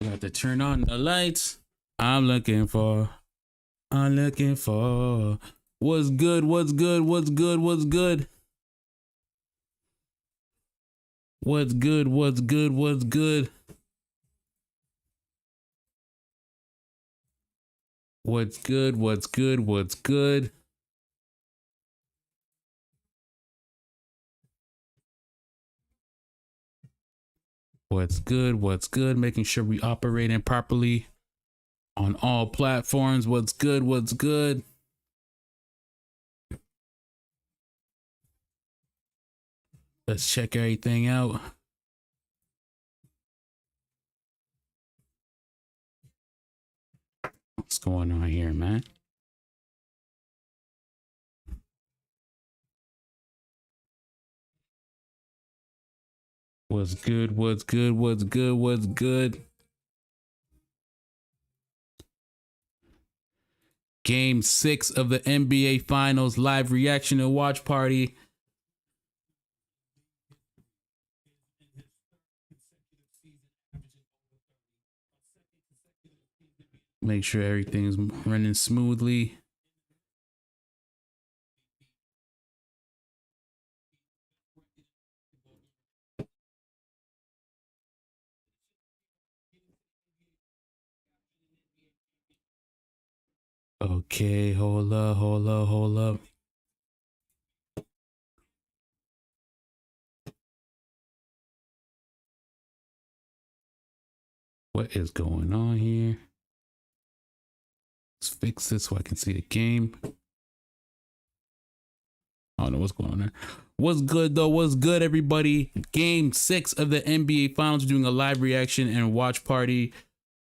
Got to turn on the lights. I'm looking for. What's good? What's good? What's good? What's good? What's good? What's good? What's good? What's good? What's good? What's good? What's good? What's good? Making sure we operating properly on all platforms. What's good? What's good? Let's check everything out. What's going on here, man? What's good? What's good? What's good? What's good? Game 6 of the NBA Finals live reaction and watch party. Make sure everything's running smoothly. Okay, hold up. What is going on here? Let's fix this so I can see the game. I don't know what's going on there. What's good though? What's good, everybody? Game 6 of the NBA Finals. We're doing a live reaction and watch party.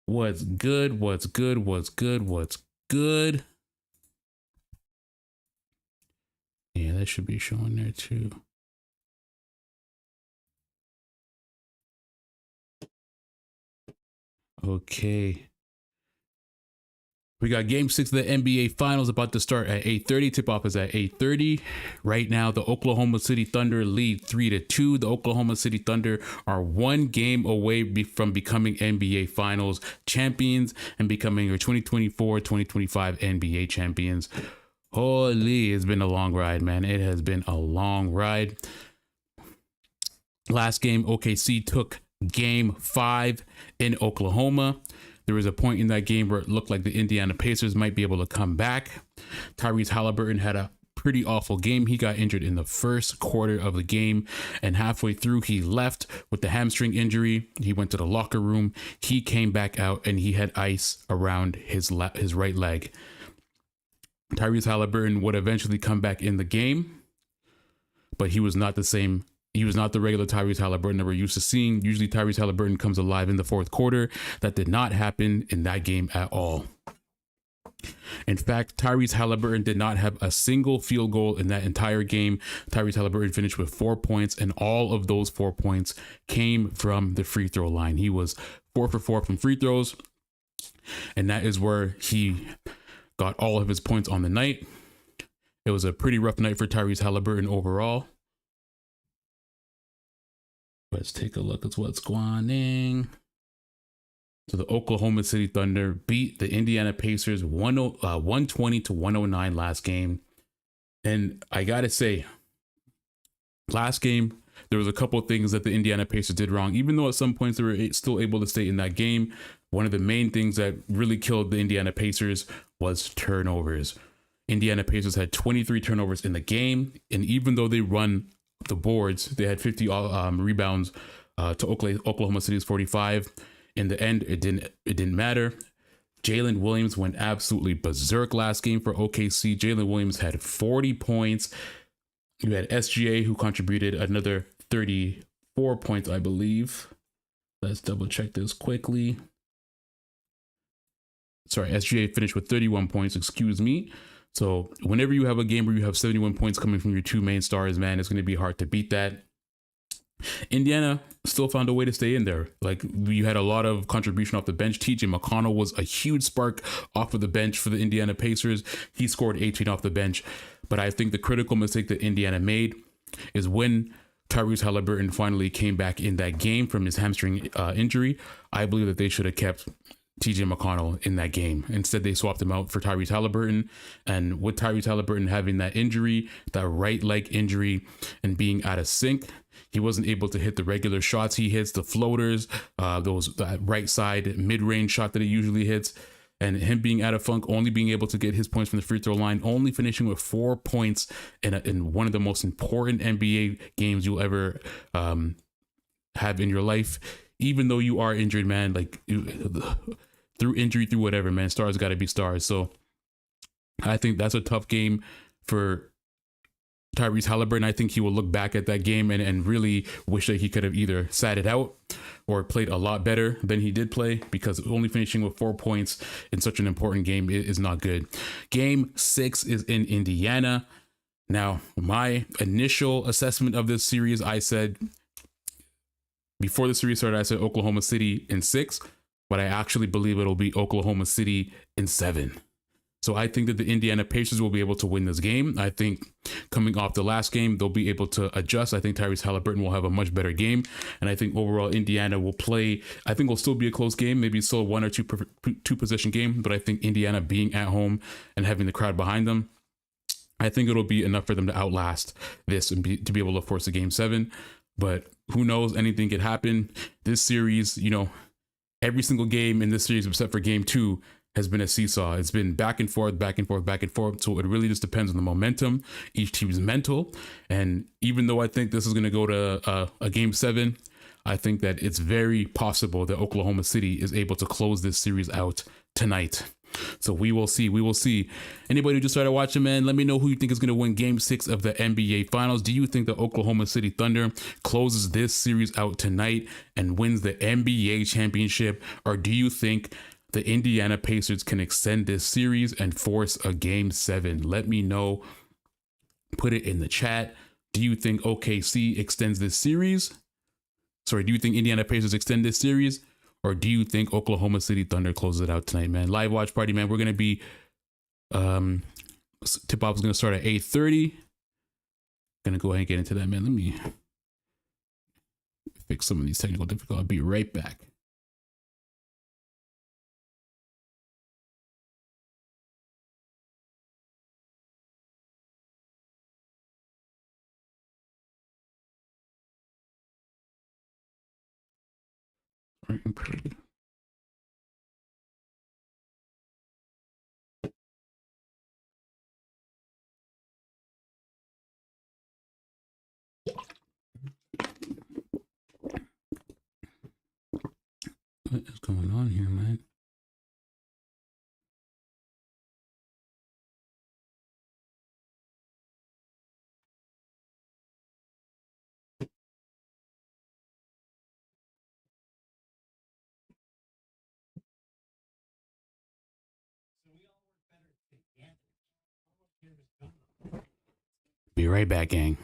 What's good? What's good? What's good? What's good? Yeah, that should be showing there too. Okay. We got game 6 of the NBA Finals about to start at 8:30. Tip-off is at 8:30. Right now, the Oklahoma City Thunder lead 3-2. The Oklahoma City Thunder are one game away from becoming NBA Finals champions and becoming your 2024-2025 NBA champions. Holy, it's been a long ride, man. It has been a long ride. Last game, OKC took game 5 in Oklahoma. There was a point in that game where it looked like the Indiana Pacers might be able to come back. Tyrese Halliburton had a pretty awful game. He got injured in the first quarter of the game, and halfway through he left with the hamstring injury. He went to the locker room. He came back out and he had ice around his right leg. Tyrese Halliburton would eventually come back in the game, but he was not the same. He was not the regular Tyrese Halliburton that we're used to seeing. Usually Tyrese Halliburton comes alive in the fourth quarter. That did not happen in that game at all. In fact, Tyrese Halliburton did not have a single field goal in that entire game. Tyrese Halliburton finished with 4 points, and all of those 4 points came from the free throw line. He was 4 for 4 from free throws, and that is where he got all of his points on the night. It was a pretty rough night for Tyrese Halliburton overall. Let's take a look at what's going on. So the Oklahoma City Thunder beat the Indiana Pacers 120 to 109 last game. And I got to say, last game, there was a couple of things that the Indiana Pacers did wrong. Even though at some points they were still able to stay in that game, one of the main things that really killed the Indiana Pacers was turnovers. Indiana Pacers had 23 turnovers in the game. And even though they run the boards, they had 50 rebounds to Oklahoma City's 45. In the end, it didn't matter. Jalen Williams went absolutely berserk last game for OKC. Jalen Williams had 40 points. You had SGA, who contributed another 34 points, I believe. Let's double check this quickly. Sorry, SGA finished with 31 points, excuse me. So whenever you have a game where you have 71 points coming from your two main stars, man, it's going to be hard to beat that. Indiana still found a way to stay in there. Like, you had a lot of contribution off the bench. TJ McConnell was a huge spark off of the bench for the Indiana Pacers. He scored 18 off the bench. But I think the critical mistake that Indiana made is when Tyrese Halliburton finally came back in that game from his hamstring injury, I believe that they should have kept TJ McConnell in that game. Instead, they swapped him out for Tyrese Halliburton. And with Tyrese Halliburton having that injury, that right leg injury, and being out of sync, he wasn't able to hit the regular shots he hits, the floaters, that right side mid-range shot that he usually hits. And him being out of funk, only being able to get his points from the free throw line, only finishing with 4 points in one of the most important NBA games you'll ever have in your life. Even though you are injured, man, like through injury, through whatever, man, stars got to be stars. So I think that's a tough game for Tyrese Halliburton. I think he will look back at that game and really wish that he could have either sat it out or played a lot better than he did play, because only finishing with 4 points in such an important game is not good. Game 6 is in Indiana. Now, my initial assessment of this series, I said, before the series started, I said Oklahoma City in 6, but I actually believe it'll be Oklahoma City in 7. So I think that the Indiana Pacers will be able to win this game. I think coming off the last game, they'll be able to adjust. I think Tyrese Halliburton will have a much better game. And I think overall Indiana will play, I think it'll still be a close game, maybe still a 1 or 2 possession game. But I think Indiana being at home and having the crowd behind them, I think it'll be enough for them to outlast this and to be able to force a game 7. But who knows, anything could happen. This series, every single game in this series except for game 2 has been a seesaw. It's been back and forth, back and forth, back and forth. So it really just depends on the momentum, each team's mental. And even though I think this is going to go to a game 7, I think that it's very possible that Oklahoma City is able to close this series out tonight. So we will see. We will see. Anybody who just started watching, man, let me know who you think is going to win game 6 of the NBA Finals. Do you think the Oklahoma City Thunder closes this series out tonight and wins the NBA championship? Or do you think the Indiana Pacers can extend this series and force a game 7? Let me know. Put it in the chat. Do you think OKC extends this series? Do you think Indiana Pacers extend this series? Or do you think Oklahoma City Thunder closes it out tonight, man? Live watch party, man. We're going to be, tip-off is going to start at 8:30. Going to go ahead and get into that, man. Let me fix some of these technical difficulties. I'll be right back. What is going on here, man? Be right back, gang.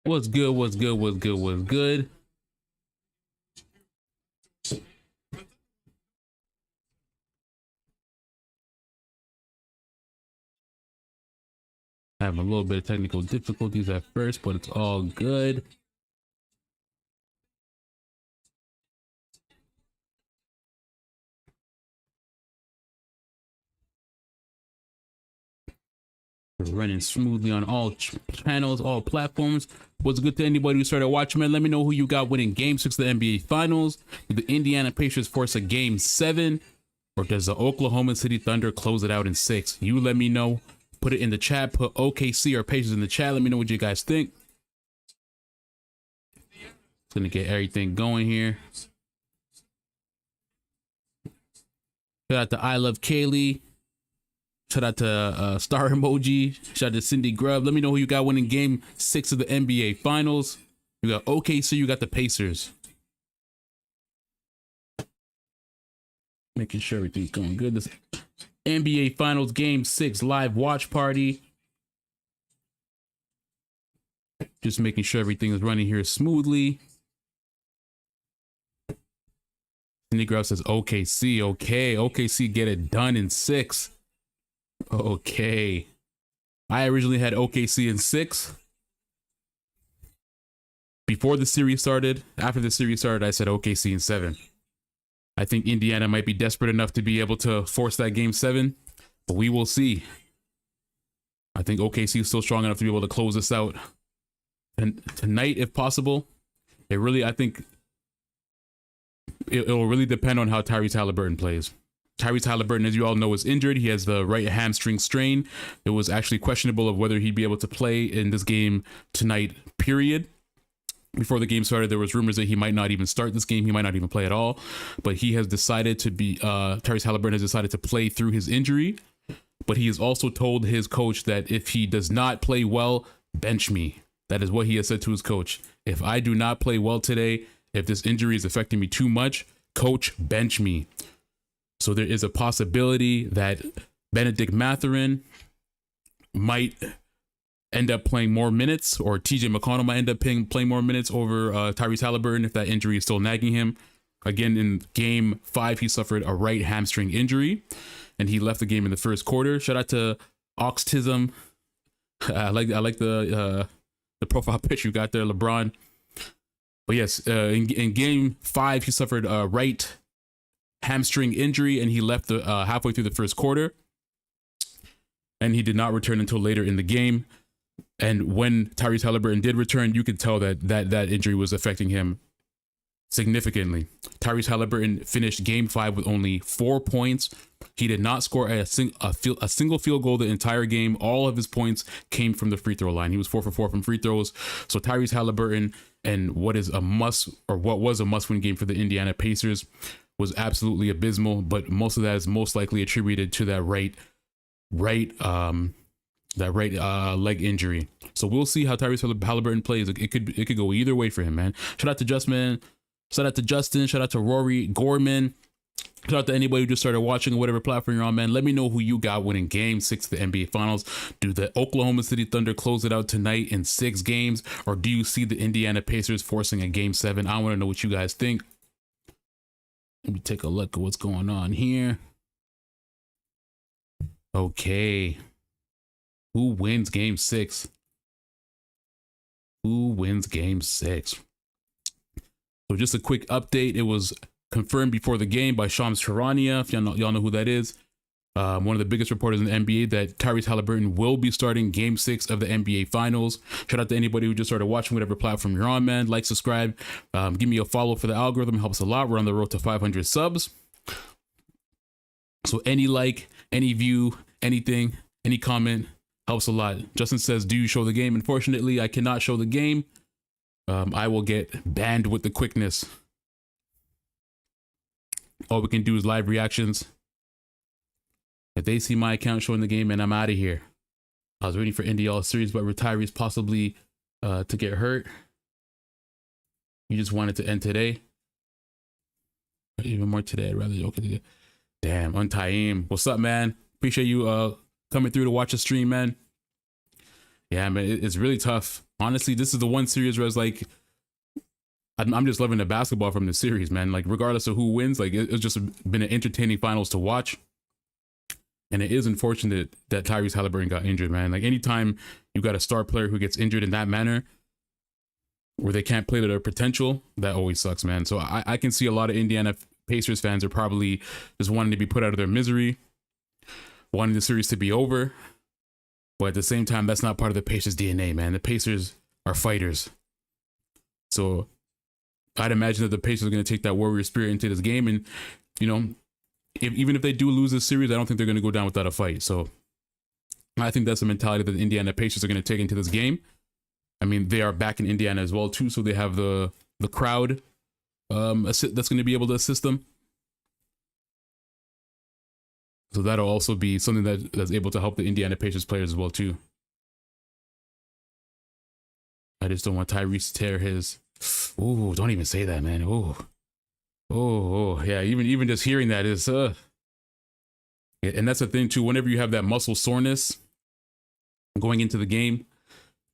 What's good? What's good? What's good? What's good? I have a little bit of technical difficulties at first, but it's all good. We're running smoothly on all channels, all platforms. What's good to anybody who started watching, man? Let me know who you got winning Game 6 of the NBA Finals. Did the Indiana Pacers force a Game 7? Or does the Oklahoma City Thunder close it out in 6? You let me know. Put it in the chat. Put OKC or Pacers in the chat. Let me know what you guys think. Gonna get everything going here. Shout out to I Love Kaylee. Shout out to Star Emoji. Shout out to Cindy Grubb. Let me know who you got winning Game 6 of the NBA Finals. You got OKC, you got the Pacers. Making sure everything's going good. This NBA Finals Game 6 live watch party. Just making sure everything is running here smoothly. Cindy Grubb says OKC. Okay, OKC get it done in 6. Okay. I originally had OKC in 6. Before the series started, after the series started, I said OKC in 7. I think Indiana might be desperate enough to be able to force that Game 7, but we will see. I think OKC is still strong enough to be able to close this out. And tonight, if possible, I think it will really depend on how Tyrese Halliburton plays. Tyrese Halliburton, as you all know, is injured. He has the right hamstring strain. It was actually questionable of whether he'd be able to play in this game tonight, period. Before the game started, there was rumors that he might not even start this game. He might not even play at all. But he has decided to be, Tyrese Halliburton has decided to play through his injury. But he has also told his coach that if he does not play well, bench me. That is what he has said to his coach. If I do not play well today, if this injury is affecting me too much, coach, bench me. So there is a possibility that Benedict Mathurin might end up playing more minutes, or TJ McConnell might end up playing more minutes over Tyrese Halliburton if that injury is still nagging him. Again, in Game 5, he suffered a right hamstring injury, and he left the game in the first quarter. Shout out to Oxtism. I like the profile picture you got there, LeBron. But yes, in Game 5, he suffered a right hamstring injury, and he left halfway through the first quarter, and he did not return until later in the game. And when Tyrese Halliburton did return, you could tell that injury was affecting him significantly. Tyrese Halliburton finished Game 5 with only 4 points. He did not score a single field goal the entire game. All of his points came from the free throw line. He was 4 for 4 from free throws. So Tyrese Halliburton, and what was a must-win game for the Indiana Pacers, was absolutely abysmal. But most of that is most likely attributed to that right leg injury. So we'll see how Tyrese Halliburton plays. It could go either way for him, man. Shout out to Justin. Shout out to Rory Gorman. Shout out to anybody who just started watching on whatever platform you're on, man. Let me know who you got winning Game 6 of the NBA Finals. Do the Oklahoma City Thunder close it out tonight in 6 games? Or do you see the Indiana Pacers forcing a Game 7? I want to know what you guys think. Let me take a look at what's going on here. Okay. Who wins Game 6? Who wins Game 6? So just a quick update. It was confirmed before the game by Shams Charania, if y'all know who that is. One of the biggest reporters in the NBA, that Tyrese Halliburton will be starting Game 6 of the NBA Finals. Shout out to anybody who just started watching whatever platform you're on, man. Like, subscribe, give me a follow for the algorithm. It helps a lot. We're on the road to 500 subs. So any like, any view, anything, any comment helps a lot. Justin says, do you show the game? Unfortunately, I cannot show the game. I will get banned with the quickness. All we can do is live reactions. If they see my account showing the game, and I'm out of here. I was waiting for Indy All Series, but retirees possibly to get hurt. You just want it to end today. Even more today. I'd rather okay. Damn, Untaim. What's up, man? Appreciate you coming through to watch the stream, man. Yeah, man, it's really tough. Honestly, this is the one series where it's like, I'm just loving the basketball from the series, man. Like, regardless of who wins, like, it's just been an entertaining finals to watch. And it is unfortunate that Tyrese Halliburton got injured, man. Like, anytime you got a star player who gets injured in that manner, where they can't play to their potential, that always sucks, man. So I can see a lot of Indiana Pacers fans are probably just wanting to be put out of their misery, wanting the series to be over. But at the same time, that's not part of the Pacers' DNA, man. The Pacers are fighters. So I'd imagine that the Pacers are going to take that warrior spirit into this game. And, you know, even if they do lose this series, I don't think they're going to go down without a fight. So I think that's the mentality that the Indiana Pacers are going to take into this game. I mean, they are back in Indiana as well, too. So they have the crowd that's going to be able to assist them. So that'll also be something that's able to help the Indiana Pacers players as well, too. I just don't want Tyrese to tear his... Ooh, don't even say that, man. Oh, yeah. Even just hearing that is... Yeah, and that's the thing, too. Whenever you have that muscle soreness going into the game,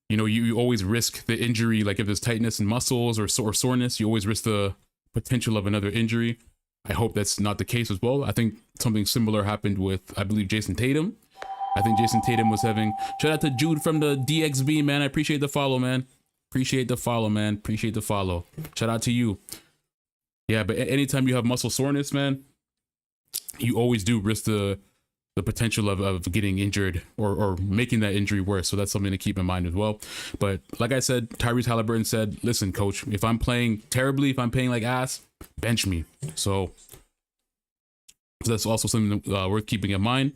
you know, you always risk the injury. Like if there's tightness in muscles or soreness, you always risk the potential of another injury. I hope that's not the case as well. I think something similar happened with, I believe, Jason Tatum. I think Jason Tatum was having... Shout out to Jude from the DXB, man. I appreciate the follow, man. Appreciate the follow, man. Appreciate the follow. Shout out to you. Yeah, but anytime you have muscle soreness, man, you always do risk the potential of getting injured or making that injury worse. So that's something to keep in mind as well. But like I said, Tyrese Halliburton said, listen, coach, if I'm playing terribly, if I'm playing like ass, bench me. So that's also something worth keeping in mind.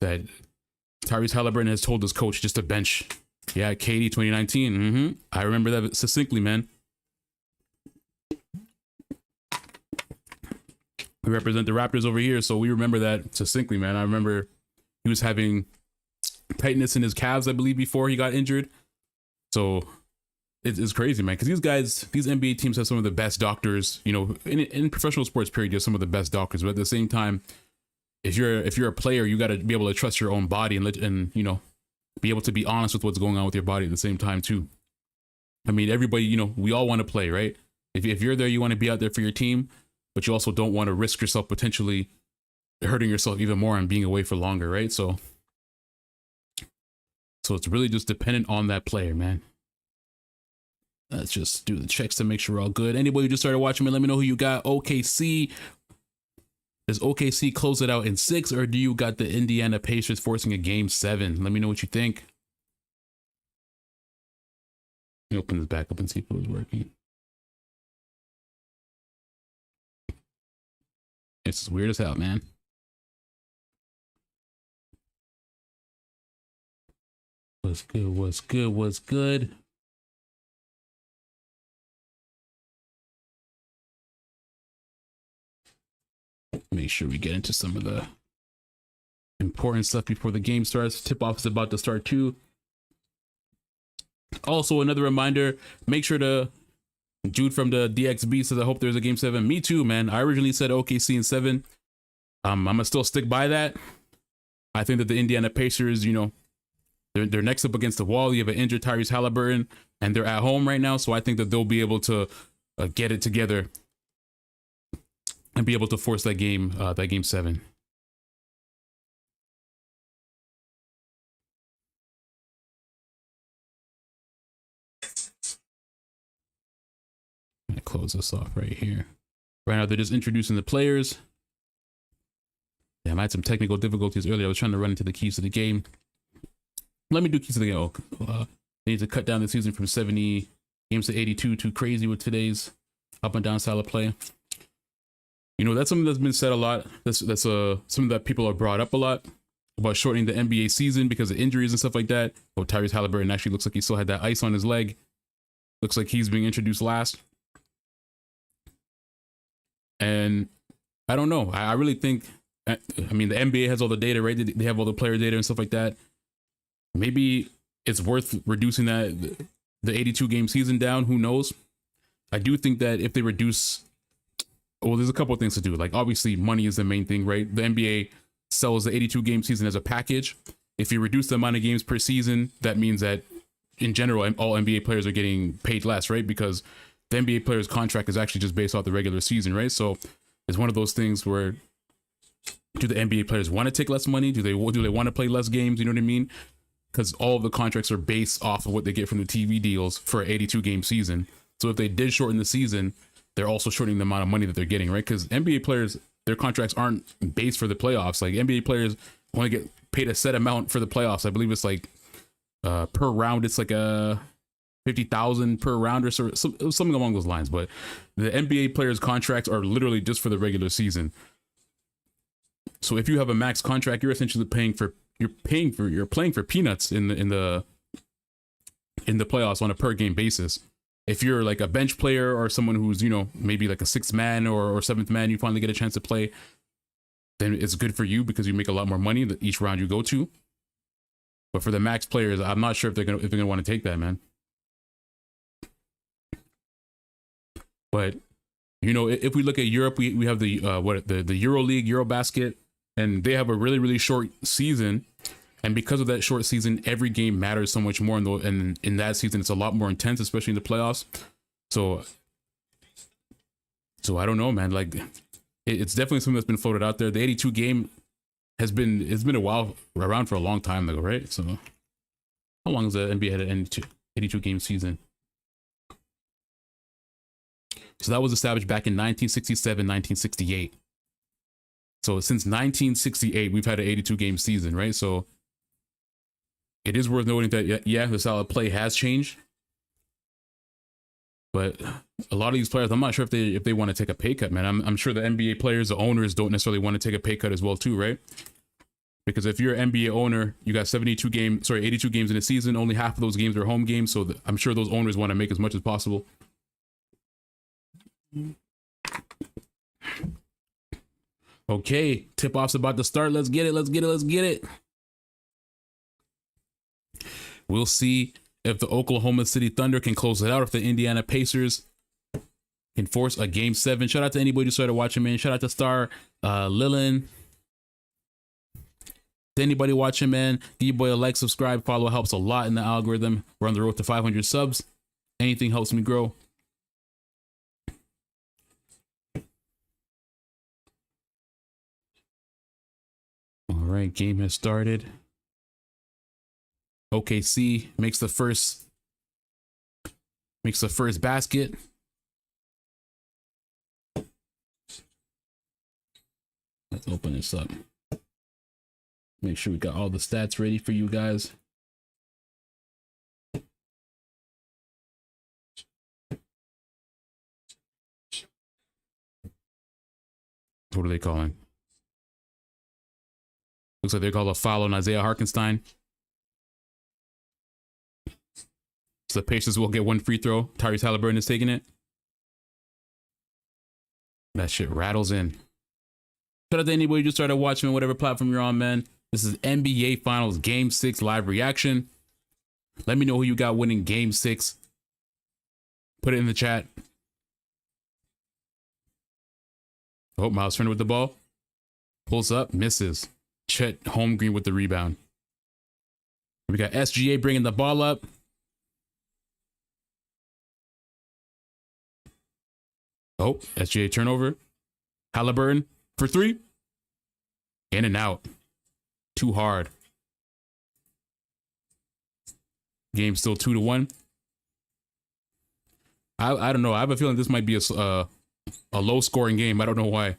That Tyrese Halliburton has told his coach just to bench. Yeah, KD 2019. I remember that succinctly, man. We represent the Raptors over here, so we remember that succinctly, man. I remember he was having tightness in his calves, I believe, before he got injured. So it's crazy, man, because these NBA teams have some of the best doctors, you know, in professional sports, period, you have some of the best doctors. But at the same time, if you're a player, you got to be able to trust your own body and you know, be able to be honest with what's going on with your body at the same time too. I mean, everybody, you know, we all want to play, right? If you're there, you want to be out there for your team, but you also don't want to risk yourself potentially hurting yourself even more and being away for longer, right? So it's really just dependent on that player, man. Let's just do the checks to make sure we're all good. Anybody who just started watching me, let me know who you got. OKC. Does OKC close it out in 6, or do you got the Indiana Pacers forcing a game 7? Let me know what you think. Let me open this back up and see if it was working. It's weird as hell, man. What's good? What's good? What's good? Make sure we get into some of the important stuff before the game starts. Tip-off is about to start too. Also, another reminder, make sure to... Jude from the DXB says, I hope there's a game 7. Me too, man. I originally said OKC in 7. I'm going to still stick by that. I think that the Indiana Pacers, you know, they're next up against the wall. You have an injured Tyrese Halliburton, and they're at home right now. So I think that they'll be able to get it together and be able to force that game 7. I'm gonna close this off right here. Right now, they're just introducing the players. Yeah, I had some technical difficulties earlier. I was trying to run into the keys to the game. Let me do keys to the game. They need to cut down the season from 70 games to 82. Too crazy with today's up and down style of play. You know, that's something that's been said a lot. That's something that people have brought up a lot about shortening the NBA season because of injuries and stuff like that. Oh, Tyrese Halliburton actually looks like he still had that ice on his leg. Looks like he's being introduced last. And I don't know. I really think, I mean, the NBA has all the data, right? They have all the player data and stuff like that. Maybe it's worth reducing the 82 game season down. Who knows? I do think that if they reduce, well, there's a couple of things to do. Like, obviously, money is the main thing, right? The NBA sells the 82 game season as a package. if you reduce the amount of games per season, that means that in general, all NBA players are getting paid less, right? Because the NBA player's contract is actually just based off the regular season, right? So it's one of those things where, do the NBA players want to take less money? Do they want to play less games? You know what I mean? Because all of the contracts are based off of what they get from the TV deals for an 82 game season. So if they did shorten the season, they're also shortening the amount of money that they're getting, right? Because NBA players, their contracts aren't based for the playoffs. Like NBA players only get paid a set amount for the playoffs. I believe it's like per round, it's like a 50,000 per round or so, something along those lines. But the NBA players' contracts are literally just for the regular season. So if you have a max contract, you're essentially playing for peanuts in the playoffs on a per game basis. If you're like a bench player or someone who's, you know, maybe like a sixth man or seventh man, you finally get a chance to play, then it's good for you because you make a lot more money each round you go to. But for the max players, I'm not sure if they're gonna want to take that, man. But you know, if we look at Europe, we have the the Euro League, Eurobasket, and they have a really, really short season. And because of that short season, every game matters so much more. And in that season, it's a lot more intense, especially in the playoffs. So I don't know, man. Like, it's definitely something that's been floated out there. The 82 game it's been a while, around for a long time ago, right? So how long has the NBA had an 82 game season? So that was established back in 1967, 1968. So since 1968, we've had an 82 game season, right? So it is worth noting that, yeah, the style of play has changed. But a lot of these players, I'm not sure if they want to take a pay cut, man. I'm sure the NBA players, the owners, don't necessarily want to take a pay cut as well, too, right? Because if you're an NBA owner, you got 82 games in a season. Only half of those games are home games. So I'm sure those owners want to make as much as possible. Okay, tip-off's about to start. Let's get it. We'll see if the Oklahoma City Thunder can close it out, if the Indiana Pacers can force a game 7. Shout out to anybody who started watching, man. Shout out to Star Lillian. To anybody watching, man, give your boy a like, subscribe, follow. It helps a lot in the algorithm. We're on the road to 500 subs. Anything helps me grow. All right, game has started. OKC makes the first basket. Let's open this up. Make sure we got all the stats ready for you guys. What are they calling? Looks like they call a foul on Isaiah Hartenstein. So the Pacers will get one free throw. Tyrese Halliburton is taking it. That shit rattles in. Shout out to anybody who just started watching on whatever platform you're on, man. This is NBA Finals Game 6 live reaction. Let me know who you got winning Game 6. Put it in the chat. Oh, Miles Turner with the ball. Pulls up, misses. Chet Holmgren with the rebound. We got SGA bringing the ball up. Oh, SGA turnover. Halliburton for 3. In and out. Too hard. Game still 2-1. I don't know. I have a feeling this might be a low scoring game. I don't know why.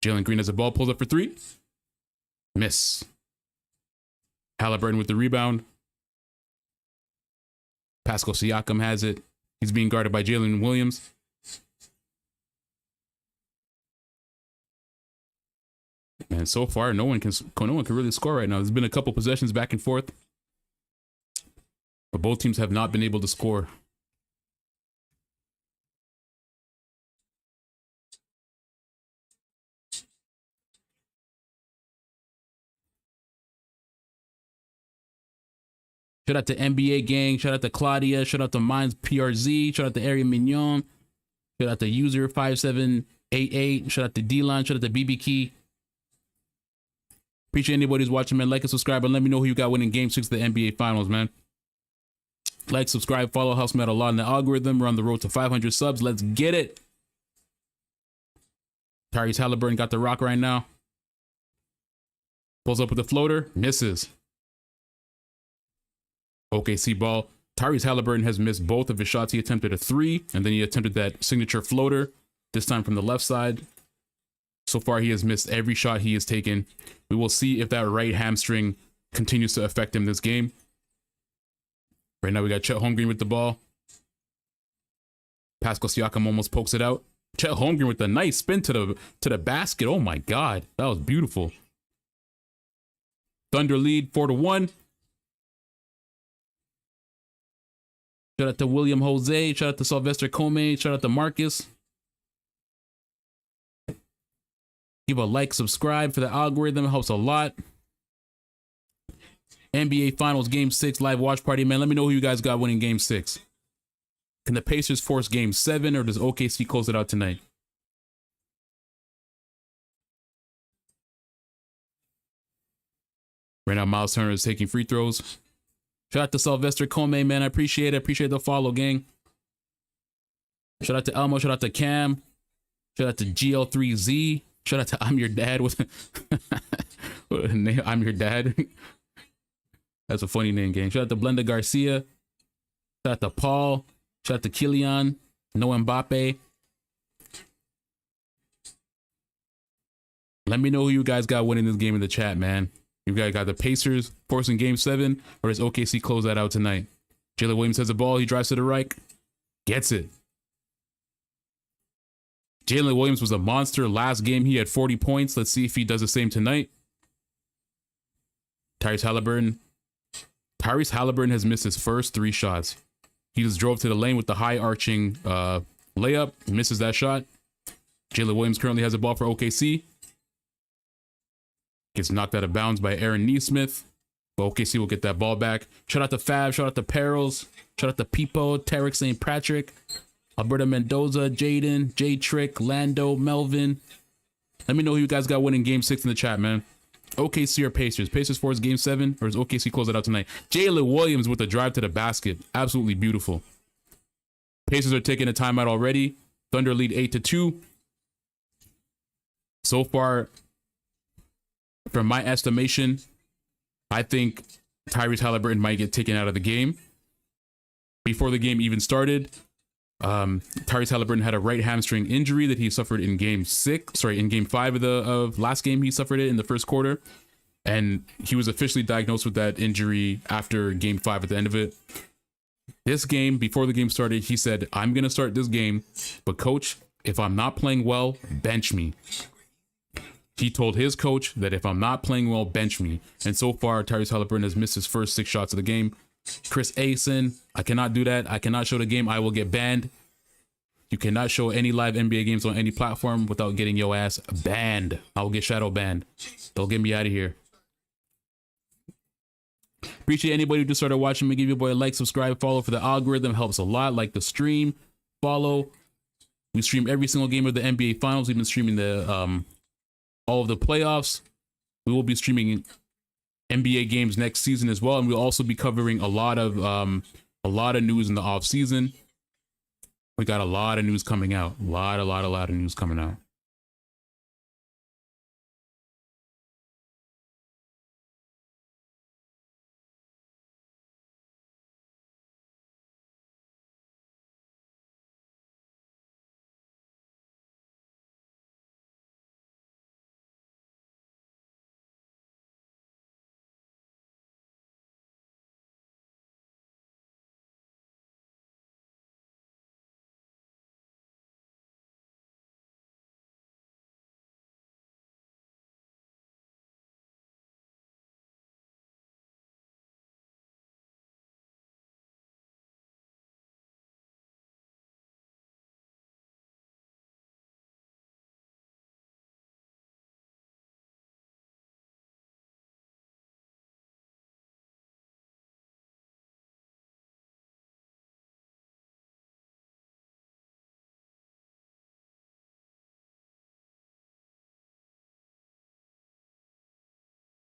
Jalen Green has a ball, pulls up for 3. Miss. Halliburton with the rebound. Pascal Siakam has it. He's being guarded by Jalen Williams. And so far, no one can really score right now. There's been a couple possessions back and forth, but both teams have not been able to score. Shout out to NBA Gang. Shout out to Claudia. Shout out to Minds PRZ. Shout out to Area Mignon. Shout out to User 5788. Shout out to D-Line. Shout out to BB Key. Appreciate anybody who's watching, man. Like and subscribe, and let me know who you got winning Game 6 of the NBA Finals, man. Like, subscribe, follow, helps me out a lot in the algorithm. We're on the road to 500 subs. Let's get it. Tyrese Halliburton got the rock right now. Pulls up with the floater. Misses. OKC ball. Tyrese Halliburton has missed both of his shots. He attempted a 3, and then he attempted that signature floater, this time from the left side. So far, he has missed every shot he has taken. We will see if that right hamstring continues to affect him this game. Right now, we got Chet Holmgren with the ball. Pascal Siakam almost pokes it out. Chet Holmgren with a nice spin to the basket. Oh my God, that was beautiful. Thunder lead 4-1. Shout out to William Jose. Shout out to Sylvester Comey. Shout out to Marcus. Give a like, subscribe for the algorithm. It helps a lot. NBA Finals Game 6 live watch party, man. Let me know who you guys got winning Game 6. Can the Pacers force Game 7, or does OKC close it out tonight? Right now, Miles Turner is taking free throws. Shout out to Sylvester Comey, man. I appreciate it. Appreciate the follow, gang. Shout out to Elmo. Shout out to Cam. Shout out to GL3Z. Shout out to I'm Your Dad with I'm Your Dad. That's a funny name, gang. Shout out to Blenda Garcia. Shout out to Paul. Shout out to Kylian. No Mbappe. Let me know who you guys got winning this game in the chat, man. You guys got the Pacers forcing Game 7, or does OKC close that out tonight? Jalen Williams has the ball. He drives to the right. Gets it. Jalen Williams was a monster. Last game, he had 40 points. Let's see if he does the same tonight. Tyrese Halliburton. Tyrese Halliburton has missed his first 3 shots. He just drove to the lane with the high arching layup. Misses that shot. Jalen Williams currently has the ball for OKC. Gets knocked out of bounds by Aaron Neesmith. But OKC will get that ball back. Shout out to Fab. Shout out to Perils. Shout out to Peepo, Tarek St. Patrick, Alberto Mendoza, Jaden, J-Trick, Lando, Melvin. Let me know who you guys got winning Game 6 in the chat, man. OKC or Pacers? Pacers force Game 7, or does OKC close it out tonight? Jalen Williams with the drive to the basket. Absolutely beautiful. Pacers are taking a timeout already. Thunder lead 8-2. So far, from my estimation, I think Tyrese Halliburton might get taken out of the game. Before the game even started, Tyrese Halliburton had a right hamstring injury that he suffered in Game 5 of last game. He suffered it in the first quarter, and he was officially diagnosed with that injury after Game 5 at the end of it. This game, before the game started, he said, "I'm going to start this game, but coach, if I'm not playing well, bench me." He told his coach that if I'm not playing well, bench me. And so far, Tyrese Halliburton has missed his first 6 shots of the game. Chris Asen, I cannot do that. I cannot show the game. I will get banned. You cannot show any live NBA games on any platform without getting your ass banned. I will get shadow banned. They'll get me out of here. Appreciate anybody who just started watching me. Give your boy a like, subscribe, follow for the algorithm. Helps a lot. Like the stream, follow. We stream every single game of the NBA Finals. We've been streaming the all of the playoffs. We will be streaming NBA games next season as well, and we'll also be covering a lot of news in the off season. We got a lot of news coming out. A lot of news coming out.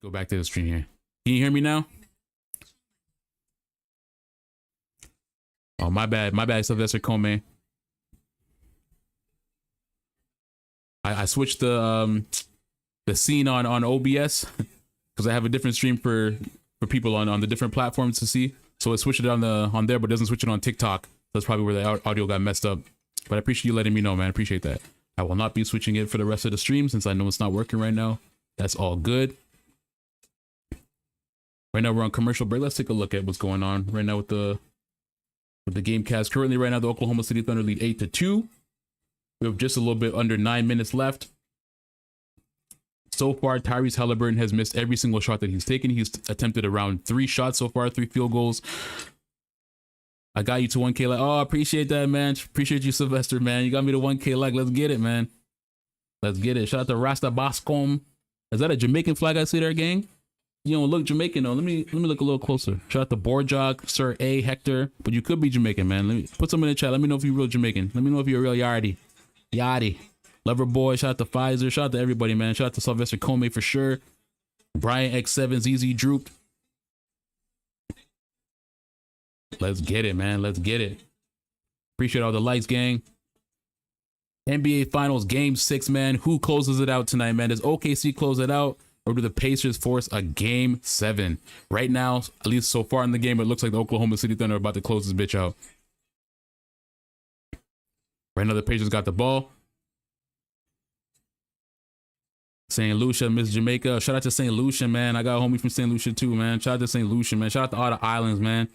Go back to the stream here. Can you hear me now? Oh, my bad. My bad, Sylvester Coleman. I switched the scene on OBS because I have a different stream for people on the different platforms to see. So I switched it on there, but doesn't switch it on TikTok. That's probably where the audio got messed up. But I appreciate you letting me know, man. I appreciate that. I will not be switching it for the rest of the stream since I know it's not working right now. That's all good. Right now we're on commercial break. Let's take a look at what's going on right now with the game cast. Currently, right now the Oklahoma City Thunder lead 8-2. We have just a little bit under 9 minutes left. So far, Tyrese Halliburton has missed every single shot that he's taken. He's attempted around 3 shots so far, 3 field goals. I got you to 1K like. Oh, I appreciate that, man. Appreciate you, Sylvester, man. You got me to 1K like. Let's get it, man. Let's get it. Shout out to Rasta Bascom. Is that a Jamaican flag I see there, gang? You don't look Jamaican though. Let me look a little closer. Shout out to Borjog, Sir A, Hector. But you could be Jamaican, man. Let me put some in the chat. Let me know if you're real Jamaican. Let me know if you're a real Yardie. Yachty. Lover Boy. Shout out to Pfizer. Shout out to everybody, man. Shout out to Sylvester Comey for sure. Brian X7, ZZ Drooped. Let's get it, man. Let's get it. Appreciate all the likes, gang. NBA Finals Game 6, man. Who closes it out tonight, man? Does OKC close it out? Or do the Pacers force a Game 7? Right now, at least so far in the game, it looks like the Oklahoma City Thunder are about to close this bitch out. Right now, the Pacers got the ball. St. Lucia, Miss Jamaica. Shout out to St. Lucia, man. I got a homie from St. Lucia too, man. Shout out to St. Lucia, man. Shout out to all the islands, man.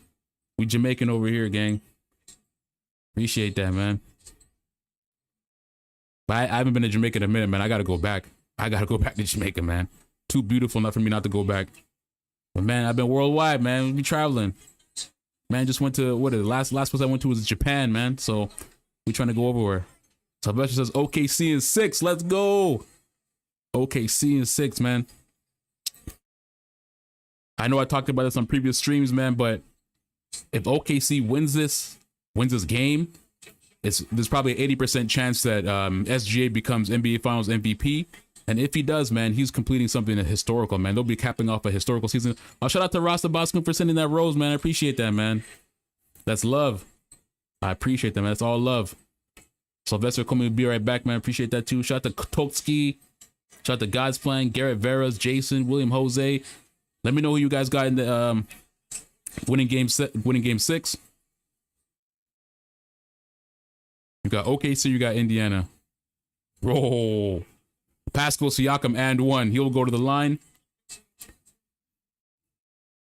We Jamaican over here, gang. Appreciate that, man. But I haven't been to Jamaica in a minute, man. I got to go back. I got to go back to Jamaica, man. Too beautiful enough for me not to go back. But, man, I've been worldwide, man. We be traveling. Man, just went to, what is it? Last place I went to was Japan, man. So, we trying to go everywhere. Sylvester says, OKC in 6. Let's go. OKC in 6, man. I know I talked about this on previous streams, man, but if OKC wins this game, there's probably an 80% chance that SGA becomes NBA Finals MVP. And if he does, man, he's completing something historical, man. They'll be capping off a historical season. I'll shout out to Rasta Bosco for sending that rose, man. I appreciate that, man. That's love. I appreciate that, man. That's all love. Sylvester coming to be right back, man. Appreciate that too. Shout out to Totski. Shout out to God's Plan, Garrett Veras, Jason, William Jose. Let me know who you guys got in the winning game 6. You got OKC, you got Indiana. Roll. Pascal Siakam and 1. He'll go to the line.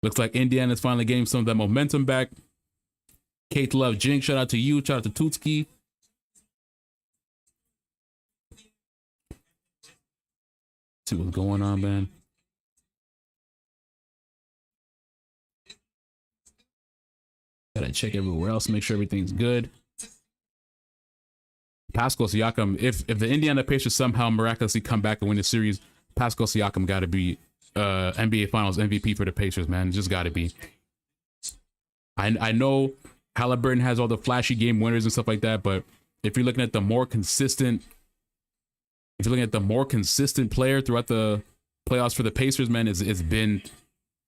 Looks like Indiana's finally getting some of that momentum back. Kate Love Jink, shout out to you. Shout out to Tutski. See what's going on, man. Gotta check everywhere else, make sure everything's good. Pascal Siakam, if the Indiana Pacers somehow miraculously come back and win the series, Pascal Siakam got to be NBA Finals MVP for the Pacers, man. Just got to be. I know Halliburton has all the flashy game winners and stuff like that, but if you're looking at the more consistent, player throughout the playoffs for the Pacers, man, it's been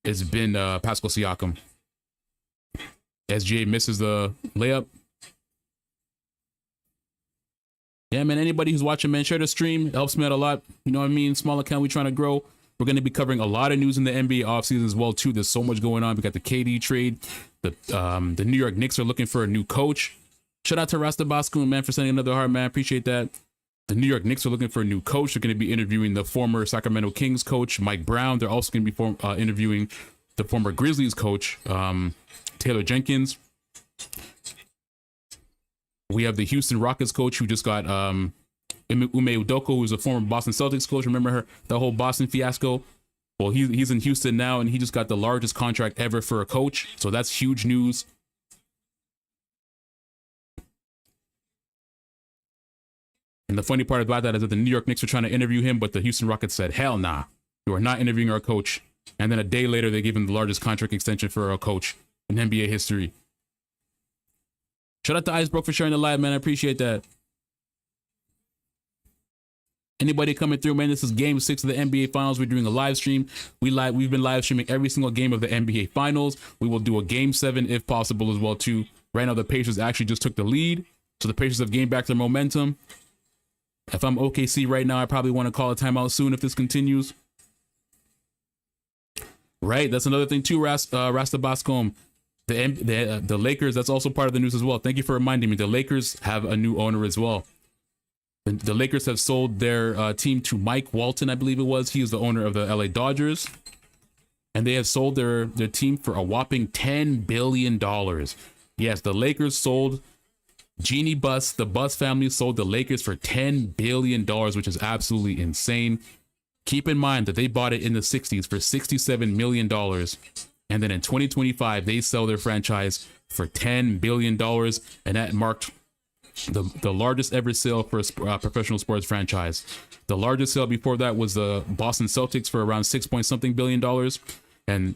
Pascal Siakam. SGA misses the layup. Yeah, man, anybody who's watching, man, share the stream. It helps me out a lot. You know what I mean? Small account, we trying to grow. We're going to be covering a lot of news in the NBA offseason as well, too. There's so much going on. We got the KD trade. The New York Knicks are looking for a new coach. Shout out to Rasta Bosco, man, for sending another heart, man. Appreciate that. The New York Knicks are looking for a new coach. They're going to be interviewing the former Sacramento Kings coach, Mike Brown. They're also going to be interviewing the former Grizzlies coach, Taylor Jenkins. We have the Houston Rockets coach who just got Ume Udoka, who's a former Boston Celtics coach. Remember the whole Boston fiasco? Well, he's in Houston now, and he just got the largest contract ever for a coach. So that's huge news. And the funny part about that is that the New York Knicks are trying to interview him, but the Houston Rockets said, hell nah, you are not interviewing our coach. And then a day later, they gave him the largest contract extension for a coach in NBA history. Shout out to Icebrook for sharing the live, man. I appreciate that. Anybody coming through, man? This is Game 6 of the NBA Finals. We're doing a live stream. We've been live streaming every single game of the NBA Finals. We will do a Game 7 if possible as well too. Right now, the Pacers actually just took the lead, so the Pacers have gained back their momentum. If I'm OKC right now, I probably want to call a timeout soon if this continues. Right, that's another thing too, Rasta Bascom. The Lakers, that's also part of the news as well. Thank you for reminding me. The Lakers have a new owner as well. The Lakers have sold their team to Mike Walton, I believe it was. He is the owner of the LA Dodgers. And they have sold their team for a whopping $10 billion. Yes, the Lakers sold Jeannie Buss. The Buss family sold the Lakers for $10 billion, which is absolutely insane. Keep in mind that they bought it in the 60s for $67 million. And then in 2025, they sell their franchise for $10 billion. And that marked the largest ever sale for a professional sports franchise. The largest sale before that was the Boston Celtics for around $6 billion. And,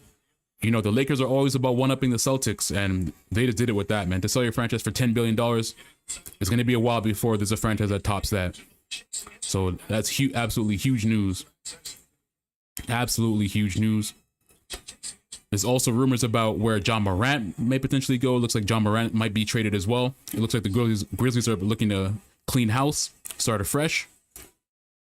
you know, the Lakers are always about one-upping the Celtics, and they just did it with that, man. To sell your franchise for $10 billion, it's going to be a while before there's a franchise that tops that. So that's absolutely huge news. Absolutely huge news. There's also rumors about where John Morant may potentially go. It looks like John Morant might be traded as well. It looks like the Grizzlies are looking to clean house, start afresh.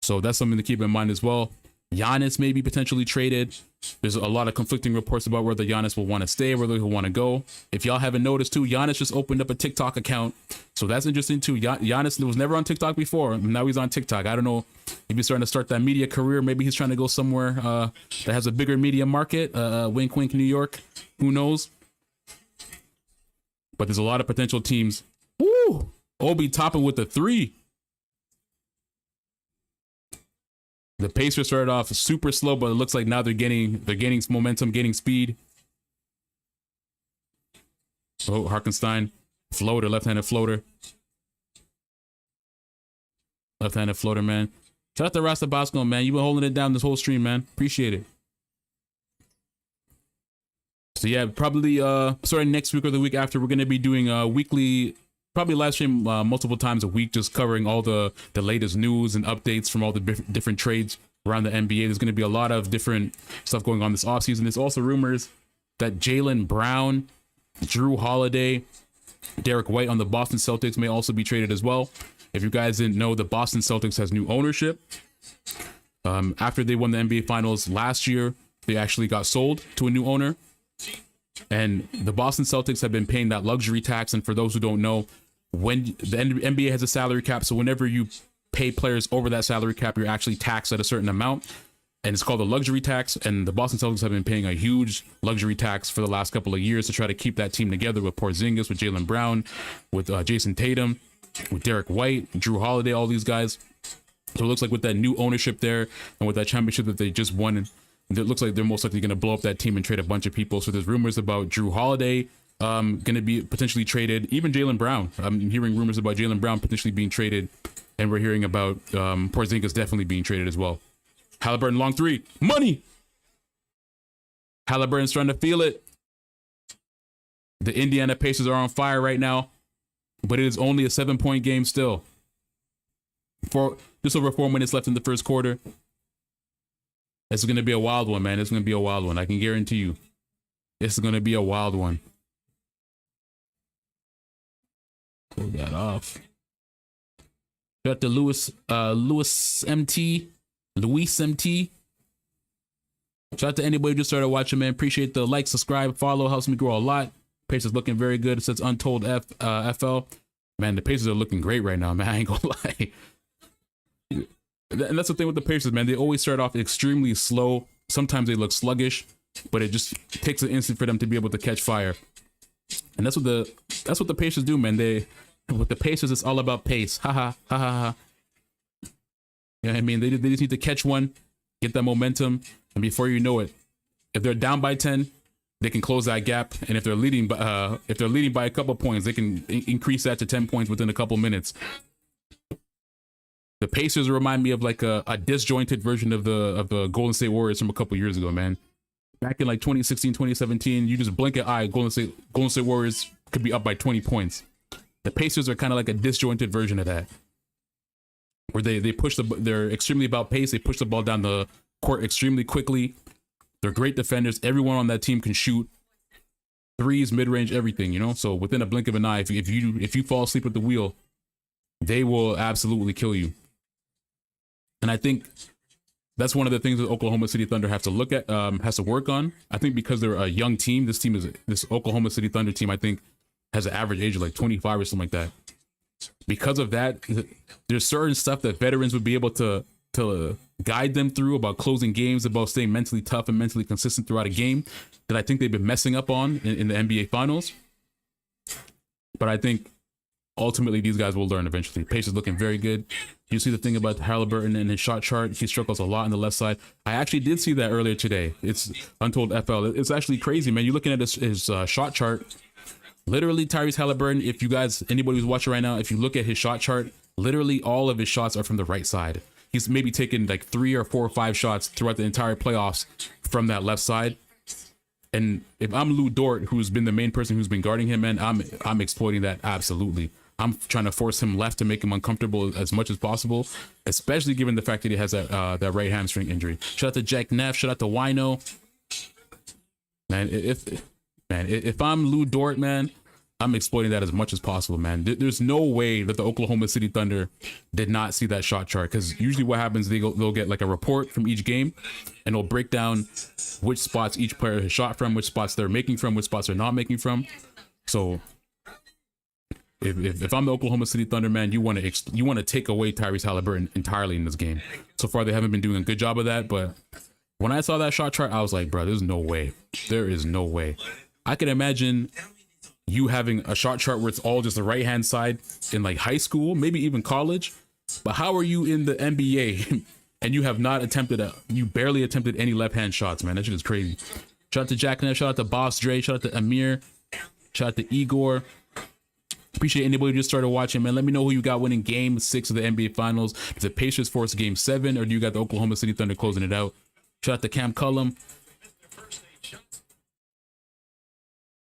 So that's something to keep in mind as well. Giannis may be potentially traded. There's a lot of conflicting reports about whether Giannis will want to stay, whether he'll want to go. If y'all haven't noticed too, Giannis just opened up a TikTok account. So that's interesting too. Giannis was never on TikTok before. Now he's on TikTok. I don't know if he's starting to start that media career. Maybe he's trying to go somewhere that has a bigger media market. Wink, wink, New York. Who knows? But there's a lot of potential teams. Woo! Obi topping with the 3. The Pacers started off super slow, but it looks like now they're gaining momentum, gaining speed. Oh, Harkenstein, floater, left-handed floater. Left-handed floater, man. Shout out to Rasta Bosco, man. You've been holding it down this whole stream, man. Appreciate it. So yeah, probably starting next week or the week after, we're going to be doing a weekly, probably live stream multiple times a week, just covering all the latest news and updates from all the different trades around the NBA. There's going to be a lot of different stuff going on this offseason. There's also rumors that Jaylen Brown, Drew Holiday, Derek White on the Boston Celtics may also be traded as well. If you guys didn't know, the Boston Celtics has new ownership. After they won the NBA Finals last year, they actually got sold to a new owner. And the Boston Celtics have been paying that luxury tax. And for those who don't know, when the NBA has a salary cap, so whenever you pay players over that salary cap, you're actually taxed at a certain amount, and it's called a luxury tax. And the Boston Celtics have been paying a huge luxury tax for the last couple of years to try to keep that team together with Porzingis, with Jaylen Brown, with Jason Tatum, with Derek White, Drew Holiday, all these guys. So it looks like with that new ownership there and with that championship that they just won, it looks like they're most likely going to blow up that team and trade a bunch of people. So there's rumors about Drew Holiday going to be potentially traded. Even Jaylen Brown. I'm hearing rumors about Jaylen Brown potentially being traded. And we're hearing about Porzingis definitely being traded as well. Halliburton, long 3. Money! Halliburton's trying to feel it. The Indiana Pacers are on fire right now. But it is only a 7-point game still. Just over 4 minutes left in the first quarter. It's going to be a wild one, man. It's going to be a wild one. I can guarantee you. It's going to be a wild one. Pull that off. Shout out to Louis MT. Shout out to anybody who just started watching, man. Appreciate the like, subscribe, follow. Helps me grow a lot. Pacers looking very good. It says Untold FL. Man, the Pacers are looking great right now, man. I ain't gonna lie. And that's the thing with the Pacers, man. They always start off extremely slow. Sometimes they look sluggish, but it just takes an instant for them to be able to catch fire. And that's what the Pacers do, man. With the Pacers, it's all about pace. Ha ha ha ha ha. You know what I mean? They just need to catch one, get that momentum, and before you know it, if they're down by 10, they can close that gap. And if they're leading by a couple points, they can increase that to 10 points within a couple minutes. The Pacers remind me of like a disjointed version of the Golden State Warriors from a couple years ago, man. Back in like 2016, 2017, you just blink an eye, Golden State Warriors could be up by 20 points. The Pacers are kind of like a disjointed version of that. where they push they're extremely about pace. They push the ball down the court extremely quickly. They're great defenders. Everyone on that team can shoot threes, mid range, everything. You know, so within a blink of an eye, if you fall asleep at the wheel, they will absolutely kill you. And I think that's one of the things that Oklahoma City Thunder have to look at, has to work on. I think because they're a young team, this Oklahoma City Thunder team, I think, has an average age of like 25 or something like that. Because of that, there's certain stuff that veterans would be able to guide them through about closing games, about staying mentally tough and mentally consistent throughout a game that I think they've been messing up on in the NBA Finals. But I think ultimately these guys will learn eventually. Pace is looking very good. You see the thing about Halliburton and his shot chart. He struggles a lot on the left side. I actually did see that earlier today. It's Untold FL. It's actually crazy, man. You're looking at his shot chart. Literally, Tyrese Halliburton, if you guys, anybody who's watching right now, if you look at his shot chart, literally all of his shots are from the right side. He's maybe taken like 3 or 4 or 5 shots throughout the entire playoffs from that left side. And if I'm Lou Dort, who's been the main person who's been guarding him, man, I'm exploiting that absolutely. I'm trying to force him left to make him uncomfortable as much as possible, especially given the fact that he has that right hamstring injury. Shout out to Jack Neff. Shout out to Wino. Man, if I'm Lou Dort, man, I'm exploiting that as much as possible, man. There's no way that the Oklahoma City Thunder did not see that shot chart, because usually what happens, they'll get like a report from each game, and they'll break down which spots each player has shot from, which spots they're making from, which spots they're not making from. So if I'm the Oklahoma City Thunder, man, you want to take away Tyrese Halliburton entirely in this game. So far, they haven't been doing a good job of that, but when I saw that shot chart, I was like, bro, there's no way. There is no way. I can imagine you having a shot chart where it's all just the right hand side in like high school, maybe even college. But how are you in the NBA and you have not you barely attempted any left hand shots, man? That shit is crazy. Shout out to Jack Neff, shout out to Boss Dre, shout out to Amir, shout out to Igor. Appreciate anybody who just started watching, man. Let me know who you got winning game 6 of the NBA Finals. Is it Pacers force game 7, or do you got the Oklahoma City Thunder closing it out? Shout out to Cam Cullum.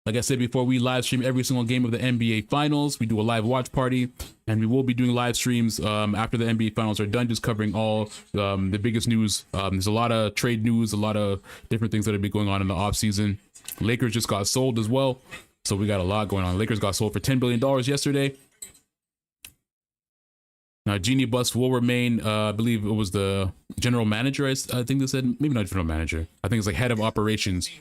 Like I said before, we live stream every single game of the NBA Finals. We do a live watch party, and we will be doing live streams after the NBA Finals are done, just covering all the biggest news. There's a lot of trade news, a lot of different things that have been going on in the offseason. Lakers just got sold as well, so we got a lot going on. Lakers got sold for $10 billion yesterday. Now, Genie Bus will remain, I believe it was the general manager, I think they said. Maybe not general manager. I think it's like head of operations.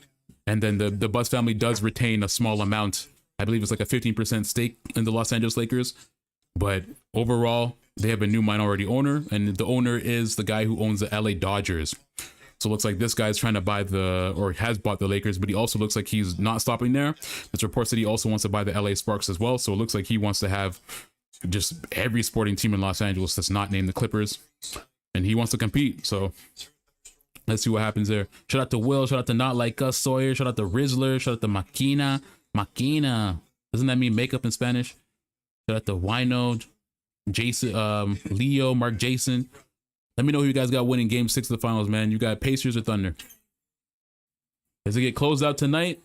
And then the Bus family does retain a small amount. I believe it's like a 15% stake in the Los Angeles Lakers. But overall, they have a new minority owner. And the owner is the guy who owns the LA Dodgers. So it looks like this guy's trying to buy or has bought the Lakers. But he also looks like he's not stopping there. There's reports that he also wants to buy the LA Sparks as well. So it looks like he wants to have just every sporting team in Los Angeles that's not named the Clippers. And he wants to compete. So let's see what happens there. Shout out to Will. Shout out to Not Like Us Sawyer. Shout out to Rizzler. Shout out to Maquina. Maquina. Doesn't that mean makeup in Spanish? Shout out to Wino, Jason, Leo, Mark Jason. Let me know who you guys got winning game 6 of the finals, man. You got Pacers or Thunder? Does it get closed out tonight?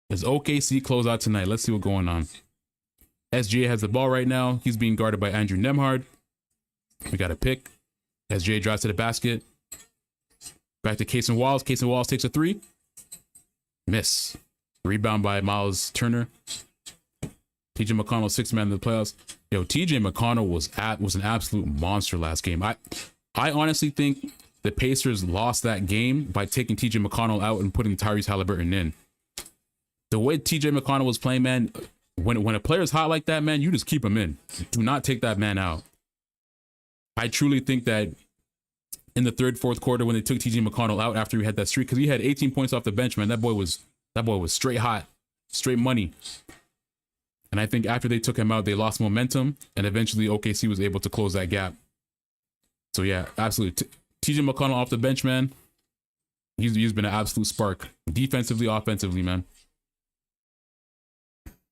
Does OKC close out tonight? Let's see what's going on. SGA has the ball right now. He's being guarded by Andrew Nemhard. We got a pick. SGA drives to the basket. Back to Casey Walls. Casey Walls takes a 3. Miss. Rebound by Miles Turner. TJ McConnell, 6th man in the playoffs. Yo, TJ McConnell was an absolute monster last game. I honestly think the Pacers lost that game by taking TJ McConnell out and putting Tyrese Halliburton in. The way TJ McConnell was playing, man, when a player's hot like that, man, you just keep him in. Do not take that man out. I truly think that in the third, fourth quarter, when they took TJ McConnell out after he had that streak, because he had 18 points off the bench, man, that boy was straight hot, straight money. And I think after they took him out, they lost momentum, and eventually OKC was able to close that gap. So yeah, absolutely. TJ McConnell off the bench, man. He's been an absolute spark, defensively, offensively, man.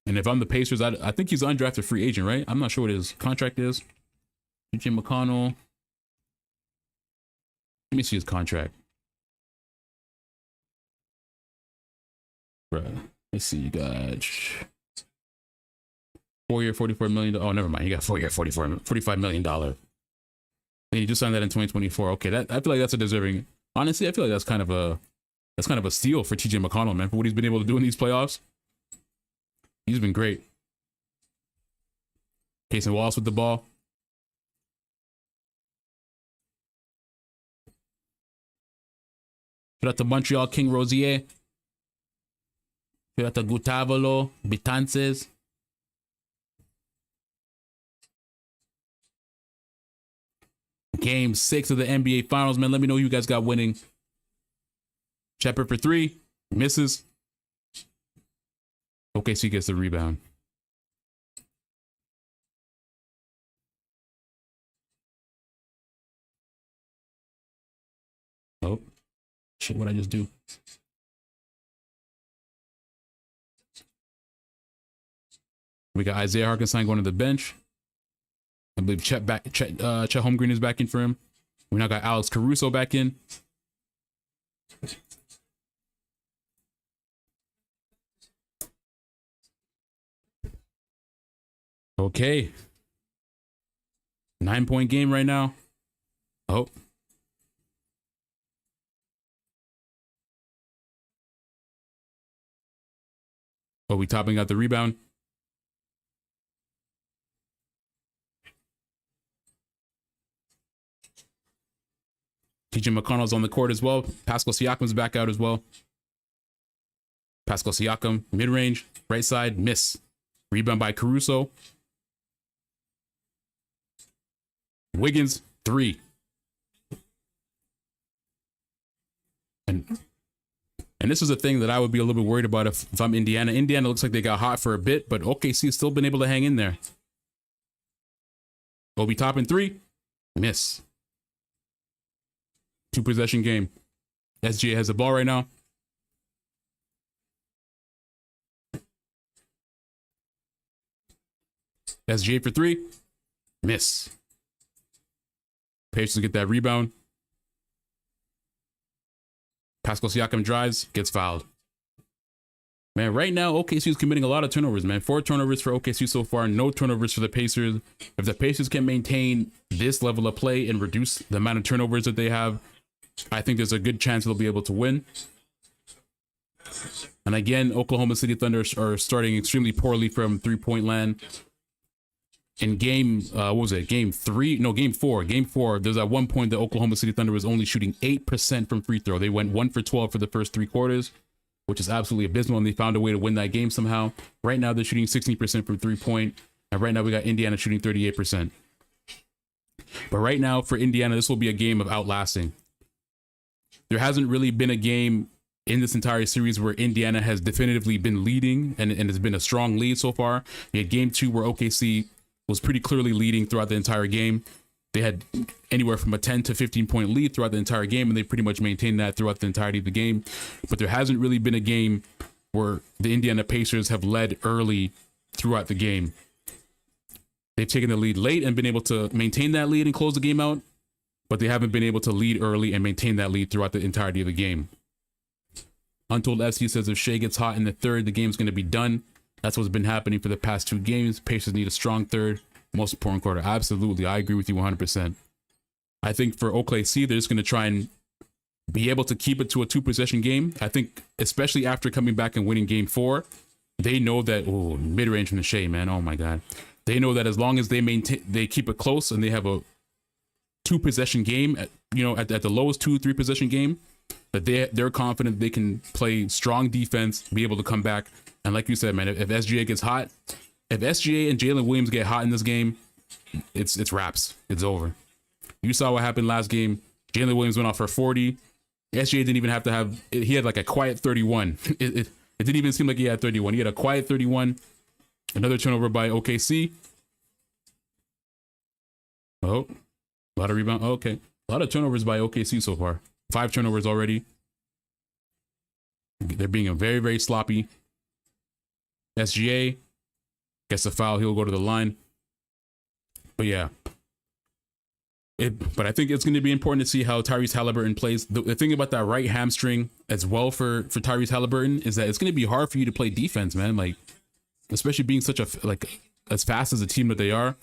And if I'm the Pacers, I think he's an undrafted free agent, right? I'm not sure what his contract is. TJ McConnell. Let me see his contract. Bruh. Let's see, you got... 4-year, $44 million. Oh, never mind. He got 4-year, $45 million. And he just signed that in 2024. Okay, I feel like that's a deserving. Honestly, I feel like that's kind of a steal for TJ McConnell, man, for what he's been able to do in these playoffs. He's been great. Casey Wallace with the ball. Shout out to Montreal King Rosier. Shout out to Gutavolo, Bitances. Game 6 of the NBA Finals, man. Let me know who you guys got winning. Shepard for 3. Misses. OKC gets the rebound. Oh. Shit, what'd I just do? We got Isaiah Hartenstein going to the bench. I believe Chet Holmgren is back in for him. We now got Alex Caruso back in. Okay. 9-point game right now. Oh. Oh, we topping out the rebound. TJ McConnell's on the court as well. Pascal Siakam's back out as well. Pascal Siakam, mid-range, right side, miss. Rebound by Caruso. Wiggins, 3. And this is a thing that I would be a little bit worried about if I'm Indiana. Indiana looks like they got hot for a bit, but OKC has still been able to hang in there. Obi Toppin, 3. Miss. 2-possession game. SGA has the ball right now. SGA for 3. Miss. Pacers get that rebound. Pascal Siakam drives, gets fouled. Man, right now, OKC is committing a lot of turnovers, man. 4 turnovers for OKC so far, no turnovers for the Pacers. If the Pacers can maintain this level of play and reduce the amount of turnovers that they have, I think there's a good chance they'll be able to win. And again, Oklahoma City Thunder are starting extremely poorly from three-point land. In game, what was it? Game 3? No, game 4. Game 4, there's at one point the Oklahoma City Thunder was only shooting 8% from free throw. They went 1 for 12 for the first 3 quarters, which is absolutely abysmal, and they found a way to win that game somehow. Right now, they're shooting 16% from three-point, and right now we got Indiana shooting 38%. But right now, for Indiana, this will be a game of outlasting. There hasn't really been a game in this entire series where Indiana has definitively been leading and has been a strong lead so far. You had game 2 where OKC was pretty clearly leading throughout the entire game. They had anywhere from a 10 to 15 point lead throughout the entire game, and they pretty much maintained that throughout the entirety of the game. But there hasn't really been a game where the Indiana Pacers have led early throughout the game. They've taken the lead late and been able to maintain that lead and close the game out, but they haven't been able to lead early and maintain that lead throughout the entirety of the game. Untold FC says if Shea gets hot in the third, the game's going to be done. That's what's been happening for the past 2 games. Pacers need a strong third. Most important quarter. Absolutely. I agree with you 100%. I think for OKC, they're just going to try and be able to keep it to a 2-possession game. I think, especially after coming back and winning game 4, they know that, mid-range from the Shea, man. Oh my God. They know that as long as they keep it close and they have a 2-possession game, at the lowest 2-3 possession game, that they're confident they can play strong defense, be able to come back. And like you said, man, if SGA gets hot, if SGA and Jalen Williams get hot in this game, it's wraps. It's over. You saw what happened last game. Jalen Williams went off for 40. SGA didn't even have to have, he had like a quiet 31. It didn't even seem like he had 31. He had a quiet 31. Another turnover by OKC. Oh, a lot of rebound. Oh, okay. A lot of turnovers by OKC so far. 5 turnovers already. They're being very, very sloppy. SGA gets a foul. He'll go to the line. But yeah. But I think it's going to be important to see how Tyrese Halliburton plays. The thing about that right hamstring as well for Tyrese Halliburton is that it's going to be hard for you to play defense, man. Like, especially being such a as fast as a team that they are,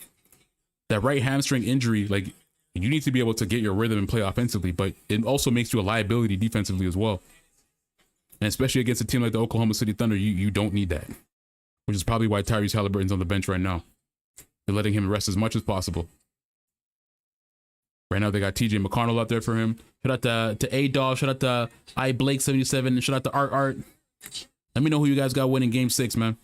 that right hamstring injury, like, you need to be able to get your rhythm and play offensively, but it also makes you a liability defensively as well. And especially against a team like the Oklahoma City Thunder, you don't need that, which is probably why Tyrese Halliburton's on the bench right now. They're letting him rest as much as possible. Right now, they got TJ McConnell out there for him. Shout out to A-Dog. Shout out to iBlake77. And shout out to Art. Let me know who you guys got winning Game 6, man.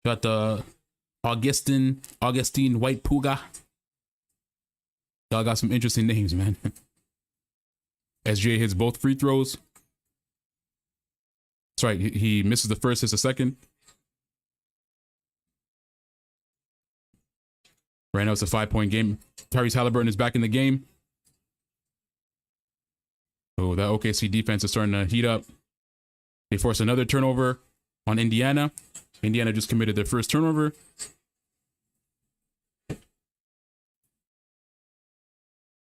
Shout out to Augustine White Puga. Y'all got some interesting names, man. SGA hits both free throws. That's right. He misses the first, hits the second. Right now, it's a 5-point game. Tyrese Halliburton is back in the game. Oh, that OKC defense is starting to heat up. They force another turnover on Indiana. Indiana just committed their first turnover. I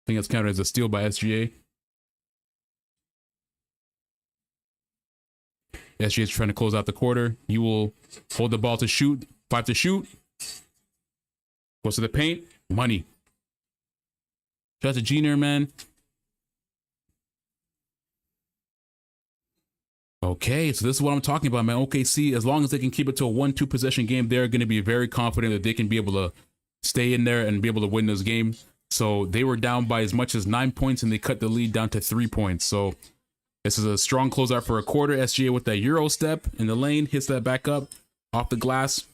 think that's counted as a steal by SGA. SGA is trying to close out the quarter. You will hold the ball to shoot. 5 to shoot. Goes to the paint. Money. Shout out to Junior, man. Okay, so this is what I'm talking about, man. OKC, as long as they can keep it to a 1-2 possession game, they're going to be very confident that they can be able to stay in there and be able to win this game. So they were down by as much as 9 points, and they cut the lead down to 3 points. So this is a strong closeout for a quarter. SGA with that Euro step in the lane, hits that back up off the glass.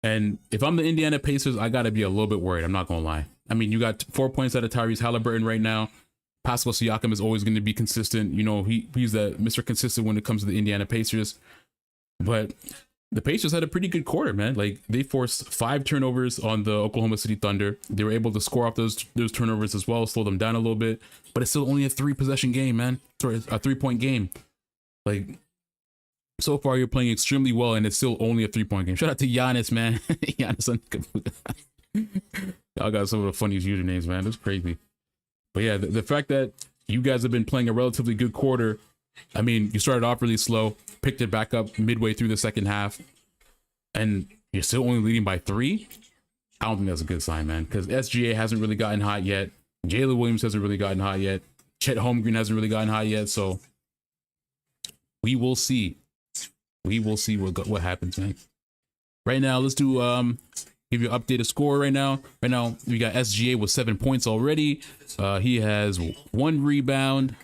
And if I'm the Indiana Pacers, I got to be a little bit worried. I'm not going to lie. I mean, you got 4 points out of Tyrese Halliburton right now. Pascal Siakam is always going to be consistent. You know, he's that Mr. Consistent when it comes to the Indiana Pacers. But the Pacers had a pretty good quarter, man. Like, they forced 5 turnovers on the Oklahoma City Thunder. They were able to score off those turnovers as well, slow them down a little bit. But it's still only a 3-possession game, man. Sorry, a 3-point game. Like, so far you're playing extremely well, and it's still only a 3-point game. Shout out to Giannis, man. Giannis on y'all got some of the funniest usernames, man. That's crazy. But yeah, the fact that you guys have been playing a relatively good quarter, I mean, you started off really slow, picked it back up midway through the second half, and you're still only leading by 3? I don't think that's a good sign, man, because SGA hasn't really gotten hot yet. Jalen Williams hasn't really gotten hot yet. Chet Holmgren hasn't really gotten hot yet, so we will see. We will see what happens, man. Right now, let's do give you an updated score right now. Right now, we got SGA with 7 points already. He has 1 rebound.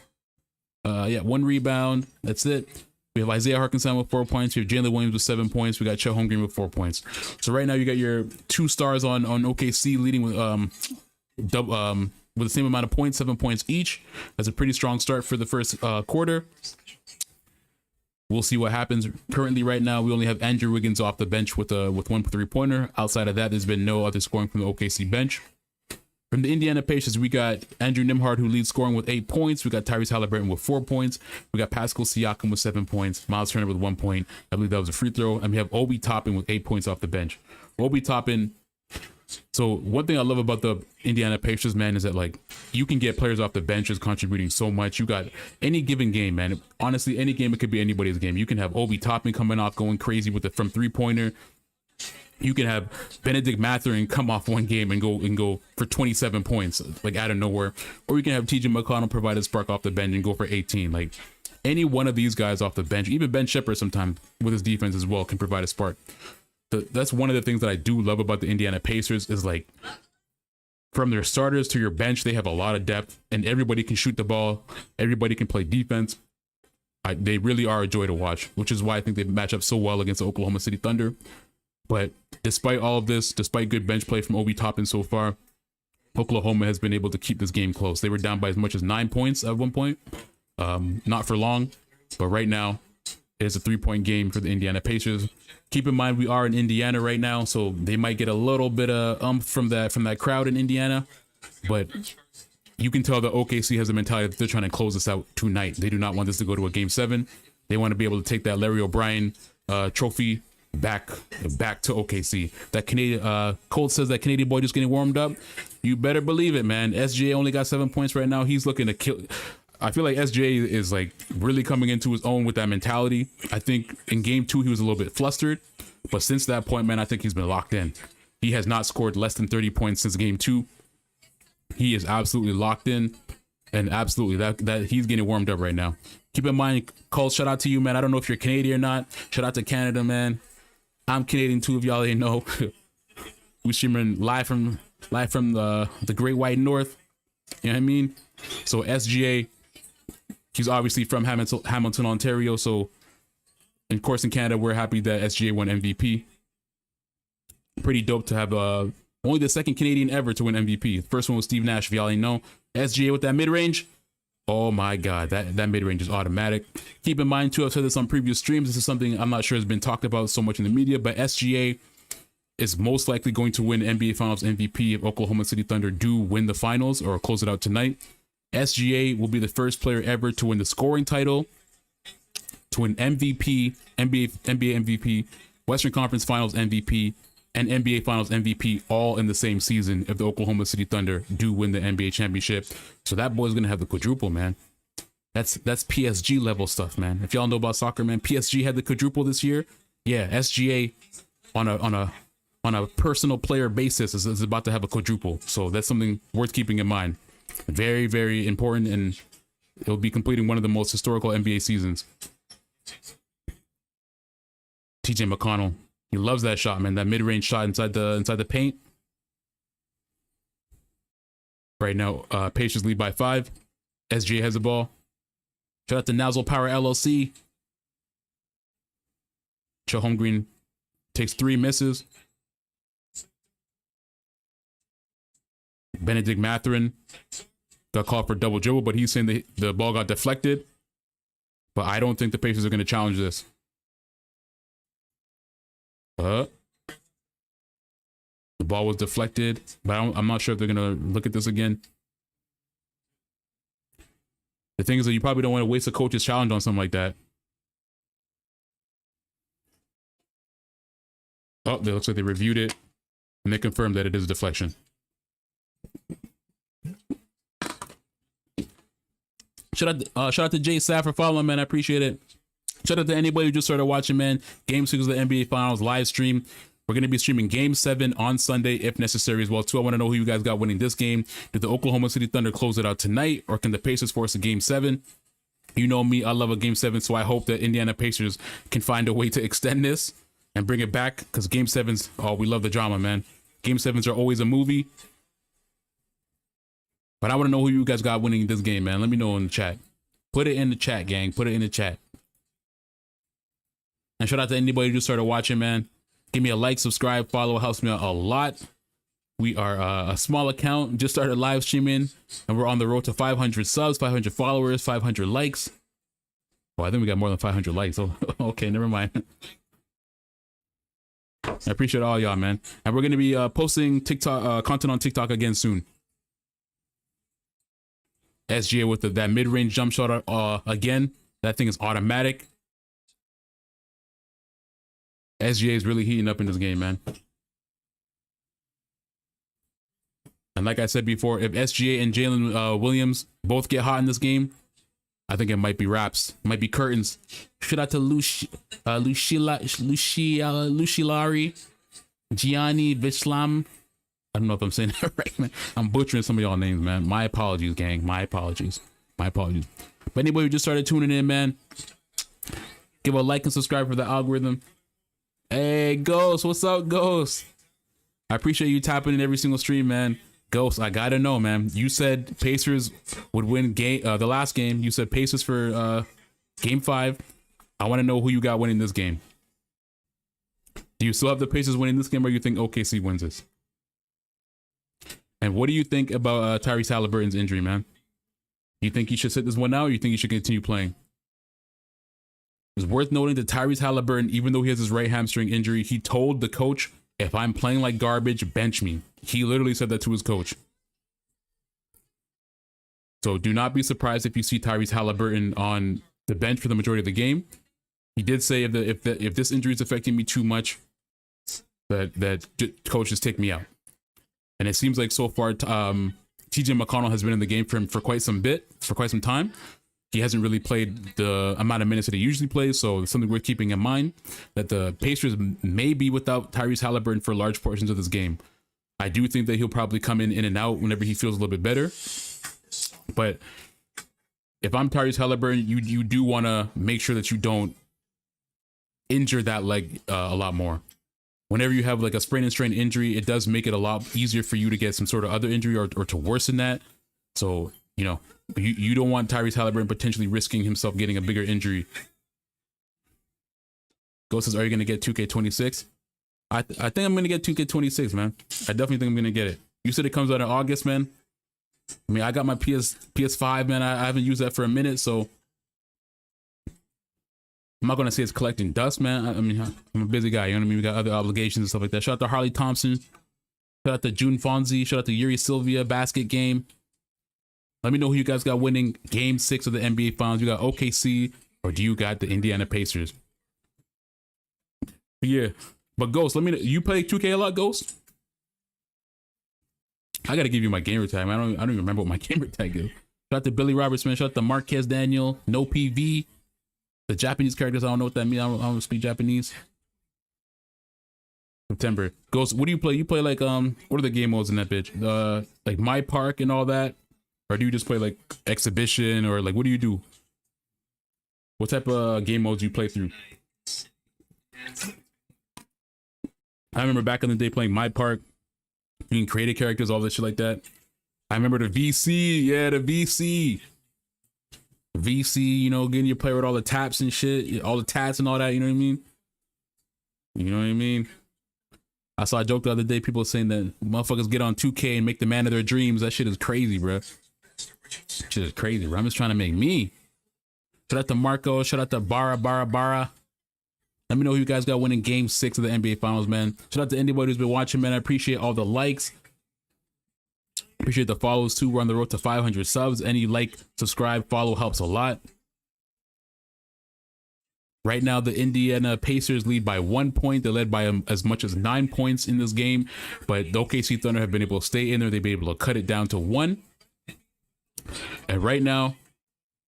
1 rebound. That's it. We have Isaiah Hartenstein with 4 points. We have Jalen Williams with 7 points. We got Chet Holmgren with 4 points. So right now, you got your 2 stars on OKC leading with the same amount of points, 7 points each. That's a pretty strong start for the first quarter. We'll see what happens. Currently, right now, we only have Andrew Wiggins off the bench with 1 3-pointer. Outside of that, there's been no other scoring from the OKC bench. From the Indiana Pacers, we got Andrew Nembhard, who leads scoring with 8 points. We got Tyrese Halliburton with 4 points. We got Pascal Siakam with 7 points. Miles Turner with 1 point. I believe that was a free throw. And we have Obi Toppin with 8 points off the bench. Obi Toppin. So one thing I love about the Indiana Pacers, man, is that, like, you can get players off the benches contributing so much. You got any given game, man. Honestly, any game, it could be anybody's game. You can have Obi Toppin coming off going crazy with it from 3-pointer. You can have Benedict Mathurin come off one game and go for 27 points, like, out of nowhere. Or you can have TJ McConnell provide a spark off the bench and go for 18. Like, any one of these guys off the bench, even Ben Shepherd sometimes with his defense as well, can provide a spark. That's one of the things that I do love about the Indiana Pacers is, like, from their starters to your bench, they have a lot of depth, and everybody can shoot the ball. Everybody can play defense. They really are a joy to watch, which is why I think they match up so well against the Oklahoma City Thunder. But despite all of this, despite good bench play from Obi Toppin so far, Oklahoma has been able to keep this game close. They were down by as much as 9 points at one point. Not for long, but right now it's a 3-point game for the Indiana Pacers. Keep in mind, we are in Indiana right now, so they might get a little bit of from that crowd in Indiana. But you can tell that OKC has a mentality that they're trying to close this out tonight. They do not want this to go to a Game 7. They want to be able to take that Larry O'Brien trophy back to OKC. That Canadian Colt says that Canadian boy just getting warmed up. You better believe it, man. SGA only got 7 points right now. He's looking to kill. I feel like SGA is like really coming into his own with that mentality. I think in game 2 he was a little bit flustered, but since that point, man, I think he's been locked in. He has not scored less than 30 points since game 2. He is absolutely locked in, and absolutely that he's getting warmed up right now. Keep in mind, Cole, shout out to you, man. I don't know if you're Canadian or not. Shout out to Canada, man. I'm Canadian too, if y'all didn't know. We streaming live from the Great White North. You know what I mean? So SGA, he's obviously from Hamilton, Ontario. So, of course, in Canada, we're happy that SGA won MVP. Pretty dope to have only the second Canadian ever to win MVP. The first one was Steve Nash, if y'all didn't know. SGA with that mid-range. Oh my God, that mid-range is automatic. Keep in mind, too, I've said this on previous streams. This is something I'm not sure has been talked about so much in the media, but SGA is most likely going to win NBA Finals MVP if Oklahoma City Thunder do win the finals or close it out tonight. SGA will be the first player ever to win the scoring title, to win MVP, NBA MVP, Western Conference Finals MVP, and NBA Finals MVP all in the same season if the Oklahoma City Thunder do win the NBA championship. So that boy's gonna have the quadruple, man. That's PSG level stuff, man. If y'all know about soccer, man, PSG had the quadruple this year. Yeah, SGA on a personal player basis is about to have a quadruple. So that's something worth keeping in mind. Very, very important, and it'll be completing one of the most historical NBA seasons. TJ McConnell, he loves that shot, man. That mid-range shot inside the paint. Right now, Pacers lead by 5. SGA has the ball. Shout out to Nozzle Power LLC. Joe Holmgreen takes 3, misses. Benedict Mathurin got called for double dribble, but he's saying the ball got deflected. But I don't think the Pacers are going to challenge this. The ball was deflected, but I'm not sure if they're going to look at this again. The thing is that you probably don't want to waste a coach's challenge on something like that. Oh, it looks like they reviewed it, and they confirmed that it is a deflection. Shout out to Jay Saff for following, man. I appreciate it. Shout out to anybody who just started watching, man. Game 6 of the NBA Finals live stream. We're going to be streaming Game 7 on Sunday if necessary as well, too. I want to know who you guys got winning this game. Did the Oklahoma City Thunder close it out tonight, or can the Pacers force a Game 7? You know me, I love a Game 7, so I hope that Indiana Pacers can find a way to extend this and bring it back, because Game 7s, oh, we love the drama, man. Game 7s are always a movie. But I want to know who you guys got winning this game, man. Let me know in the chat. Put it in the chat, gang. Put it in the chat. And shout out to anybody who just started watching, man. Give me a like, subscribe, follow. It helps me out a lot. We are a small account. Just started live streaming, and we're on the road to 500 subs, 500 followers, 500 likes. Oh, I think we got more than 500 likes. Oh, okay, never mind. I appreciate all y'all, man. And we're going to be posting TikTok content on TikTok again soon. SGA with that mid-range jump shot again. That thing is automatic. SGA is really heating up in this game, man. And like I said before, if SGA and Jalen Williams both get hot in this game, I think it might be wraps. It might be curtains. Shout out to Lushilari, Gianni Vishlam. I don't know if I'm saying that right, man. I'm butchering some of y'all names, man. My apologies, gang. My apologies. My apologies. But anybody who just started tuning in, man, give a like and subscribe for the algorithm. Hey, Ghost. What's up, Ghost? I appreciate you tapping in every single stream, man. Ghost, I gotta know, man. You said Pacers would win the last game. You said Pacers for Game 5. I want to know who you got winning this game. Do you still have the Pacers winning this game, or you think OKC wins this? And what do you think about Tyrese Halliburton's injury, man? You think he should sit this one out, or you think he should continue playing? It's worth noting that Tyrese Halliburton, even though he has his right hamstring injury, he told the coach, if I'm playing like garbage, bench me. He literally said that to his coach. So do not be surprised if you see Tyrese Halliburton on the bench for the majority of the game. He did say if this injury is affecting me too much, that coach just take me out. And it seems like so far, Tyrese TJ McConnell has been in the game for quite some time. He hasn't really played the amount of minutes that he usually plays, so it's something worth keeping in mind that the Pacers may be without Tyrese Halliburton for large portions of this game. I do think that he'll probably come in and out whenever he feels a little bit better. But if I'm Tyrese Halliburton, you do want to make sure that you don't injure that leg a lot more. Whenever you have like a sprain and strain injury, it does make it a lot easier for you to get some sort of other injury or to worsen that. So, you don't want Tyrese Halliburton potentially risking himself getting a bigger injury. Ghost says, are you going to get 2K26? I think I'm going to get 2K26, man. I definitely think I'm going to get it. You said it comes out in August, man. I mean, I got my PS5, man. I haven't used that for a minute, so I'm not going to say it's collecting dust, man. I mean, I'm a busy guy. You know what I mean? We got other obligations and stuff like that. Shout out to Harley Thompson. Shout out to June Fonzie. Shout out to Yuri Sylvia. Basket Game. Let me know who you guys got winning Game 6 of the NBA Finals. You got OKC or do you got the Indiana Pacers? Yeah. But Ghost, let me know. You play 2K a lot, Ghost? I got to give you my gamer tag, man. I don't even remember what my gamer tag is. Shout out to Billy Roberts, man. Shout out to Marquez Daniel. No PV. The Japanese characters, I don't know what that means. I don't speak Japanese. September. Ghost, what do you play? You play like, what are the game modes in that bitch? Like My Park and all that? Or do you just play like Exhibition or like, what do you do? What type of game modes do you play through? I remember back in the day playing My Park, being creative characters, all this shit like that. I remember the VC. Yeah, the VC. VC, getting your player with all the taps and shit, all the tats and all that, you know what I mean? You know what I mean? I saw a joke the other day, people saying that motherfuckers get on 2K and make the man of their dreams. That shit is crazy, bro. Shit is crazy, bro. I'm just trying to make me. Shout out to Marco. Shout out to Bara. Let me know who you guys got winning Game 6 of the NBA Finals, man. Shout out to anybody who's been watching, man. I appreciate all the likes. Appreciate the follows, too. We're on the road to 500 subs. Any like, subscribe, follow helps a lot. Right now, the Indiana Pacers lead by 1 point. They led by as much as 9 points in this game. But the OKC Thunder have been able to stay in there. They've been able to cut it down to 1. And right now,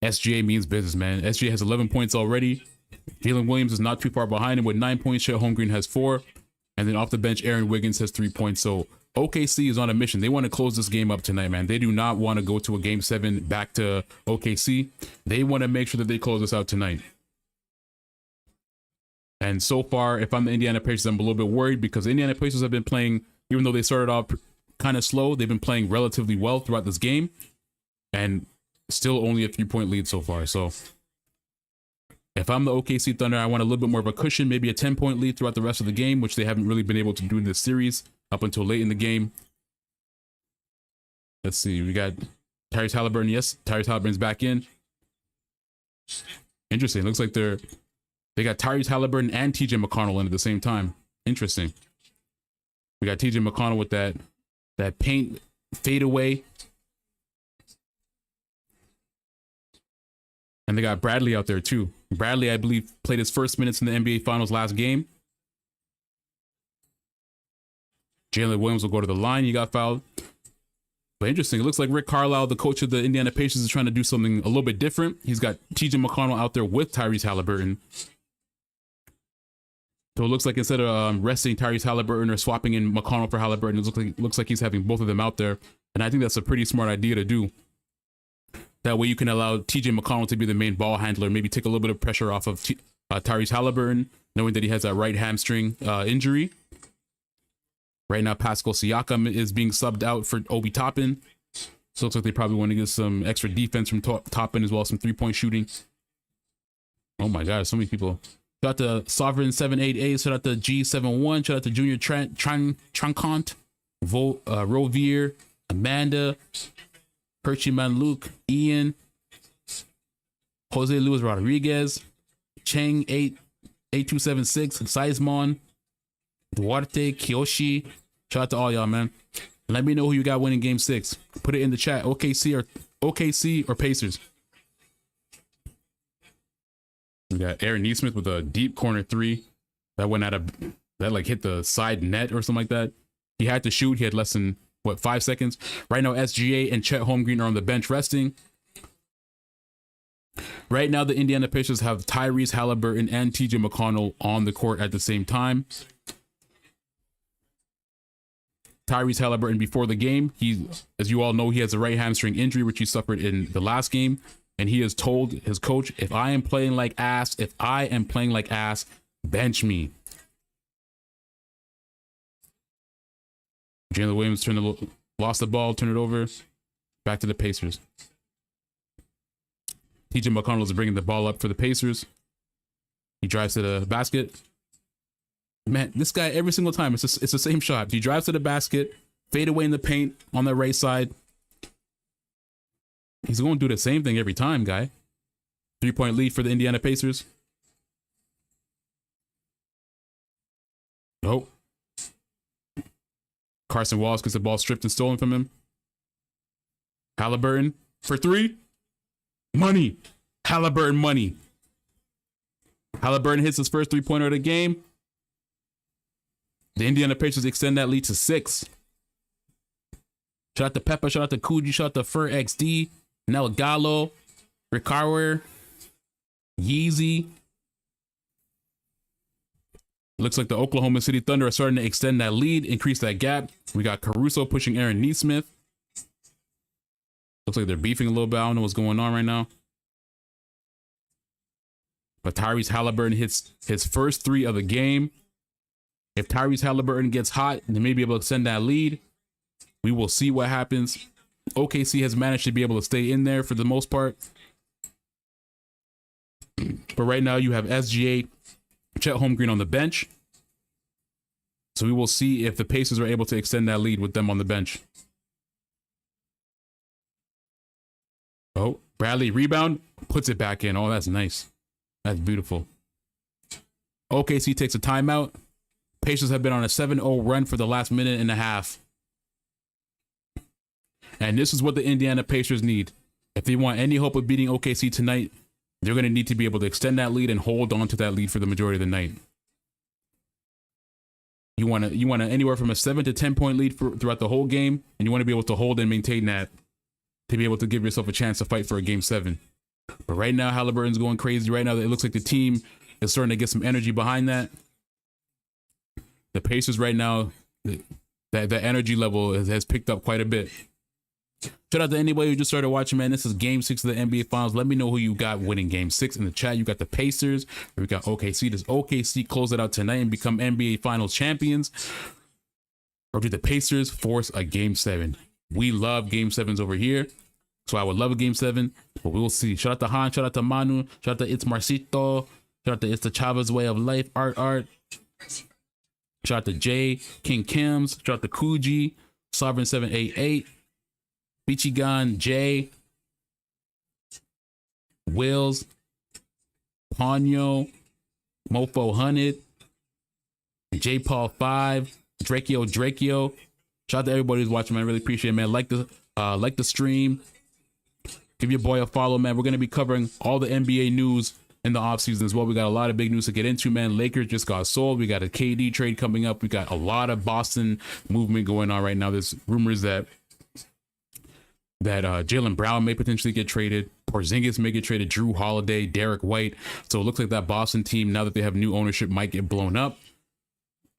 SGA means business, man. SGA has 11 points already. Jalen Williams is not too far behind him with 9 points. Chet Holmgren has 4. And then off the bench, Aaron Wiggins has 3 points. So OKC is on a mission. They want to close this game up tonight, man. They do not want to go to a Game 7 back to OKC. They want to make sure that they close this out tonight. And so far, if I'm the Indiana Pacers, I'm a little bit worried because the Indiana Pacers have been playing, even though they started off kind of slow, they've been playing relatively well throughout this game. And still only a 3-point lead so far. So if I'm the OKC Thunder, I want a little bit more of a cushion, maybe a 10-point lead throughout the rest of the game, which they haven't really been able to do in this series up until late in the game. Let's see. We got Tyrese Halliburton. Yes, Tyrese Halliburton's back in. Interesting. Looks like they got Tyrese Halliburton and TJ McConnell in at the same time. Interesting. We got TJ McConnell with that paint fadeaway. And they got Bradley out there too. Bradley, I believe, played his first minutes in the NBA Finals last game. Jalen Williams will go to the line. He got fouled. But interesting. It looks like Rick Carlisle, the coach of the Indiana Pacers, is trying to do something a little bit different. He's got TJ McConnell out there with Tyrese Halliburton. So it looks like instead of resting Tyrese Halliburton or swapping in McConnell for Halliburton, it looks like he's having both of them out there. And I think that's a pretty smart idea to do. That way you can allow TJ McConnell to be the main ball handler, maybe take a little bit of pressure off of Tyrese Halliburton, knowing that he has that right hamstring injury. Right now, Pascal Siakam is being subbed out for Obi Toppin. So it looks like they probably want to get some extra defense from Toppin as well as some 3-point shooting. Oh my God, so many people. Shout out to Sovereign 78A. Shout out to G71. Shout out to Junior Trancont, Rovier, Amanda, Perchiman Luke, Ian, Jose Luis Rodriguez, Cheng 8276, Sizemon, Duarte, Kiyoshi. Shout out to all y'all, man. Let me know who you got winning Game 6. Put it in the chat. OKC or Pacers. We got Aaron Neesmith with a deep corner 3 that went that like hit the side net or something like that. He had to shoot. He had less than what, 5 seconds. Right now, SGA and Chet Holmgren are on the bench resting. Right now, the Indiana Pacers have Tyrese Halliburton and TJ McConnell on the court at the same time. Tyrese Halliburton, before the game, as you all know, he has a right hamstring injury, which he suffered in the last game. And he has told his coach, if I am playing like ass, bench me. Jalen Williams lost the ball, turned it over. Back to the Pacers. TJ McConnell is bringing the ball up for the Pacers. He drives to the basket. Man, this guy, every single time, it's the same shot. He drives to the basket, fade away in the paint on the right side. He's going to do the same thing every time, guy. 3-point lead for the Indiana Pacers. Nope. Carson Wallace gets the ball stripped and stolen from him. Halliburton for 3. Money. Halliburton money. Halliburton hits his first 3-pointer of the game. The Indiana Pacers extend that lead to 6. Shout out to Peppa, shout out to Coogee, shout out to Fur XD, Nel Gallo, Ricardo, Yeezy. Looks like the Oklahoma City Thunder are starting to extend that lead, increase that gap. We got Caruso pushing Aaron Nesmith. Looks like they're beefing a little bit. I don't know what's going on right now. But Tyrese Halliburton hits his first 3 of the game. If Tyrese Halliburton gets hot, they may be able to extend that lead. We will see what happens. OKC has managed to be able to stay in there for the most part. But right now you have SGA, Chet Holmgren on the bench. So we will see if the Pacers are able to extend that lead with them on the bench. Oh, Bradley rebound, puts it back in. Oh, that's nice. That's beautiful. OKC takes a timeout. Pacers have been on a 7-0 run for the last minute and a half. And this is what the Indiana Pacers need. If they want any hope of beating OKC tonight, they're going to need to be able to extend that lead and hold on to that lead for the majority of the night. You want anywhere from a 7 to 10 point lead throughout the whole game, and you want to be able to hold and maintain that to be able to give yourself a chance to fight for a game 7. But right now, Halliburton's going crazy. Right now, it looks like the team is starting to get some energy behind that. The Pacers right now, the energy level has picked up quite a bit. Shout out to anybody who just started watching, man. This is Game 6 of the NBA Finals. Let me know who you got winning Game 6 in the chat. You got the Pacers, or we got OKC. Does OKC close it out tonight and become NBA Finals champions? Or do the Pacers force a Game 7? We love Game 7s over here, so I would love a Game 7, but we will see. Shout out to Han, shout out to Manu, shout out to It's Marcito, shout out to It's the Chavez Way of Life, Art. Shout out to Jay, King Kims, shout out to Coogee, Sovereign 788, Bichigan, Jay, Wills, Ponyo, Mofo Hunted, J Paul 5, Drakeo. Shout out to everybody who's watching, man. I really appreciate it, man. Like the stream. Give your boy a follow, man. We're gonna be covering all the NBA news in the offseason as well. We got a lot of big news to get into, man. Lakers just got sold. We got a KD trade coming up. We got a lot of Boston movement going on right now. There's rumors that Jaylen Brown may potentially get traded. Porzingis may get traded. Drew Holiday, Derek White. So it looks like that Boston team, now that they have new ownership, might get blown up.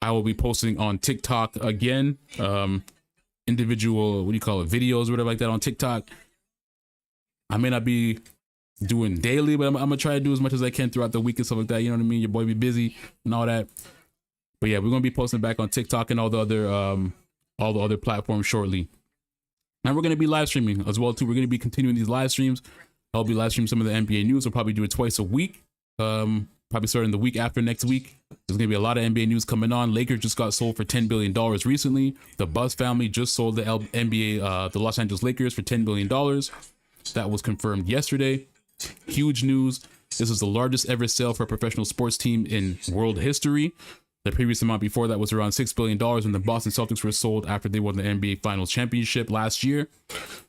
I will be posting on TikTok again. Individual, videos or whatever like that on TikTok. I may not be doing daily, but I'm gonna try to do as much as I can throughout the week and stuff like that. You know what I mean? Your boy be busy and all that. But yeah, we're gonna be posting back on TikTok and all the other platforms shortly. And we're gonna be live streaming as well too. We're gonna be continuing these live streams. I'll be live streaming some of the NBA news. We'll probably do it twice a week. Probably starting the week after next week. There's gonna be a lot of NBA news coming on. Lakers just got sold for $10 billion recently. The Buzz family just sold the NBA, the Los Angeles Lakers for $10 billion. That was confirmed yesterday. Huge news. This is the largest ever sale for a professional sports team in world history. The previous amount before that was around $6 billion when the Boston Celtics were sold after they won the NBA Finals championship last year.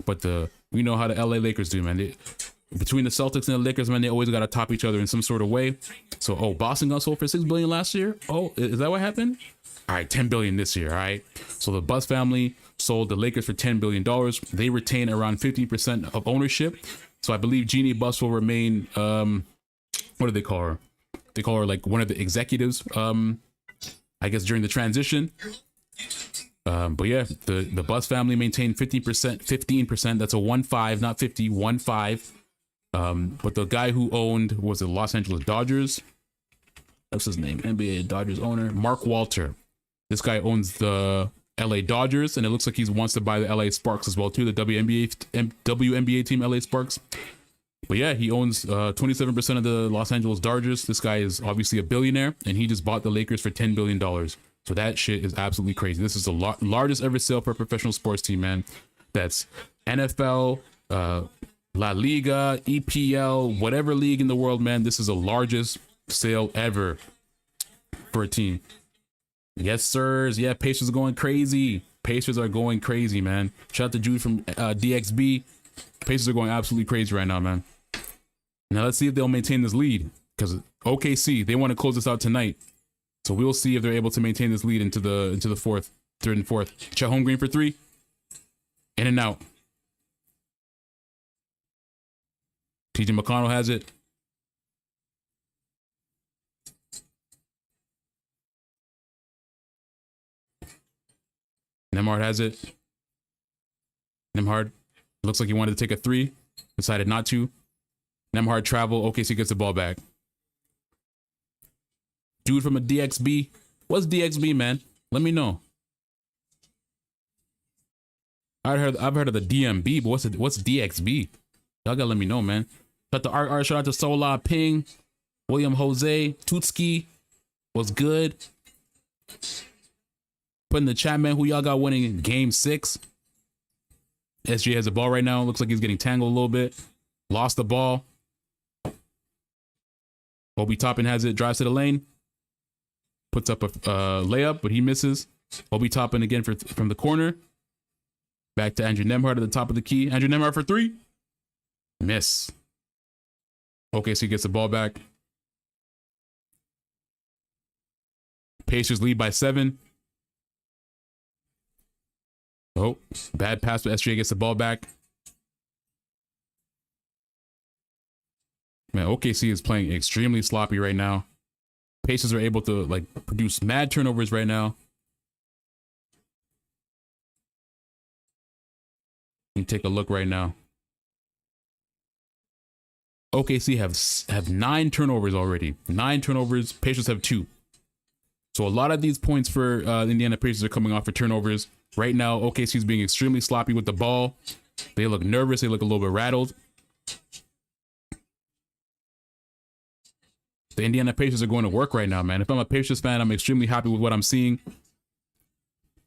But we know how the LA Lakers do, man. between the Celtics and the Lakers, man, they always got to top each other in some sort of way. So, oh, Boston got sold for $6 billion last year. Oh, is that what happened? All right, $10 billion this year. All right. So the Buss family sold the Lakers for $10 billion. They retain around 50% of ownership. So I believe Jeannie Buss will remain. What do they call her? They call her like one of the executives. I guess during the transition. But yeah, the Buss family maintained 15%. That's a 1-5, not 50, 1-5. But the guy who owned was the Los Angeles Dodgers. That's his name, NBA Dodgers owner, Mark Walter. This guy owns the LA Dodgers, and it looks like he wants to buy the LA Sparks as well too, the WNBA team LA Sparks. But yeah, he owns 27% of the Los Angeles Dodgers. This guy is obviously a billionaire, and he just bought the Lakers for $10 billion. So that shit is absolutely crazy. This is the largest ever sale for a professional sports team, man. That's NFL, La Liga, EPL, whatever league in the world, man. This is the largest sale ever for a team. Yes, sirs. Yeah, Pacers are going crazy. Pacers are going crazy, man. Shout out to Jude from DXB. Pacers are going absolutely crazy right now, man. Now let's see if they'll maintain this lead, because OKC, they want to close this out tonight. So we'll see if they're able to maintain this lead into the fourth, third and fourth. Chet Holmgren for three. In and out. TJ McConnell has it. Nembhard has it. Nembhard looks like he wanted to take a three. Decided not to. Nembhard travel. OKC gets the ball back. Dude from a DXB. What's DXB, man? Let me know. I've heard of the DMB, but what's DXB? Y'all gotta let me know, man. Shout out to Art, shout out to Sola Ping, William Jose, Tutski. What's good? Put in the chat, man, who y'all got winning game 6. SJ has the ball right now. Looks like he's getting tangled a little bit. Lost the ball. Obi Toppin has it. Drives to the lane. Puts up a layup, but he misses. Obi Toppin again from the corner. Back to Andrew Nembhard at the top of the key. Andrew Nembhard for 3. Miss. Okay, so he gets the ball back. Pacers lead by 7. Oh, bad pass, but SGA gets the ball back. Man, OKC is playing extremely sloppy right now. Pacers are able to like produce mad turnovers right now. You take a look right now. OKC have 9 turnovers already. 9 turnovers. Pacers have 2. So a lot of these points for the Indiana Pacers are coming off for turnovers. Right now, OKC is being extremely sloppy with the ball. They look nervous. They look a little bit rattled. The Indiana Pacers are going to work right now, man. If I'm a Pacers fan, I'm extremely happy with what I'm seeing.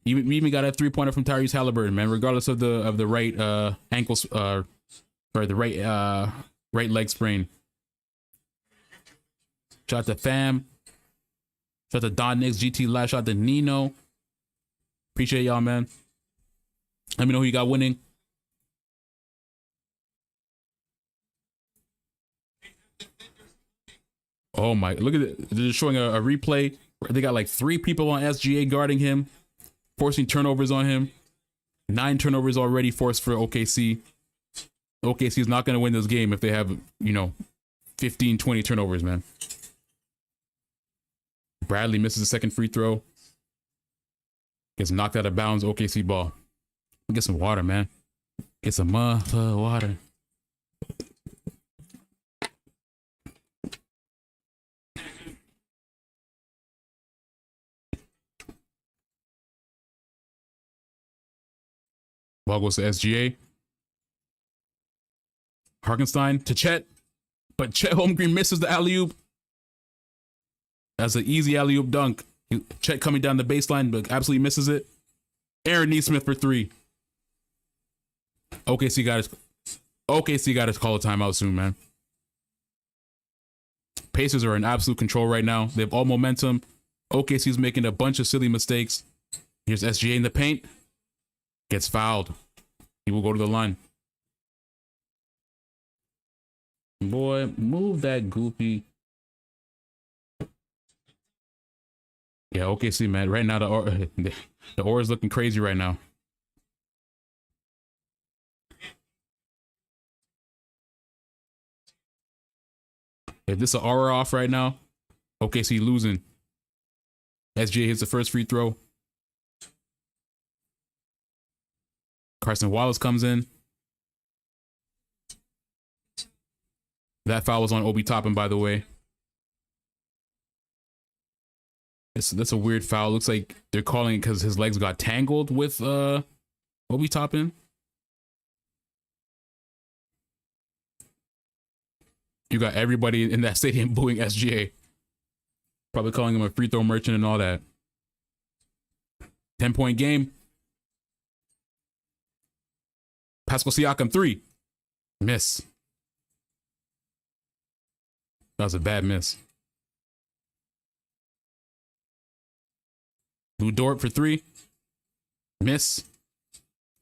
We even got a 3-pointer from Tyrese Halliburton, man. Regardless of the right ankle or the right leg sprain. Shout out to Fam. Shout out to Don Nix, GT Lash. Shout out to Nino. Appreciate y'all, man. Let me know who you got winning. Oh my, look at it. They're just showing a replay. They got like 3 people on SGA guarding him, forcing turnovers on him. 9 turnovers already forced for OKC. OKC is not going to win this game if they have, 15, 20 turnovers, man. Bradley misses the second free throw. Gets knocked out of bounds. OKC ball. Get some water, man. Get some water. Ball goes to SGA. Harkenstein to Chet. But Chet Holmgren misses the alley-oop. That's an easy alley-oop dunk. Chet coming down the baseline, but absolutely misses it. Aaron Nesmith for 3. OKC got to call a timeout soon, man. Pacers are in absolute control right now. They have all momentum. OKC's making a bunch of silly mistakes. Here's SGA in the paint. Gets fouled. He will go to the line. Boy, move that goofy. Yeah, OKC, man. Right now, the aura is looking crazy right now. If this is an aura off right now, OKC losing. SGA hits the first free throw. Carson Wallace comes in. That foul was on Obi Toppin, by the way. That's a weird foul. Looks like they're calling it because his legs got tangled with Obi Toppin. You got everybody in that stadium booing SGA. Probably calling him a free throw merchant and all that. 10-point game. Pascal Siakam 3. Miss. That was a bad miss. Lou Dort for 3. Miss.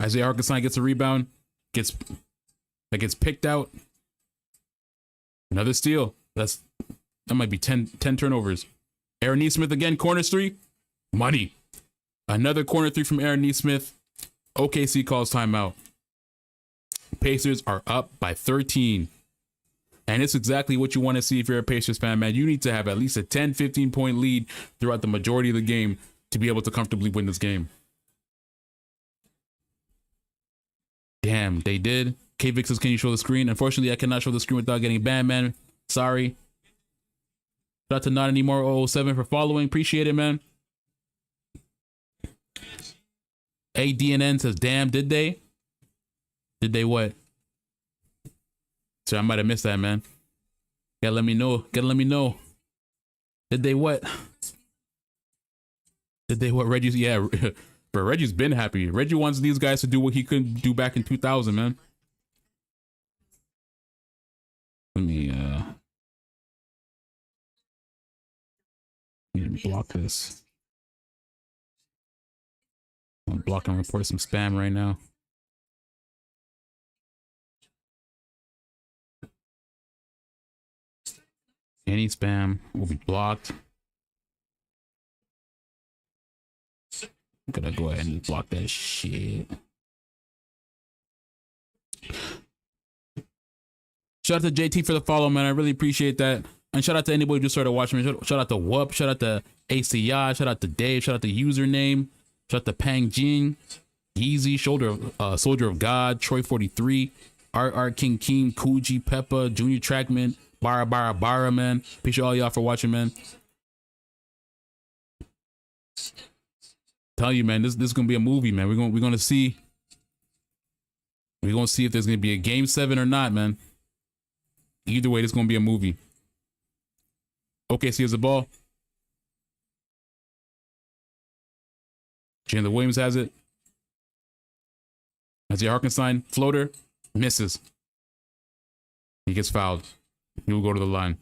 Isaiah Hartenstein gets a rebound. Gets picked out. Another steal. That might be 10 turnovers. Aaron Nesmith again, corners 3. Money. Another corner 3 from Aaron Nesmith. OKC calls timeout. Pacers are up by 13. And it's exactly what you want to see if you're a Pacers fan, man. You need to have at least a 10, 15-point lead throughout the majority of the game to be able to comfortably win this game. Damn, they did. K-Vic says, can you show the screen? Unfortunately, I cannot show the screen without getting banned, man. Sorry. Shout out to Not Anymore 007 for following. Appreciate it, man. ADNN says, damn, did they? Did they what? So I might have missed that, man. Gotta let me know. Gotta let me know. Did they what? Did they what? Reggie's, yeah. But Reggie's been happy. Reggie wants these guys to do what he couldn't do back in 2000, man. Let me block this. I'm blocking and report some spam right now. Any spam will be blocked. I'm gonna go ahead and block that shit. Shout out to JT for the follow, man. I really appreciate that. And shout out to anybody who just started watching me. Shout out to Whoop. Shout out to ACI. Shout out to Dave. Shout out to Username. Shout out to Pang Jing. Yeezy. Soldier of God. Troy 43. Art King King. Kuji. Peppa. Junior Trackman. Bara, man. Appreciate all y'all for watching, man. Tell you, man, this is gonna be a movie, man. We're gonna see if there's gonna be a game 7 or not, man. Either way, this is gonna be a movie. OKC has the ball. Jalen Williams has it. Isaiah Hartenstein, floater, misses. He gets fouled. He will go to the line.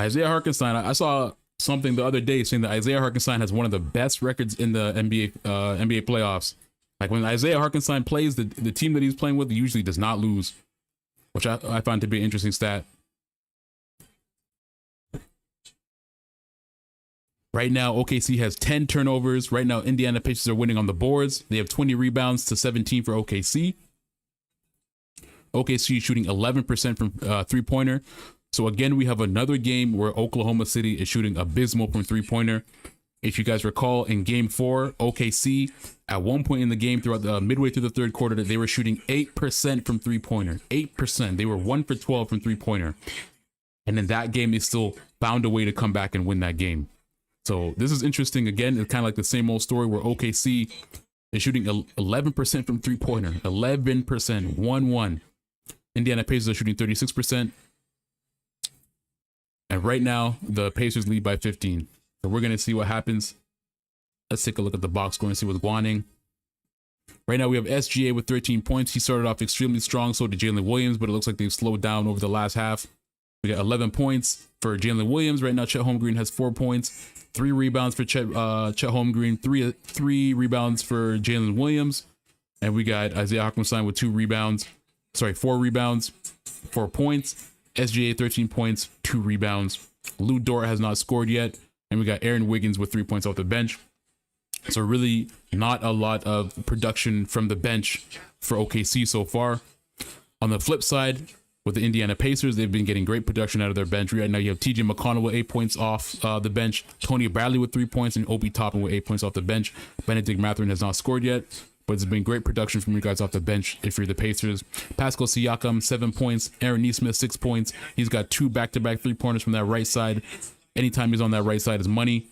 Isaiah Hartenstein, I saw something the other day saying that Isaiah Hartenstein has one of the best records in the NBA playoffs. Like when Isaiah Hartenstein plays, the team that he's playing with usually does not lose, which I find to be an interesting stat. Right now, OKC has 10 turnovers. Right now, Indiana Pacers are winning on the boards. They have 20 rebounds to 17 for OKC. OKC is shooting 11% from three-pointer. So again, we have another game where Oklahoma City is shooting abysmal from three-pointer. If you guys recall, in Game 4, OKC, at one point in the game, throughout the midway through the third quarter, they were shooting 8% from three-pointer. 8%. They were 1 for 12 from three-pointer. And in that game, they still found a way to come back and win that game. So this is interesting. Again, it's kind of like the same old story where OKC is shooting 11% from three-pointer. 11%. 1-1. Indiana Pacers are shooting 36%. And right now, the Pacers lead by 15. So we're going to see what happens. Let's take a look at the box score and see what's going. Right now, we have SGA with 13 points. He started off extremely strong, so did Jalen Williams, but it looks like they've slowed down over the last half. We got 11 points for Jalen Williams. Right now, Chet Holmgren has 4 points, 3 rebounds for Chet Holmgren, three rebounds for Jalen Williams. And we got Isaiah Hartenstein with 2 rebounds. 4 rebounds, 4 points. SGA 13 points, 2 rebounds. Lou Dort has not scored yet. And we got Aaron Wiggins with 3 points off the bench. So really not a lot of production from the bench for OKC so far. On the flip side, with the Indiana Pacers, they've been getting great production out of their bench. Right now you have TJ McConnell with 8 points off the bench, Tony Bradley with 3 points, and Obi Toppin with 8 points off the bench. Benedict Mathurin has not scored yet, but it's been great production from you guys off the bench if you're the Pacers. Pascal Siakam, 7 points. Aaron Nesmith, 6 points. He's got 2 back-to-back 3-pointers from that right side. Anytime he's on that right side is money.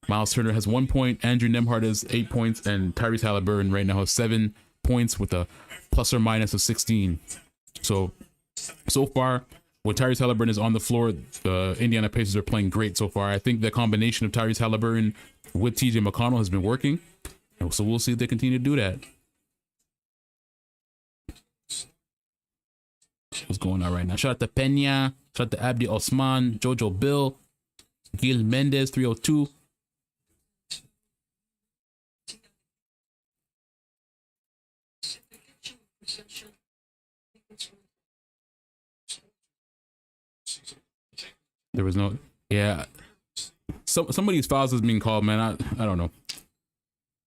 Miles Turner has 1 point. Andrew Nembhard has 8 points. And Tyrese Halliburton right now has 7 points with a plus or minus of 16. So far, when Tyrese Halliburton is on the floor, the Indiana Pacers are playing great so far. I think the combination of Tyrese Halliburton with TJ McConnell has been working. So we'll see if they continue to do that. What's going on right now? Shout out to Pena. Shout out to Abdi Osman. Jojo Bill. Gil Mendez, 302. There was no, yeah. Some of these fouls is being called, man. I don't know.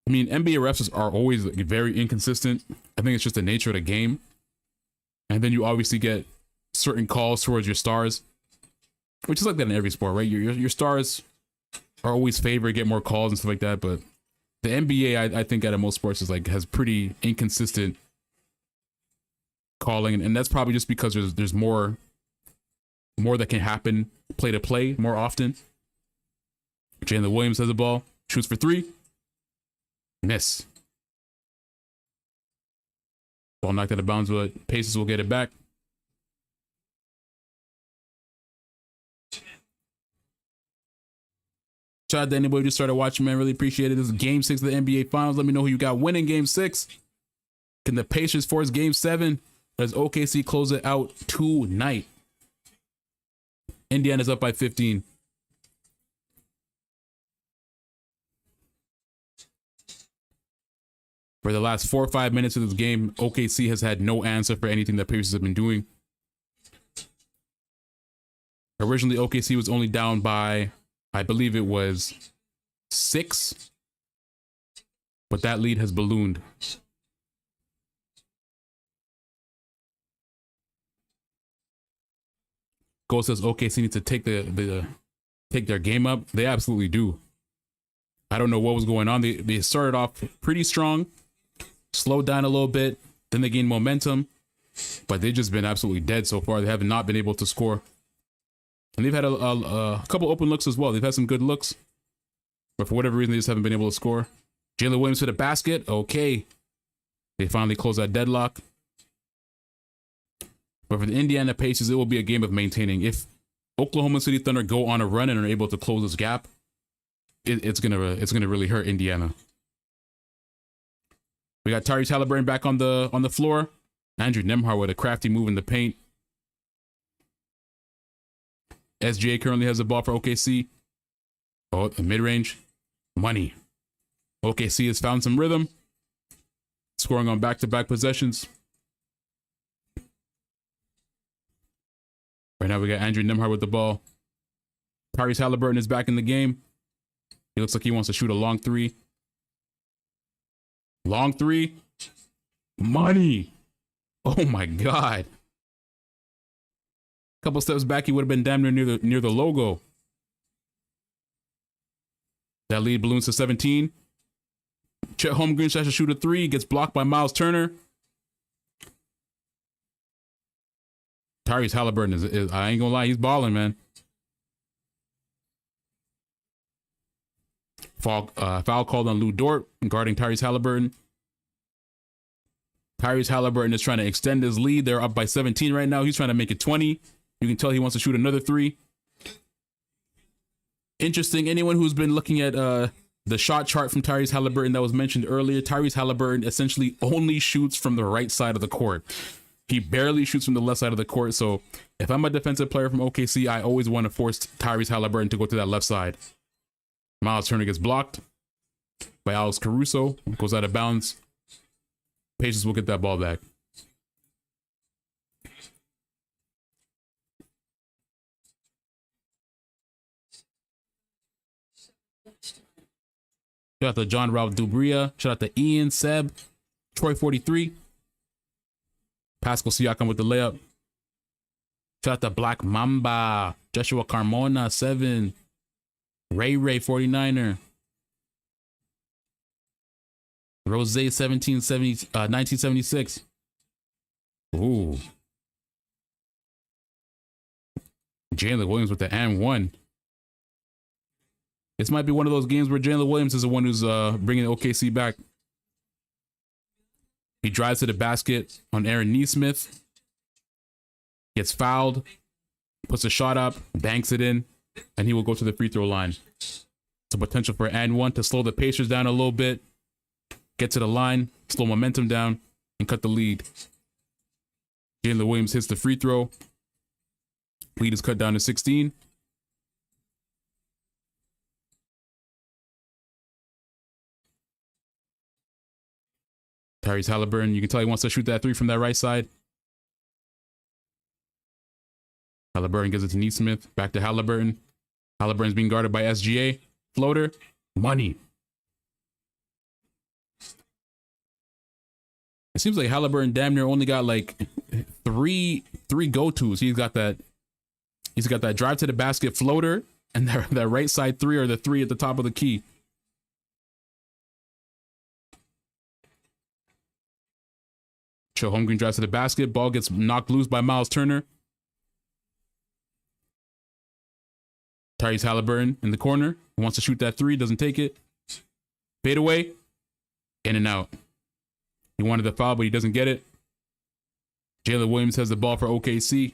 I mean, NBA refs are always very inconsistent. I think it's just the nature of the game. And then you obviously get certain calls towards your stars, which is like that in every sport, right? Your stars are always favored, get more calls and stuff like that. But the NBA, I think out of most sports has pretty inconsistent calling. And that's probably just because there's more that can happen play to play more often. Jalen Williams has the ball, shoots for 3, miss. Ball knocked out of bounds, but Pacers will get it back. Shout out to anybody who just started watching, man. Really appreciate it. This is Game 6 of the NBA Finals. Let me know who you got winning Game 6. Can the Pacers force Game 7? Does OKC close it out tonight? Indiana's up by 15. For the last 4 or 5 minutes of this game, OKC has had no answer for anything that Pacers have been doing. Originally, OKC was only down by, I believe it was 6, but that lead has ballooned. Gold says OKC needs to take take their game up. They absolutely do. I don't know what was going on. They started off pretty strong, slowed down a little bit, then they gained momentum, but they've just been absolutely dead so far. They have not been able to score. And they've had a couple open looks as well. They've had some good looks, but for whatever reason, they just haven't been able to score. Jalen Williams hit a basket. Okay. They finally closed that deadlock. But for the Indiana Pacers, it will be a game of maintaining. If Oklahoma City Thunder go on a run and are able to close this gap, it's gonna really hurt Indiana. We got Tyrese Halliburton back on the floor. Andrew Nembhard with a crafty move in the paint. SGA currently has the ball for OKC. Oh, the mid-range. Money. OKC has found some rhythm. Scoring on back-to-back possessions. Right now we got Andrew Nembhard with the ball. Tyrese Halliburton is back in the game. He looks like he wants to shoot a long 3. Long 3. Money. Oh my God. Couple steps back, he would have been damn near the logo. That lead balloons to 17. Chet Holmgren tries to shoot a 3, gets blocked by Miles Turner. Tyrese Halliburton is I ain't gonna lie, he's balling, man. Foul called on Lou Dort guarding Tyrese Halliburton. Tyrese Halliburton is trying to extend his lead. They're up by 17 right now. He's trying to make it 20. You can tell he wants to shoot another 3. Interesting. Anyone who's been looking at the shot chart from Tyrese Halliburton that was mentioned earlier, Tyrese Halliburton essentially only shoots from the right side of the court. He barely shoots from the left side of the court. So if I'm a defensive player from OKC, I always want to force Tyrese Halliburton to go to that left side. Miles Turner gets blocked by Alex Caruso. Goes out of bounds. Pacers will get that ball back. Shout out to John Ralph Dubria. Shout out to Ian, Seb, Troy 43. Pascal Siakam with the layup. Shout out to Black Mamba. Joshua Carmona 7. Ray 49er. Rose 1976. Ooh. Jalen Williams with the and 1. This might be one of those games where Jalen Williams is the one who's bringing OKC back. He drives to the basket on Aaron Nesmith. Gets fouled. Puts a shot up. Banks it in. And he will go to the free throw line. So potential for and 1 to slow the Pacers down a little bit. Get to the line. Slow momentum down. And cut the lead. Jalen Williams hits the free throw. Lead is cut down to 16. Tyrese Halliburton, you can tell he wants to shoot that 3 from that right side. Halliburton gives it to Nesmith. Back to Halliburton. Halliburton's being guarded by SGA. Floater. Money. It seems like Halliburton damn near only got like three go-tos. He's got that drive to the basket floater and that right side 3 or the 3 at the top of the key. Joe Holmgren drives to the basket. Ball gets knocked loose by Miles Turner. Tyrese Halliburton in the corner. He wants to shoot that 3. Doesn't take it. Fade away. In and out. He wanted the foul, but he doesn't get it. Jalen Williams has the ball for OKC.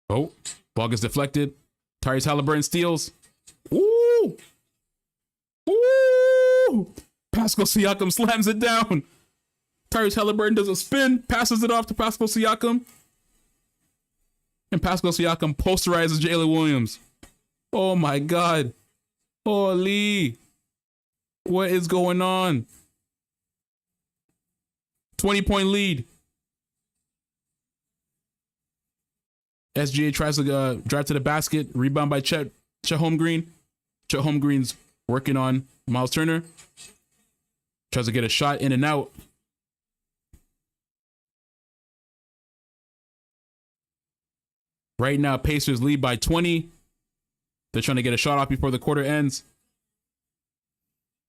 Oh, ball gets deflected. Tyrese Halliburton steals. Ooh! Ooh! Pascal Siakam slams it down. Tyrese Halliburton does a spin, passes it off to Pascal Siakam. And Pascal Siakam posterizes Jalen Williams. Oh my God. Holy. What is going on? 20-point lead. SGA tries to drive to the basket. Rebound by Chet Holmgren. Chet Holmgren's working on Miles Turner. Tries to get a shot in and out. Right now, Pacers lead by 20. They're trying to get a shot off before the quarter ends.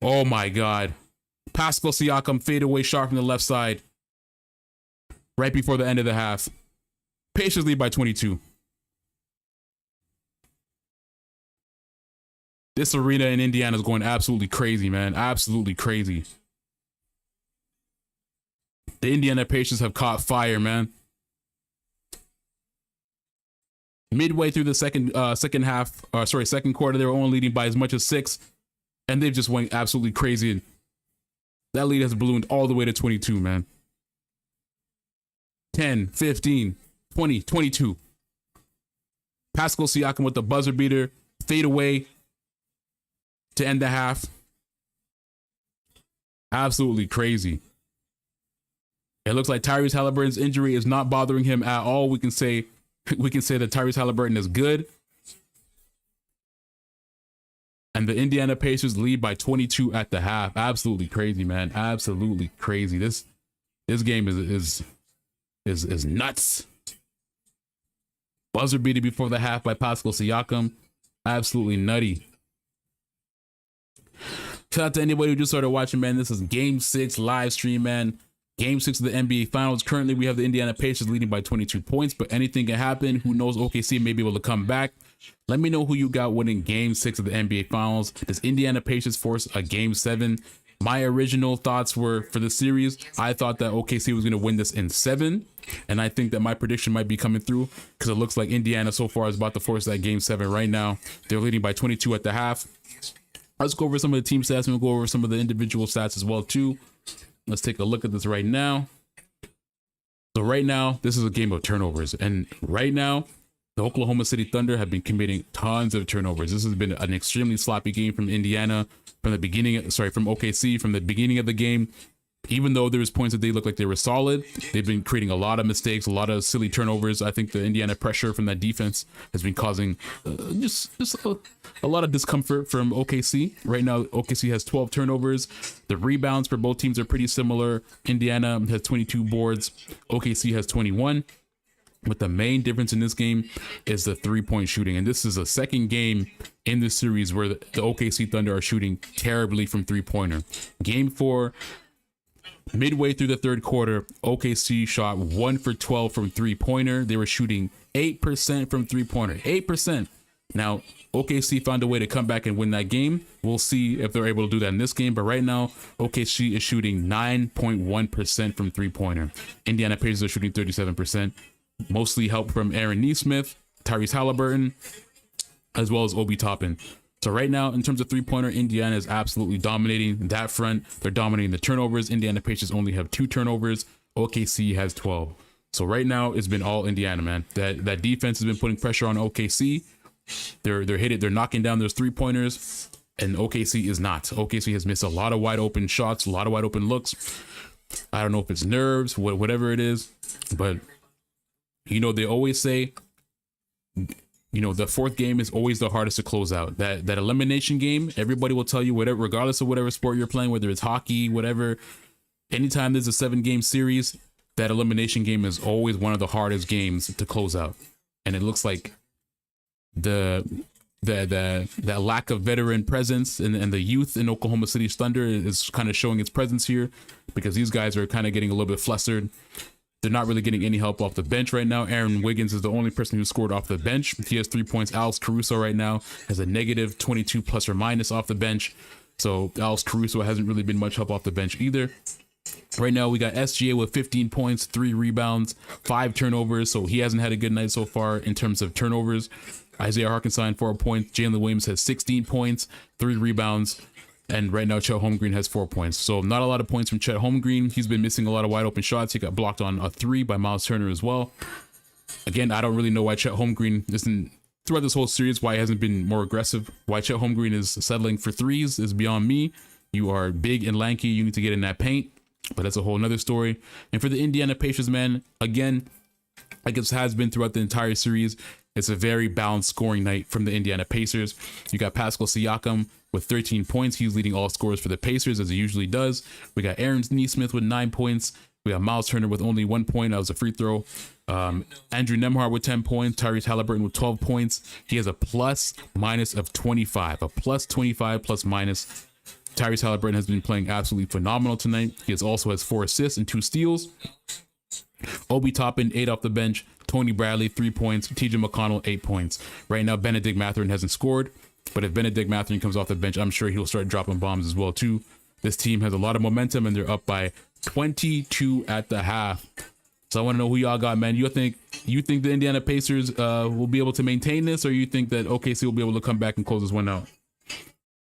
Oh my God. Pascal Siakam fadeaway shot from the left side. Right before the end of the half. Pacers lead by 22. This arena in Indiana is going absolutely crazy, man. Absolutely crazy. The Indiana Pacers have caught fire, man. Midway through the second quarter, they were only leading by as much as 6, and they've just went absolutely crazy. And that lead has ballooned all the way to 22, man. 10, 15, 20, 22. Pascal Siakam with the buzzer beater, fade away to end the half. Absolutely crazy. It looks like Tyrese Halliburton's injury is not bothering him at all. We can say that Tyrese Halliburton is good. And the Indiana Pacers lead by 22 at the half. Absolutely crazy, man. Absolutely crazy. This game is nuts. Buzzer beater before the half by Pascal Siakam. Absolutely nutty. Shout out to anybody who just started watching, man. This is Game 6 live stream, man. Game 6 of the NBA Finals. Currently, we have the Indiana Pacers leading by 22 points, but anything can happen. Who knows? OKC may be able to come back. Let me know who you got winning Game 6 of the NBA Finals. Does Indiana Pacers force a Game 7? My original thoughts were for the series, I thought that OKC was going to win this in 7, and I think that my prediction might be coming through because it looks like Indiana so far is about to force that Game 7 right now. They're leading by 22 at the half. Let's go over some of the team stats and we'll go over some of the individual stats as well too. Let's take a look at this right now. So right now, this is a game of turnovers. And right now, the Oklahoma City Thunder have been committing tons of turnovers. This has been an extremely sloppy game from Indiana from OKC from the beginning of the game. even though there was points that they looked like they were solid, they've been creating a lot of mistakes, a lot of silly turnovers. I think the Indiana pressure from that defense has been causing a lot of discomfort from OKC. Right now, OKC has 12 turnovers. The rebounds for both teams are pretty similar. Indiana has 22 boards. OKC has 21. But the main difference in this game is the three-point shooting. And this is the second game in this series where the OKC Thunder are shooting terribly from three-pointer. Game 4, midway through the third quarter, OKC shot 1 for 12 from three-pointer. They were shooting 8% from three-pointer. 8%. Now, OKC found a way to come back and win that game. We'll see if they're able to do that in this game. But right now, OKC is shooting 9.1% from three-pointer. Indiana Pacers are shooting 37%. Mostly help from Aaron Nesmith, Tyrese Halliburton, as well as Obi Toppin. So right now, in terms of three-pointer, Indiana is absolutely dominating that front. They're dominating the turnovers. Indiana Pacers only have 2 turnovers. OKC has 12. So right now, it's been all Indiana, man. That defense has been putting pressure on OKC. They're hitting, they're knocking down those three-pointers, and OKC is not. OKC has missed a lot of wide open shots, a lot of wide open looks. I don't know if it's nerves, whatever it is, but you know, they always say, you know, the fourth game is always the hardest to close out. That elimination game, everybody will tell you, whatever, regardless of whatever sport you're playing, whether it's hockey, whatever, anytime there's a 7-game series, that elimination game is always one of the hardest games to close out. And it looks like the lack of veteran presence and the youth in Oklahoma City Thunder is kind of showing its presence here, because these guys are kind of getting a little bit flustered. They're not really getting any help off the bench right now. Aaron Wiggins is the only person who scored off the bench. He has 3 points. Alex Caruso right now has a negative 22 plus or minus off the bench. So Alex Caruso hasn't really been much help off the bench either. Right now, we got SGA with 15 points, 3 rebounds, 5 turnovers. So he hasn't had a good night so far in terms of turnovers. Isaiah Hartenstein, 4 points. Jalen Williams has 16 points, 3 rebounds. And right now, Chet Holmgren has 4 points. So not a lot of points from Chet Holmgren. He's been missing a lot of wide open shots. He got blocked on a 3 by Miles Turner as well. Again, I don't really know why Chet Holmgren isn't, throughout this whole series, why he hasn't been more aggressive. Why Chet Holmgren is settling for threes is beyond me. You are big and lanky. You need to get in that paint. But that's a whole nother story. And for the Indiana Pacers, man, again, like it has been throughout the entire series, it's a very balanced scoring night from the Indiana Pacers. You got Pascal Siakam with 13 points. He's leading all scorers for the Pacers, as he usually does. We got Aaron Nesmith with 9 points. We got Miles Turner with only 1 point. That was a free throw. Andrew Nembhard with 10 points. Tyrese Halliburton with 12 points. He has a plus minus of 25. A plus 25 plus minus. Tyrese Halliburton has been playing absolutely phenomenal tonight. He also has 4 assists and 2 steals. Obi Toppin, 8 off the bench. Tony Bradley, 3 points. TJ McConnell, 8 points. Right now, Benedict Mathurin hasn't scored. But if Benedict Mathurin comes off the bench, I'm sure he'll start dropping bombs as well, too. This team has a lot of momentum, and they're up by 22 at the half. So I want to know who y'all got, man. You think the Indiana Pacers will be able to maintain this, or you think that OKC will be able to come back and close this one out?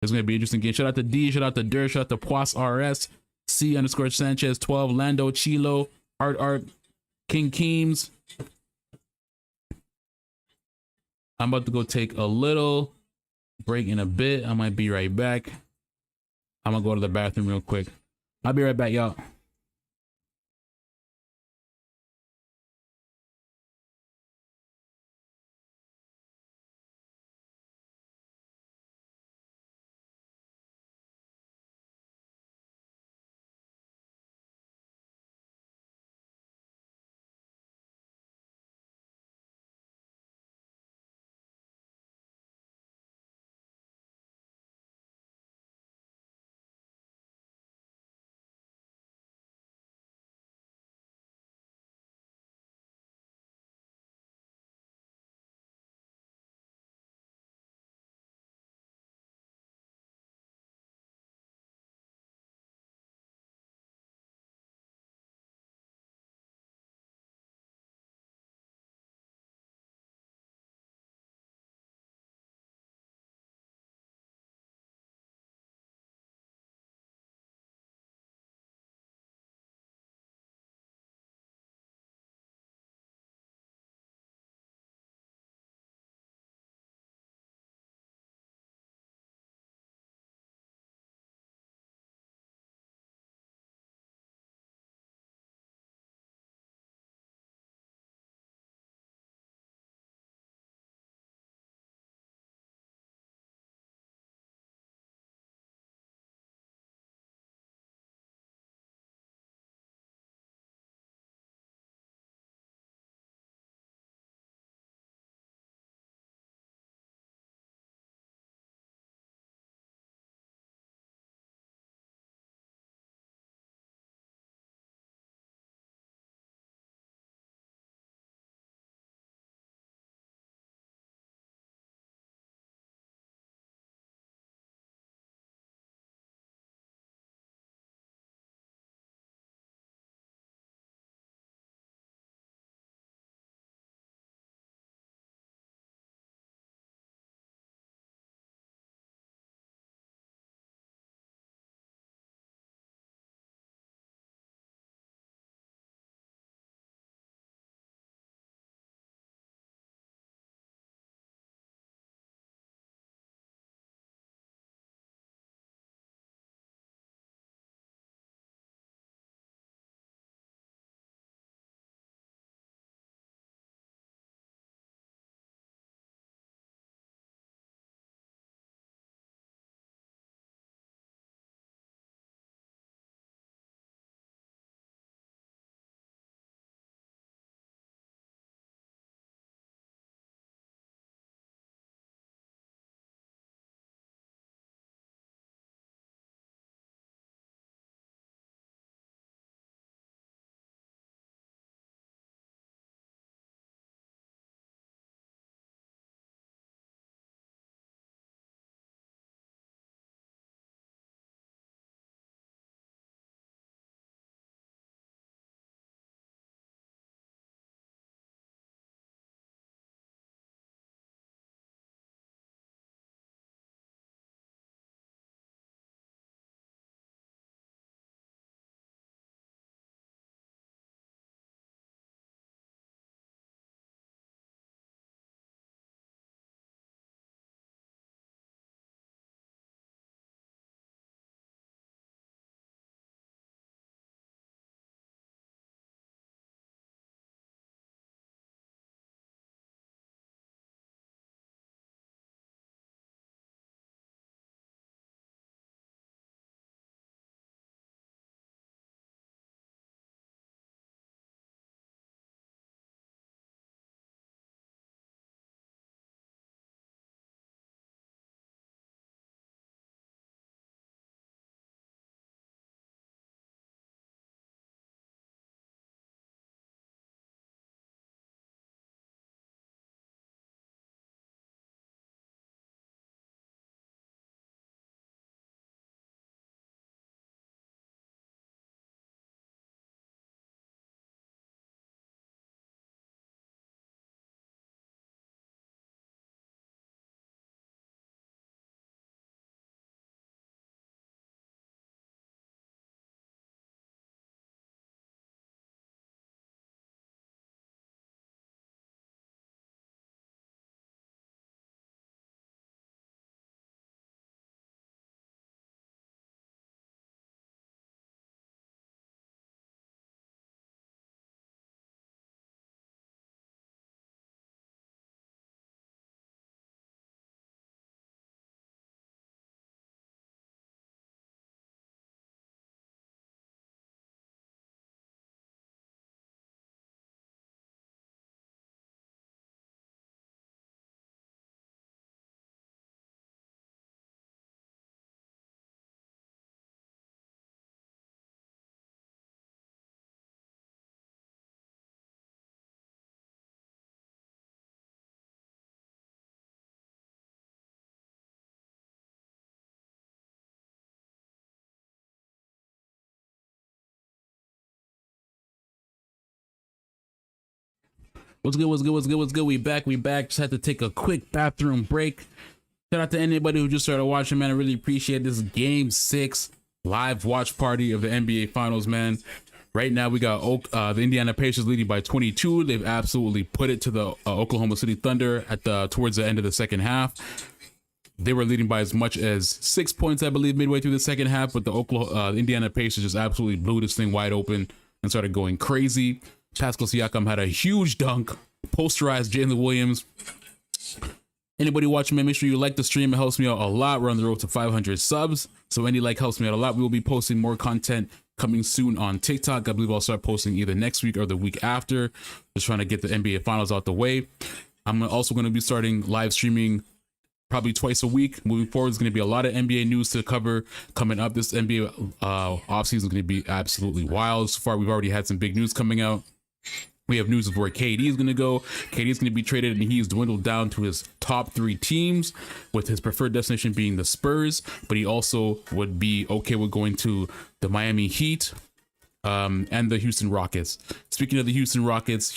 It's going to be an interesting game. Shout out to D, shout out to Dur, shout out to Pois RS, C_Sanchez 12, Lando Chilo, Art, King Keems. I'm about to go take a little break in a bit. I might be right back. I'm gonna go to the bathroom real quick. I'll be right back, y'all. What's good? What's good? What's good? What's good? We back. We back. Just had to take a quick bathroom break. Shout out to anybody who just started watching, man. I really appreciate this Game 6 live watch party of the NBA Finals, man. Right now, we got the Indiana Pacers leading by 22. They've absolutely put it to the Oklahoma City Thunder towards the end of the second half. They were leading by as much as 6 points, I believe, midway through the second half. But the Indiana Pacers just absolutely blew this thing wide open and started going crazy. Pascal Siakam had a huge dunk, posterized Jalen Williams. Anybody watching, man, make sure you like the stream. It helps me out a lot. We're on the road to 500 subs. So any like helps me out a lot. We will be posting more content coming soon on TikTok. I believe I'll start posting either next week or the week after. Just trying to get the NBA Finals out the way. I'm also going to be starting live streaming probably twice a week. Moving forward, there's going to be a lot of NBA news to cover coming up. This NBA offseason is going to be absolutely wild. So far, we've already had some big news coming out. We have news of where KD is going to go. KD is going to be traded, and he's dwindled down to his top 3 teams, with his preferred destination being the Spurs. But he also would be okay with going to the Heat and the Houston Rockets. Speaking of the Houston Rockets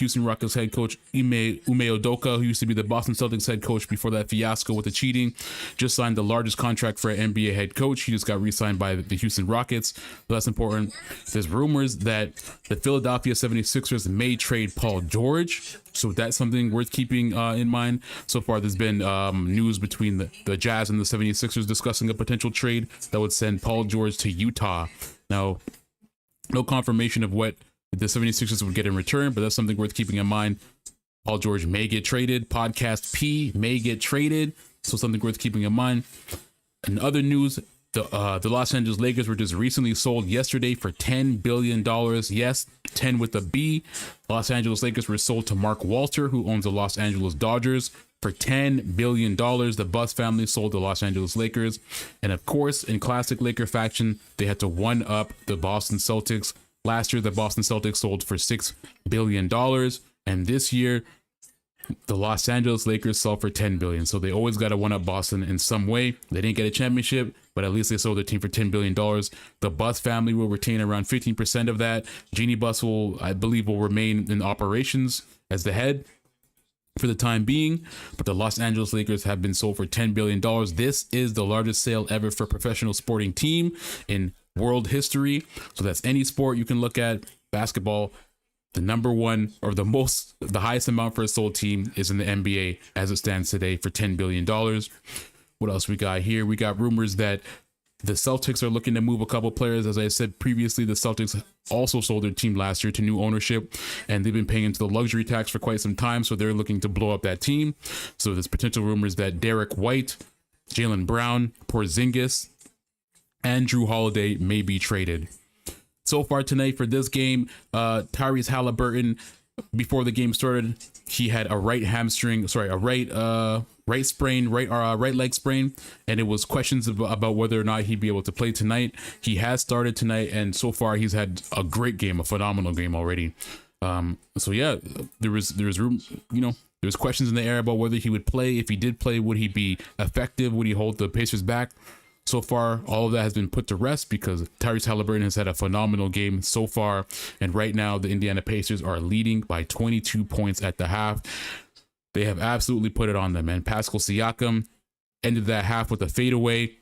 head coach Ime Udoka, who used to be the Boston Celtics head coach before that fiasco with the cheating, just signed the largest contract for an NBA head coach. He just got re-signed by the Houston Rockets. So that's important. There's rumors that the Philadelphia 76ers may trade Paul George. So that's something worth keeping in mind. So far, there's been news between the Jazz and the 76ers discussing a potential trade that would send Paul George to Utah. Now, no confirmation of what the 76ers would get in return, but that's something worth keeping in mind. Paul George may get traded. Podcast P may get traded. So something worth keeping in mind. In other news, the Los Angeles Lakers were just recently sold yesterday for $10 billion. Yes, 10 with a B. Los Angeles Lakers were sold to Mark Walter, who owns the Los Angeles Dodgers, for $10 billion. The Buss family sold the Los Angeles Lakers. And of course, in classic Laker faction, they had to one-up the Boston Celtics. Last year, the Boston Celtics sold for $6 billion. And this year, the Los Angeles Lakers sold for $10 billion. So they always got to one-up Boston in some way. They didn't get a championship, but at least they sold their team for $10 billion. The Buss family will retain around 15% of that. Jeannie Buss I believe, will remain in operations as the head for the time being, but the Los Angeles Lakers have been sold for $10 billion. This is the largest sale ever for a professional sporting team in world history. So that's any sport you can look at. Basketball, the number one or the highest amount for a sold team is in the NBA as it stands today for $10 billion. What else we got here? We got rumors that the Celtics are looking to move a couple players. As I said previously, the Celtics also sold their team last year to new ownership, and they've been paying into the luxury tax for quite some time, so they're looking to blow up that team. So there's potential rumors that Derek White, Jaylen Brown, Porzingis, and Drew Holiday may be traded. So far tonight for this game, Tyrese Halliburton, before the game started, he had a right leg sprain, and it was questions about whether or not he'd be able to play tonight. He has started tonight, and so far he's had a great game, a phenomenal game already. So yeah, there was room, there was questions in the air about whether he would play. If he did play, would he be effective? Would he hold the Pacers back? So far, all of that has been put to rest because Tyrese Halliburton has had a phenomenal game so far. And right now, the Indiana Pacers are leading by 22 points at the half. They have absolutely put it on them, man. Pascal Siakam ended that half with a fadeaway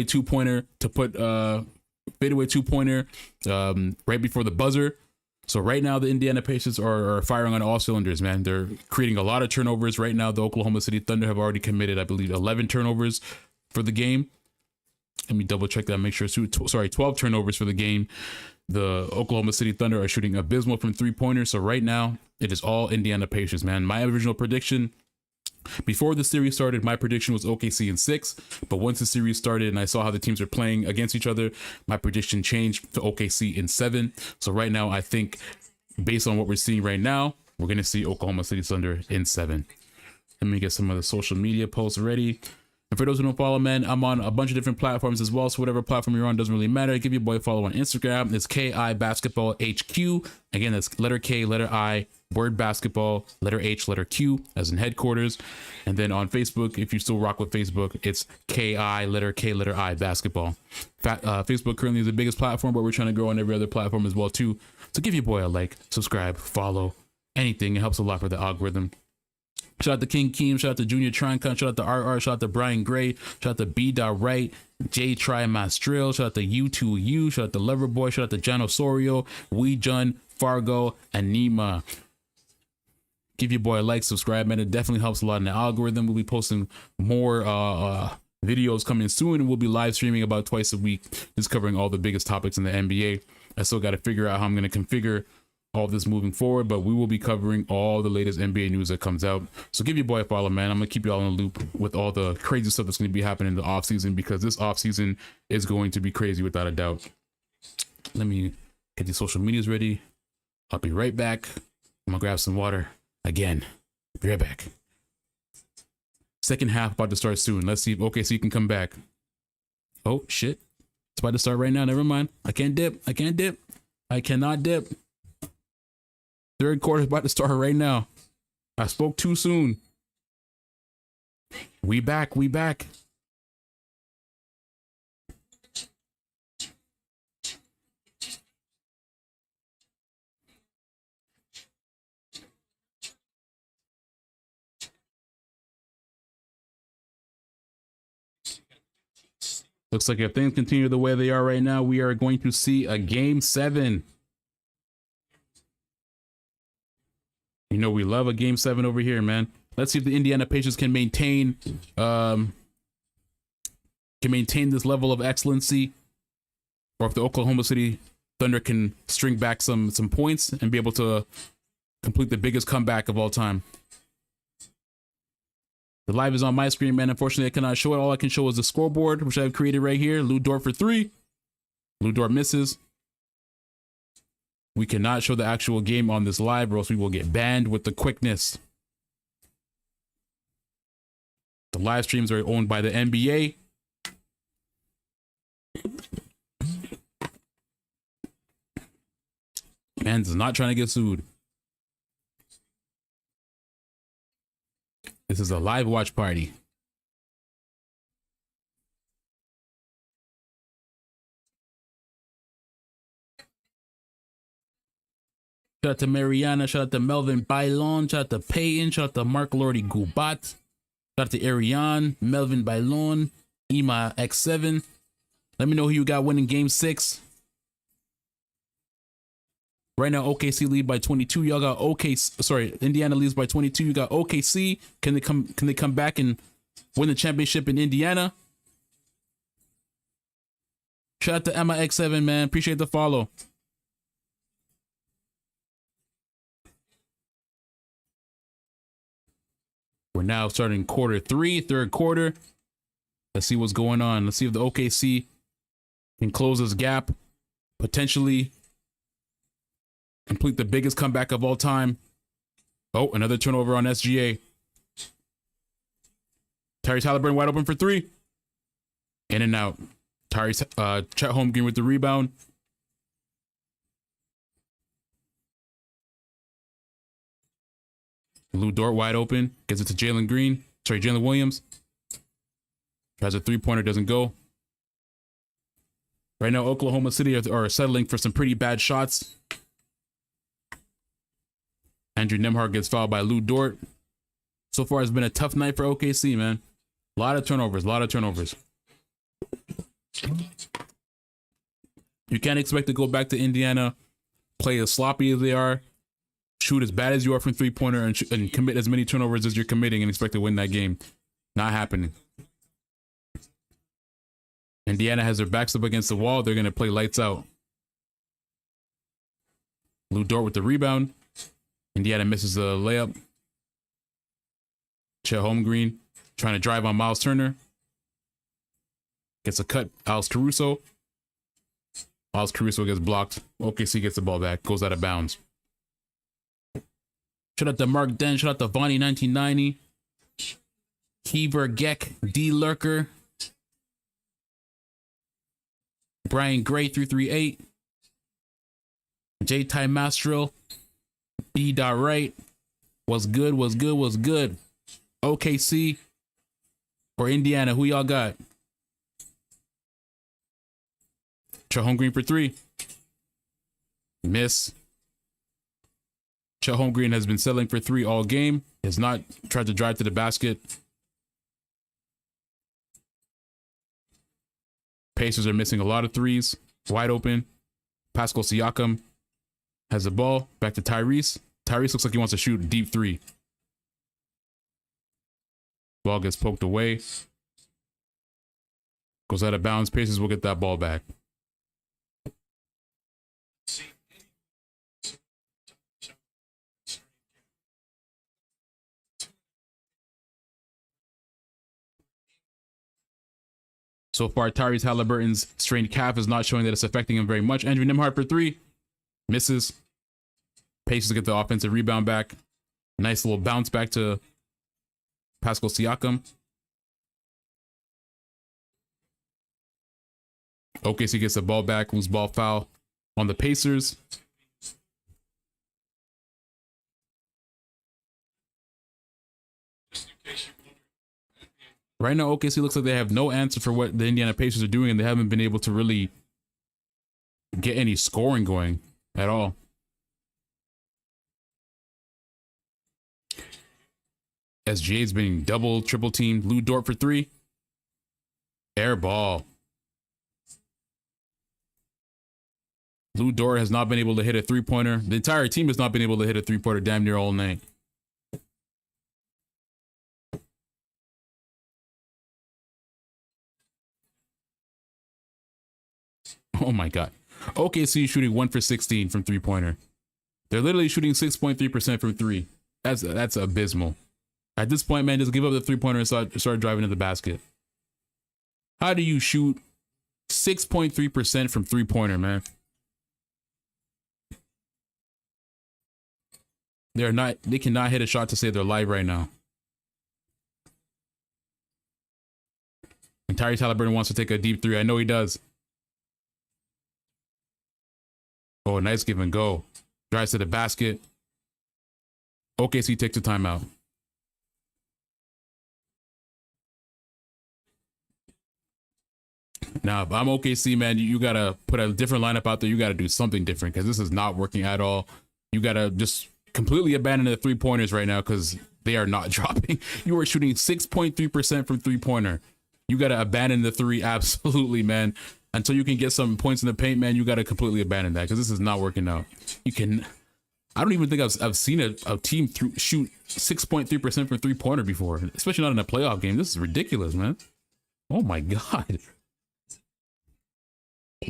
two-pointer to put right before the buzzer. So right now, the Indiana Pacers are firing on all cylinders, man. They're creating a lot of turnovers right now. The Oklahoma City Thunder have already committed, I believe, 11 turnovers for the game. Let me double check that, make sure. 12 turnovers for the game. The Oklahoma City Thunder are shooting abysmal from three-pointers. So right now, it is all Indiana Pacers, man. My original prediction, before the series started, my prediction was OKC in 6. But once the series started and I saw how the teams are playing against each other, my prediction changed to OKC in 7. So right now, I think, based on what we're seeing right now, we're going to see Oklahoma City Thunder in 7. Let me get some of the social media posts ready. And for those who don't follow, man, I'm on a bunch of different platforms as well. So whatever platform you're on doesn't really matter. Give your boy a follow on Instagram. It's KI Basketball HQ. Again, that's letter K, letter I, word basketball, letter H, letter Q, as in headquarters. And then on Facebook, if you still rock with Facebook, it's KI, letter K, letter I, basketball. Facebook currently is the biggest platform, but we're trying to grow on every other platform as well, too. So give your boy a like, subscribe, follow. anything. It helps a lot for the algorithm. Shout out to King Keem, shout out to Junior Trincon, shout out to RR, shout out to Brian Gray, shout out to B. Wright, J. Try Mastril, shout out to U2U, shout out to Loverboy, shout out to Jan Osorio, Wee Jun, Fargo, and Nima. Give your boy a like, subscribe, man. It definitely helps a lot in the algorithm. We'll be posting more videos coming soon, and we'll be live streaming about twice a week, just covering all the biggest topics in the NBA. I still got to figure out how I'm going to configure all this moving forward, but we will be covering all the latest NBA news that comes out. So give your boy a follow, man. I'm gonna keep you all in the loop with all the crazy stuff that's going to be happening in the off season, because this off season is going to be crazy without a doubt. Let me get these social medias ready. I'll be right back. I'm gonna grab some water again. Be right back. Second half about to start soon. Let's see if OKC can come back. Oh shit, it's about to start right now. Never mind. I can't dip. I can't dip. I cannot dip. Third quarter is about to start right now. I spoke too soon. We back. We back. Looks like if things continue the way they are right now, we are going to see a game 7. You know, we love a game 7 over here, man. Let's see if the Indiana Pacers can maintain this level of excellency, or if the Oklahoma City Thunder can string back some points and be able to complete the biggest comeback of all time. The live is on my screen, man. Unfortunately, I cannot show it. All I can show is the scoreboard, which I've created right here. Lou Dort for 3. Lou Dort misses. We cannot show the actual game on this live, or else we will get banned with the quickness. The live streams are owned by the NBA. Man's not trying to get sued. This is a live watch party. Shout out to Mariana, shout out to Melvin Bailon, shout out to Peyton, shout out to Mark Lordy Gubat, shout out to Ariane, Melvin Bailon, Ema X7. Let me know who you got winning game 6. Right now, OKC lead by 22. Y'all got Indiana leads by 22. You got OKC. Can they come back and win the championship in Indiana? Shout out to Emma X7, man. Appreciate the follow. We're now starting quarter 3, third quarter. Let's see what's going on. Let's see if the OKC can close this gap, potentially complete the biggest comeback of all time. Oh, another turnover on SGA. Tyrese Halliburton wide open for 3. In and out. Chet Holmgren with the rebound. Lou Dort wide open. Gets it to Jalen Williams. Tries a 3-pointer, doesn't go. Right now, Oklahoma City are settling for some pretty bad shots. Andrew Nembhard gets fouled by Lou Dort. So far, it's been a tough night for OKC, man. A lot of turnovers. You can't expect to go back to Indiana, play as sloppy as they are, shoot as bad as you are from 3-pointer, and commit as many turnovers as you're committing and expect to win that game. Not happening. Indiana has their backs up against the wall. They're going to play lights out. Lou Dort with the rebound. Indiana misses the layup. Chet Holmgren trying to drive on Miles Turner. Gets a cut. Alex Caruso. Alex Caruso gets blocked. OKC gets the ball back. Goes out of bounds. Shout out to Mark Den. Shout out to Vonnie 1990. Heber Geck. D Lurker. Brian Gray 338. J. Ty Mastril. B. Wright. What's good? OKC or Indiana? Who y'all got? Chet Holmgren for 3. Miss. Chet Holmgren has been settling for three all game. Has not tried to drive to the basket. Pacers are missing a lot of threes. Wide open. Pascal Siakam has the ball. Back to Tyrese. Tyrese looks like he wants to shoot a deep three. Ball gets poked away. Goes out of bounds. Pacers will get that ball back. So far, Tyrese Halliburton's strained calf is not showing that it's affecting him very much. Andrew Nembhard for three. Misses. Pacers get the offensive rebound back. Nice little bounce back to Pascal Siakam. OKC gets the ball back. Loose ball foul on the Pacers. Right now, OKC looks like they have no answer for what the Indiana Pacers are doing, and they haven't been able to really get any scoring going at all. SGA's being double, triple teamed. Lou Dort for three. Air ball. Lou Dort has not been able to hit a three-pointer. The entire team has not been able to hit a three-pointer damn near all night. Oh my God. OKC shooting 1 for 16 from three-pointer. They're literally shooting 6.3% from three. That's abysmal. At this point, man, just give up the three-pointer and start driving to the basket. How do you shoot 6.3% from three-pointer, man? They cannot hit a shot to save their life right now. And Tyrese Halliburton wants to take a deep three. I know he does. Oh, nice give and go. Drives to the basket. OKC takes a timeout. Now, if I'm OKC, man, you got to put a different lineup out there. You got to do something different because this is not working at all. You got to just completely abandon the three-pointers right now because they are not dropping. You are shooting 6.3% from three-pointer. You got to abandon the three absolutely, man. Until you can get some points in the paint, man, you got to completely abandon that because this is not working out. I don't even think I've seen a team shoot 6.3% from three-pointer before, especially not in a playoff game. This is ridiculous, man. Oh, my God.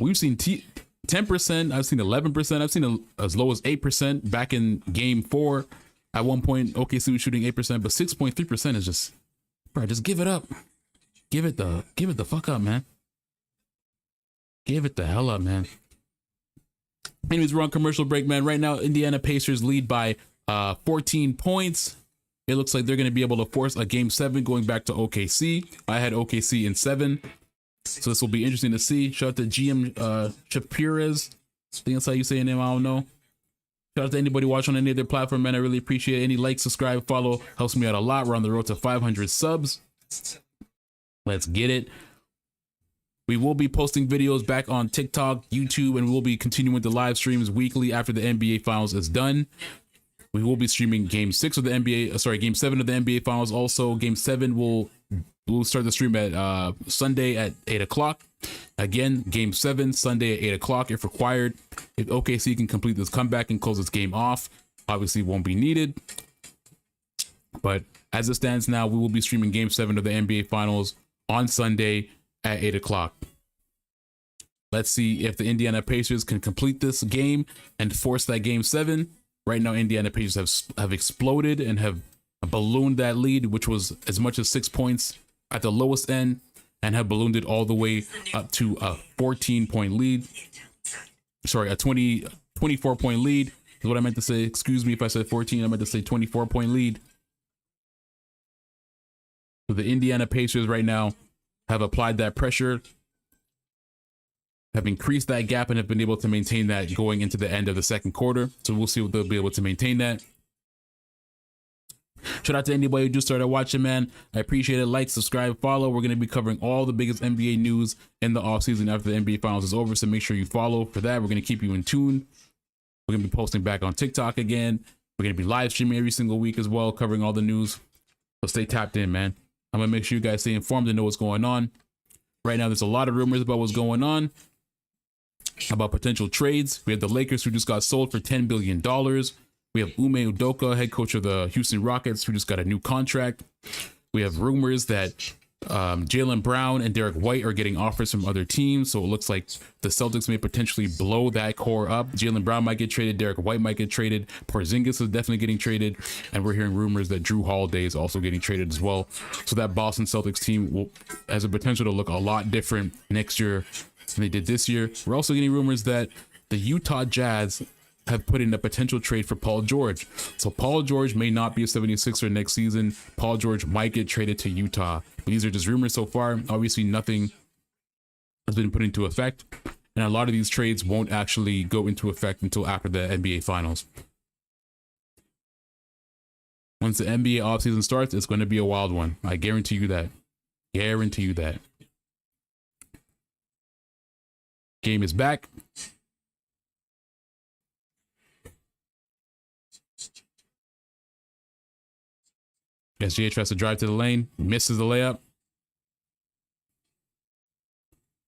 We've seen 10%. I've seen 11%. I've seen as low as 8% back in game 4. At one point, OKC was shooting 8%, but 6.3% is just, bro, just give it up. Give it the fuck up, man. Give it the hell up, man. Anyways, we're on commercial break, man. Right now, Indiana Pacers lead by 14 points. It looks like they're going to be able to force a game 7 going back to OKC. I had OKC in 7. So this will be interesting to see. Shout out to GM Shapirez. I think that's how you say your name. I don't know. Shout out to anybody watching on any of their platform, man. I really appreciate it. Any like, subscribe, follow helps me out a lot. We're on the road to 500 subs. Let's get it. We will be posting videos back on TikTok, YouTube, and we'll be continuing the live streams weekly after the NBA Finals is done. We will be streaming Game 6 of the NBA, Game 7 of the NBA Finals. Also, Game 7 we'll start the stream at Sunday at 8 o'clock. Again, Game 7, Sunday at 8 o'clock if required. If OKC can complete this comeback and close this game off, obviously won't be needed. But as it stands now, we will be streaming Game 7 of the NBA Finals on Sunday at 8 o'clock. Let's see if the Indiana Pacers can complete this game and force that Game 7. Right now, Indiana Pacers have exploded and have ballooned that lead, which was as much as 6 points at the lowest end, and have ballooned it all the way up to a 14-point lead. Sorry, a 24-point lead is what I meant to say. Excuse me if I said 14. I meant to say 24-point lead. So the Indiana Pacers right now have applied that pressure, have increased that gap, and have been able to maintain that going into the end of the second quarter. So we'll see if they'll be able to maintain that. Shout out to anybody who just started watching, man. I appreciate it. Like, subscribe, follow. We're going to be covering all the biggest NBA news in the offseason after the NBA Finals is over. So make sure you follow for that. We're going to keep you in tune. We're going to be posting back on TikTok again. We're going to be live streaming every single week as well, covering all the news. So stay tapped in, man. I'm going to make sure you guys stay informed and know what's going on. Right now, there's a lot of rumors about what's going on, about potential trades. We have the Lakers, who just got sold for $10 billion. We have Ime Udoka, head coach of the Houston Rockets, who just got a new contract. We have rumors that Jaylen Brown and Derek White are getting offers from other teams. So it looks like the Celtics may potentially blow that core up. Jaylen Brown might get traded. Derek White might get traded. Porzingis is definitely getting traded. And we're hearing rumors that Drew Holiday is also getting traded as well. So that Boston Celtics team has a potential to look a lot different next year than they did this year. We're also getting rumors that the Utah Jazz have put in a potential trade for Paul George. So Paul George may not be a 76er next season. Paul George might get traded to Utah. These are just rumors so far. Obviously, nothing has been put into effect. And a lot of these trades won't actually go into effect until after the NBA Finals. Once the NBA offseason starts, it's going to be a wild one. I guarantee you that. Guarantee you that. Game is back. SGA tries to drive to the lane, misses the layup.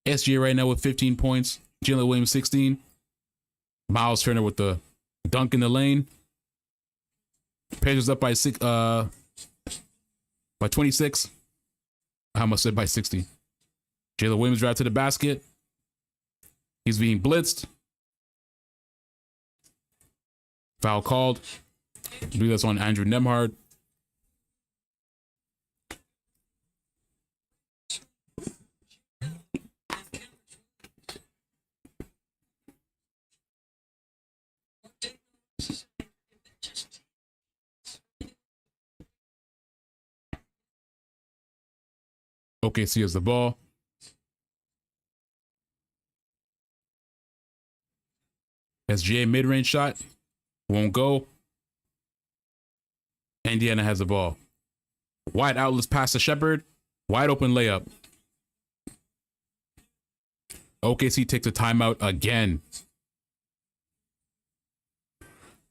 SGA right now with 15 points. Jalen Williams 16. Miles Turner with the dunk in the lane. Pacers up by 26. I almost said by 60. Jalen Williams drive to the basket. He's being blitzed. Foul called. I believe that's on Andrew Nemhard. OKC has the ball. SGA mid-range shot. Won't go. Indiana has the ball. Wide outlets pass to Shepherd. Wide open layup. OKC takes a timeout again.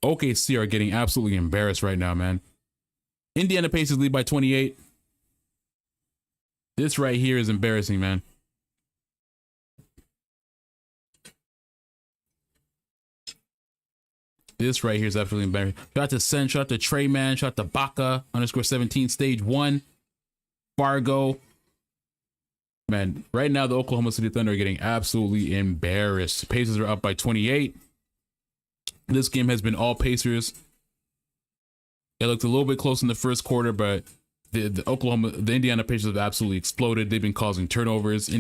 OKC are getting absolutely embarrassed right now, man. Indiana Pacers lead by 28. This right here is embarrassing, man. This right here is absolutely embarrassing. Shout out to Sen, shout out to Trey, man. Shout out to Baka _17 stage 1. Fargo. Man, right now the Oklahoma City Thunder are getting absolutely embarrassed. Pacers are up by 28. This game has been all Pacers. It looked a little bit close in the first quarter, but the Indiana Pacers have absolutely exploded. They've been causing turnovers.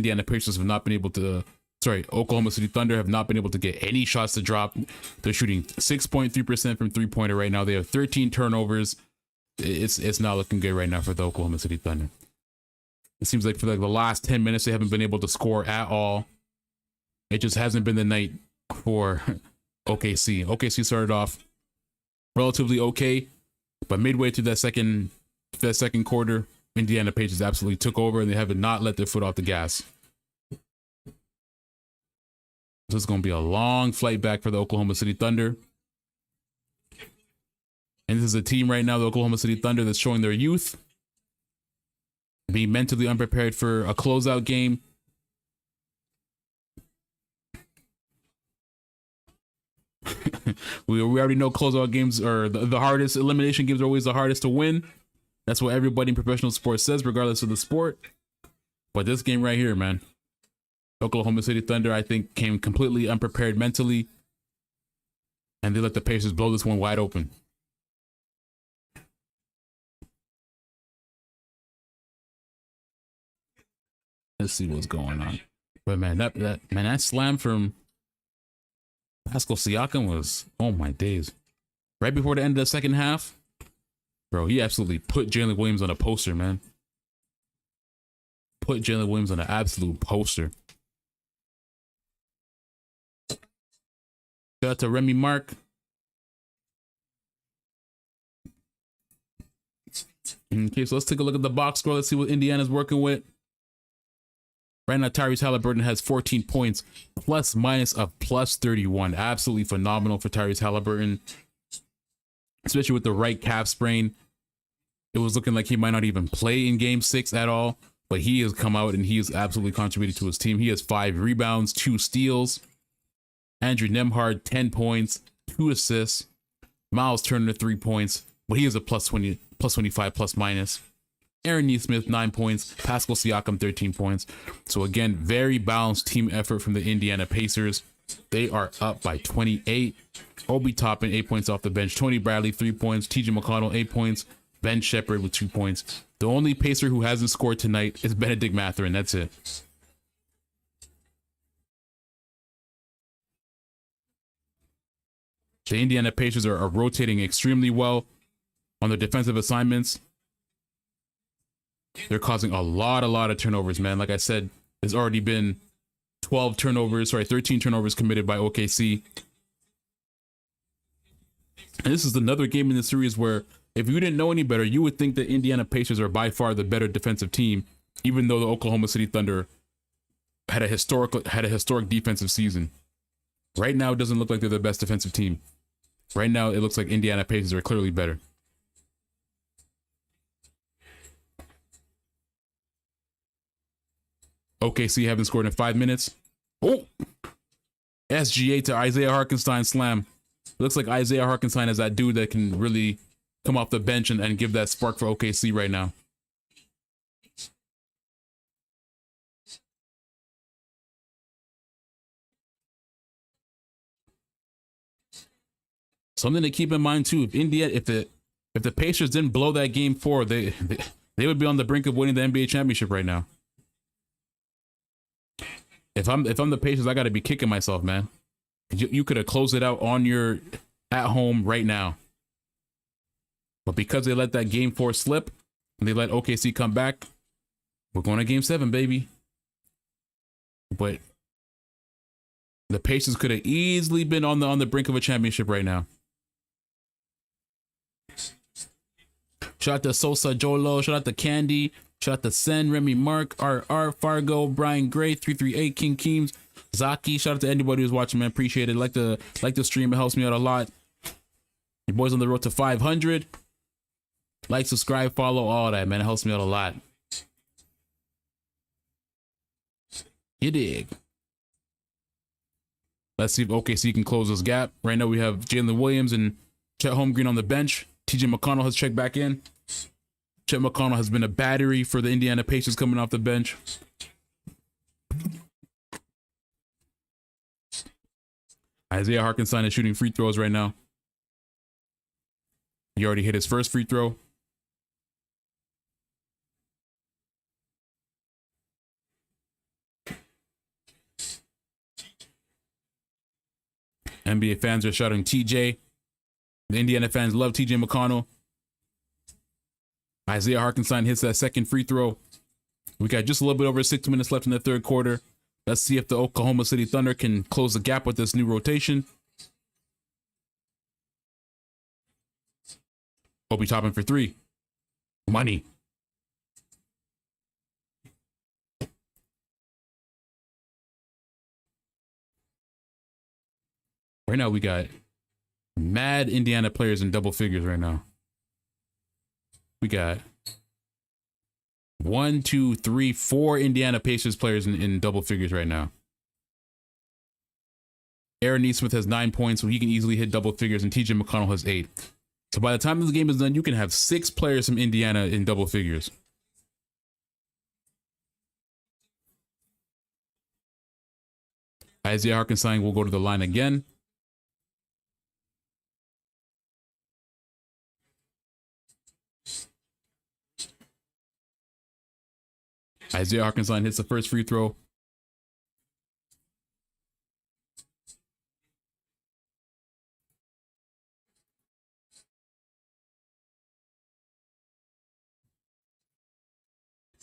Oklahoma City Thunder have not been able to get any shots to drop. They're shooting 6.3% from three-pointer right now. They have 13 turnovers. It's not looking good right now for the Oklahoma City Thunder. It seems like for like the last 10 minutes, they haven't been able to score at all. It just hasn't been the night for OKC. OKC started off relatively okay, but midway through that second quarter, Indiana Pacers absolutely took over, and they have not let their foot off the gas. So it's going to be a long flight back for the Oklahoma City Thunder. And this is a team right now, the Oklahoma City Thunder, that's showing their youth, being mentally unprepared for a closeout game. we already know closeout games are the hardest. Elimination games are always the hardest to win. That's what everybody in professional sports says, regardless of the sport. But this game right here, man, Oklahoma City Thunder, I think, came completely unprepared mentally, and they let the Pacers blow this one wide open. Let's see what's going on. But man, that slam from Pascal Siakam was, oh my days. Right before the end of the second half, bro, he absolutely put Jalen Williams on a poster, man. Put Jalen Williams on an absolute poster. Shout out to Remy Mark. Okay, so let's take a look at the box score. Let's see what Indiana's working with. Right now, Tyrese Halliburton has 14 points, plus minus of plus 31. Absolutely phenomenal for Tyrese Halliburton. especially with the right calf sprain. It was looking like he might not even play in game 6 at all, but he has come out and he has absolutely contributed to his team. He has 5 rebounds, 2 steals. Andrew Nemhard, 10 points, 2 assists. Miles Turner, 3 points, but he is a plus 20, plus 25, plus minus. Aaron Nesmith, 9 points. Pascal Siakam, 13 points. So again, very balanced team effort from the Indiana Pacers. They are up by 28. Obi Toppin, 8 points off the bench. Tony Bradley, 3 points. TJ McConnell, 8 points. Ben Shepherd with 2 points. The only Pacer who hasn't scored tonight is Benedict Mathurin. That's it. The Indiana Pacers are rotating extremely well on their defensive assignments. They're causing a lot of turnovers, man. Like I said, there's already been 13 turnovers committed by OKC. And this is another game in the series where if you didn't know any better, you would think the Indiana Pacers are by far the better defensive team, even though the Oklahoma City Thunder had a historic defensive season. Right now, it doesn't look like they're the best defensive team. Right now, it looks like Indiana Pacers are clearly better. OKC haven't scored in 5 minutes. Oh! SGA to Isaiah Hartenstein slam. Looks like Isaiah Hartenstein is that dude that can really come off the bench and give that spark for OKC right now. Something to keep in mind too, if the Pacers didn't blow that game 4, they would be on the brink of winning the NBA championship right now. If I'm the Pacers, I got to be kicking myself, man. You could have closed it out on your at home right now. But because they let that game 4 slip and they let OKC come back, we're going to game 7, baby. But the Pacers could have easily been on the brink of a championship right now. Shout out to Sosa Jolo, shout out to Candy, shout out to Sen, Remy Mark, RR, Fargo, Brian Gray, 338, King Keems, Zaki. Shout out to anybody who's watching, man. Appreciate it. Like the stream, it helps me out a lot. Your boys on the road to 500. Like, subscribe, follow, all that, man. It helps me out a lot. You dig? Let's see if OKC can close this gap. Right now we have Jalen Williams and Chet Holmgren on the bench. TJ McConnell has checked back in. Chet McConnell has been a battery for the Indiana Pacers coming off the bench. Isaiah Hartenstein is shooting free throws right now. He already hit his first free throw. NBA fans are shouting TJ. The Indiana fans love TJ McConnell. Isaiah Hartenstein hits that second free throw. We got just a little bit over 6 minutes left in the third quarter. Let's see if the Oklahoma City Thunder can close the gap with this new rotation. Obi Toppin for 3. Money. Right now we got mad Indiana players in double figures right now. We got 1, 2, 3, 4 Indiana Pacers players in double figures right now. Aaron Nesmith has 9 points, so he can easily hit double figures, and TJ McConnell has 8. So by the time this game is done, you can have 6 players from Indiana in double figures. Isaiah Hartenstein will go to the line again. Isaiah Hartenstein hits the first free throw.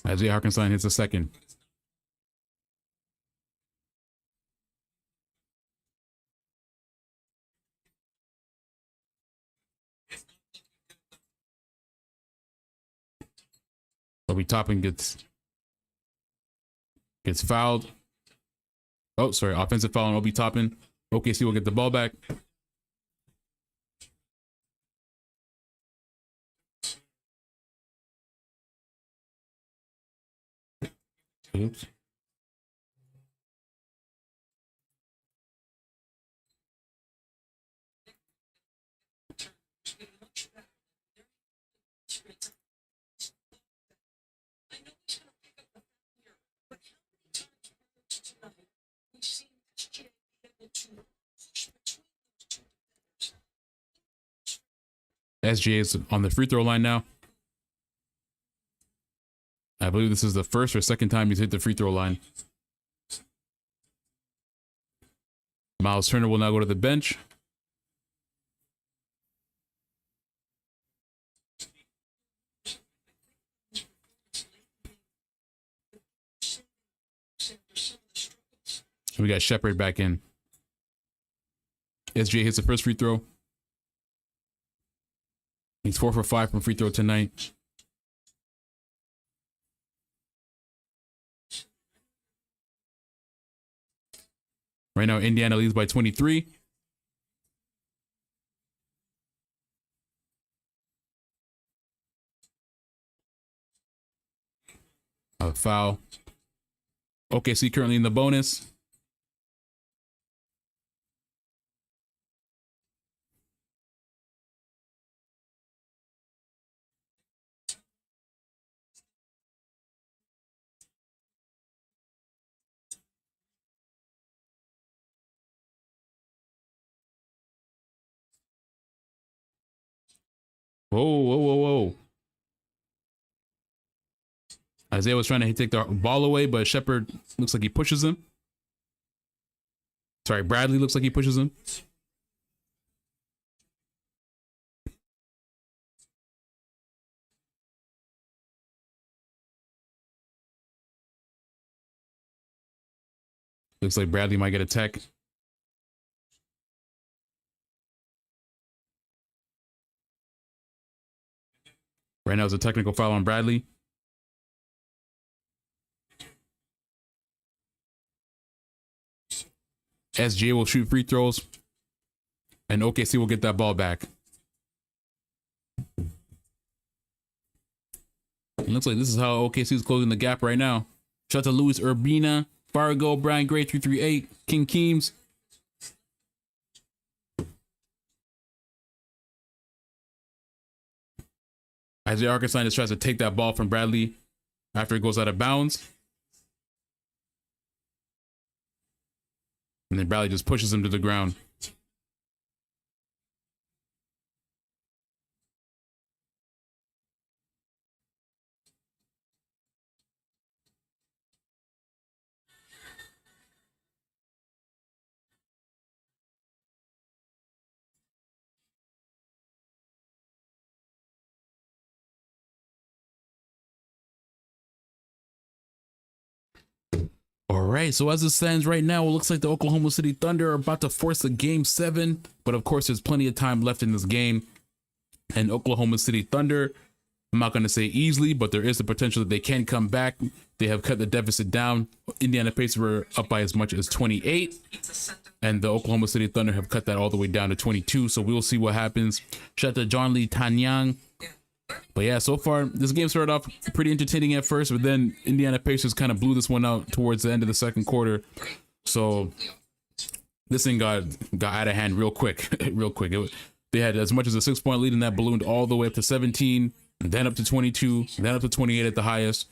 Isaiah Hartenstein hits the second. Obi Toppin gets fouled. Oh, sorry. Offensive foul on Obi Toppin. OKC will get the ball back. Oops. SGA is on the free throw line now. I believe this is the first or second time he's hit the free throw line. Miles Turner will now go to the bench. We got Shepherd back in. SGA hits the first free throw. He's 4 for 5 from free throw tonight. Right now, Indiana leads by 23. A foul. OKC currently in the bonus. Whoa, whoa, whoa, whoa. Isaiah was trying to take the ball away, but Shepherd looks like he pushes him. Sorry, Bradley looks like he pushes him. Looks like Bradley might get a tech. Right now, it's a technical foul on Bradley. SGA will shoot free throws, and OKC will get that ball back. It looks like this is how OKC is closing the gap right now. Shout out to Luis Urbina, Fargo, Brian Gray, 338, King Keems. Isaiah Hartenstein just tries to take that ball from Bradley after it goes out of bounds. And then Bradley just pushes him to the ground. All right, so as it stands right now, it looks like the Oklahoma City Thunder are about to force a Game 7. But of course, there's plenty of time left in this game. And Oklahoma City Thunder, I'm not going to say easily, but there is the potential that they can come back. They have cut the deficit down. Indiana Pacers were up by as much as 28. And the Oklahoma City Thunder have cut that all the way down to 22. So we'll see what happens. Shout out to John Lee Tanyang. But yeah, so far, this game started off pretty entertaining at first, but then Indiana Pacers kind of blew this one out towards the end of the second quarter. So this thing got out of hand real quick, real quick. They had as much as a 6-point lead, and that ballooned all the way up to 17, then up to 22, then up to 28 at the highest.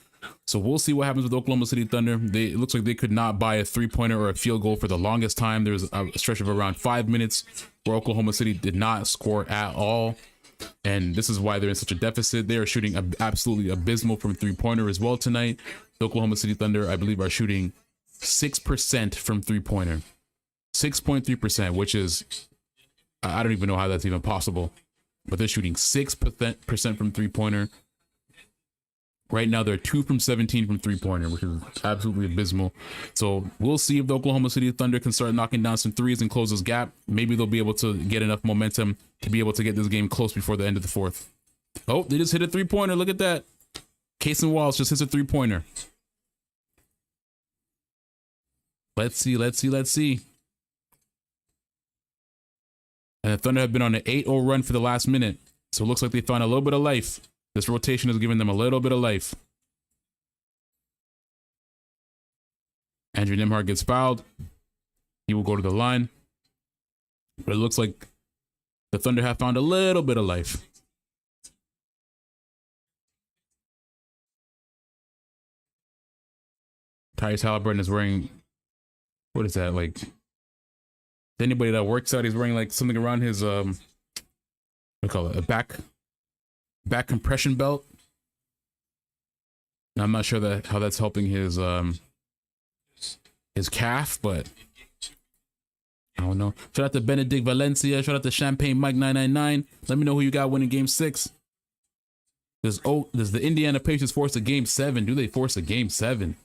So we'll see what happens with Oklahoma City Thunder. It looks like they could not buy a 3-pointer or a field goal for the longest time. There was a stretch of around 5 minutes where Oklahoma City did not score at all. And this is why they're in such a deficit. They are shooting absolutely abysmal from 3-pointer as well tonight. The Oklahoma City Thunder, I believe, are shooting 6% from 3-pointer. 6.3%, which is, I don't even know how that's even possible. But they're shooting 6% from 3-pointer. Right now, they're 2 from 17 from 3-pointer, which is absolutely abysmal. So we'll see if the Oklahoma City Thunder can start knocking down some threes and close this gap. Maybe they'll be able to get enough momentum to be able to get this game close before the end of the fourth. Oh, they just hit a 3-pointer. Look at that. Casey Walls just hits a 3-pointer. Let's see. And the Thunder have been on an 8-0 run for the last minute. So it looks like they found a little bit of life. This rotation is giving them a little bit of life. Andrew Nembhard gets fouled. He will go to the line. But it looks like the Thunder have found a little bit of life. Tyrese Halliburton is wearing, what is that, like, anybody that works out, he's wearing like something around his what do you call it, a back compression belt. Now, I'm not sure that how that's helping his calf, but I don't know. Shout out to Benedict Valencia. Shout out to Champagne Mike 999. Let me know who you got winning Game 6. Does the Indiana Pacers force a Game 7? Do they force a Game 7?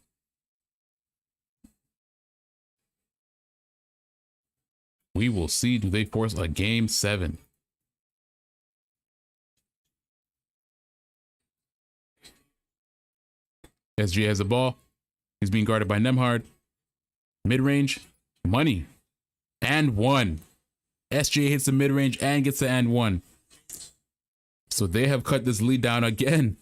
We will see. Do they force a Game 7? SGA has the ball. He's being guarded by Nembhard. Mid-range. Money. And one. SGA hits the mid-range and gets the and one. So they have cut this lead down again.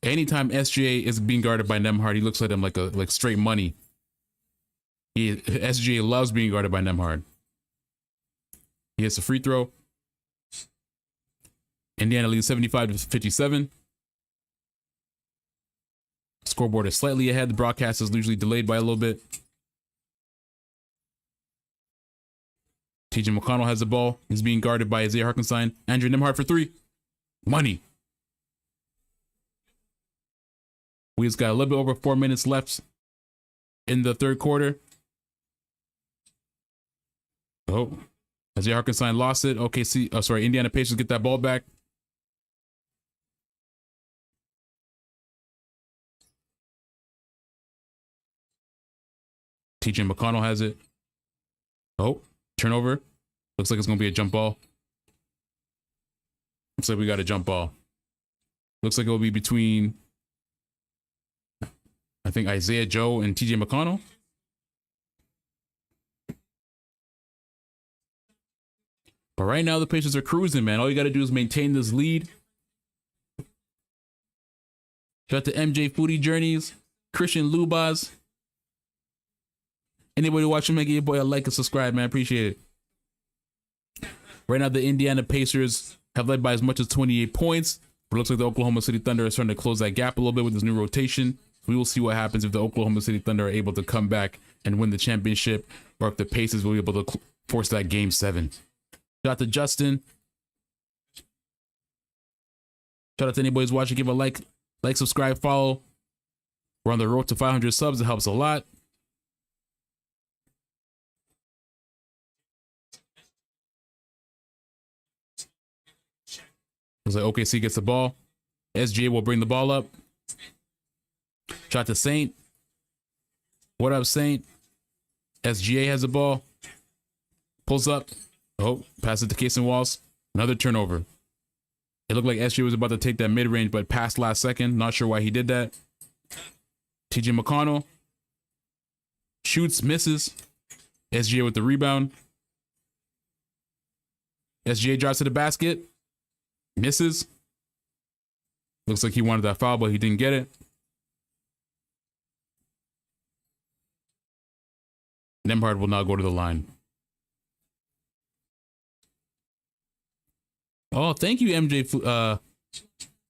Anytime SGA is being guarded by Nembhard, he looks at him like straight money. SGA loves being guarded by Nembhard. He hits a free throw. Indiana leads 75-57. Scoreboard is slightly ahead. The broadcast is usually delayed by a little bit. TJ McConnell has the ball. He's being guarded by Isaiah Hartenstein. Andrew Nembhard for three. Money. We just got a little bit over 4 minutes left in the third quarter. Oh, Isaiah Hartenstein lost it. Indiana Pacers get that ball back. TJ McConnell has it. Oh, turnover. Looks like it's going to be a jump ball. Looks like we got a jump ball. Looks like it will be between, I think, Isaiah Joe and TJ McConnell. But right now, the Pacers are cruising, man. All you got to do is maintain this lead. Shout out to MJ Foodie Journeys, Christian Lubas. Anybody watching, make your boy a like and subscribe, man. Appreciate it. Right now, the Indiana Pacers have led by as much as 28 points. But it looks like the Oklahoma City Thunder is starting to close that gap a little bit with this new rotation. We will see what happens if the Oklahoma City Thunder are able to come back and win the championship, or if the Pacers will be able to force that Game 7. Shout out to Justin. Shout out to anybody who's watching. Give a like, subscribe, follow. We're on the road to 500 subs. It helps a lot. Looks like OKC gets the ball. SGA will bring the ball up. Shout out to Saint. What up, Saint? SGA has the ball. Pulls up. Oh, pass it to Casey Walls. Another turnover. It looked like SGA was about to take that mid-range, but passed last second. Not sure why he did that. TJ McConnell. Shoots, misses. SGA with the rebound. SGA drives to the basket. Misses. Looks like he wanted that foul, but he didn't get it. Nembhard will now go to the line. Oh, thank you, MJ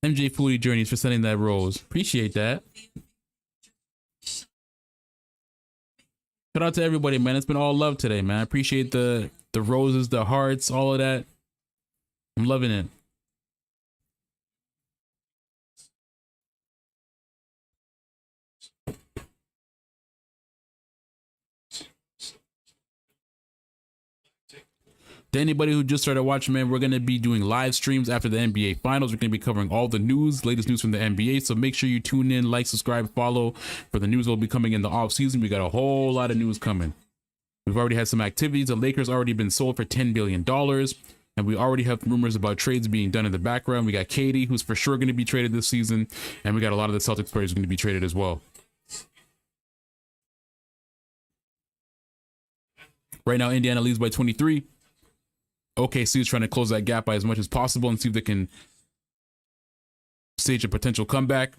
Foodie Journeys, for sending that rose. Appreciate that. Shout out to everybody, man. It's been all love today, man. I appreciate the roses, the hearts, all of that. I'm loving it. To anybody who just started watching, man, we're going to be doing live streams after the NBA Finals. We're going to be covering all the news, latest news from the NBA. So make sure you tune in, like, subscribe, follow for the news that will be coming in the off season. We got a whole lot of news coming. We've already had some activities. The Lakers already been sold for $10 billion. And we already have rumors about trades being done in the background. We got Katie, who's for sure going to be traded this season. And we got a lot of the Celtics players going to be traded as well. Right now, Indiana leads by 23. OKC is trying to close that gap by as much as possible and see if they can stage a potential comeback.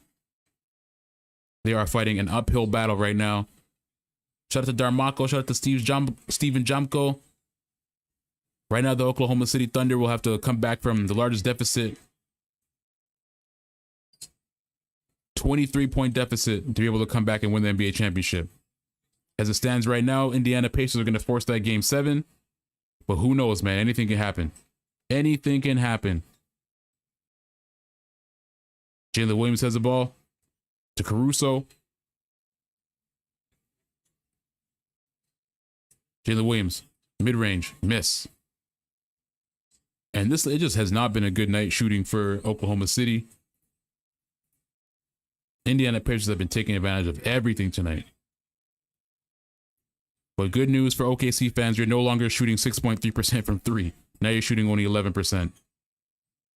They are fighting an uphill battle right now. Shout out to Darmako. Shout out to Steven Jomko. Right now, the Oklahoma City Thunder will have to come back from the largest deficit, 23-point deficit, to be able to come back and win the NBA championship. As it stands right now, Indiana Pacers are going to force that game 7. But who knows, man? Anything can happen. Anything can happen. Jalen Williams has the ball to Caruso. Jalen Williams, mid-range, miss. And it just has not been a good night shooting for Oklahoma City. Indiana Pacers have been taking advantage of everything tonight. But good news for OKC fans, you're no longer shooting 6.3% from 3. Now you're shooting only 11%.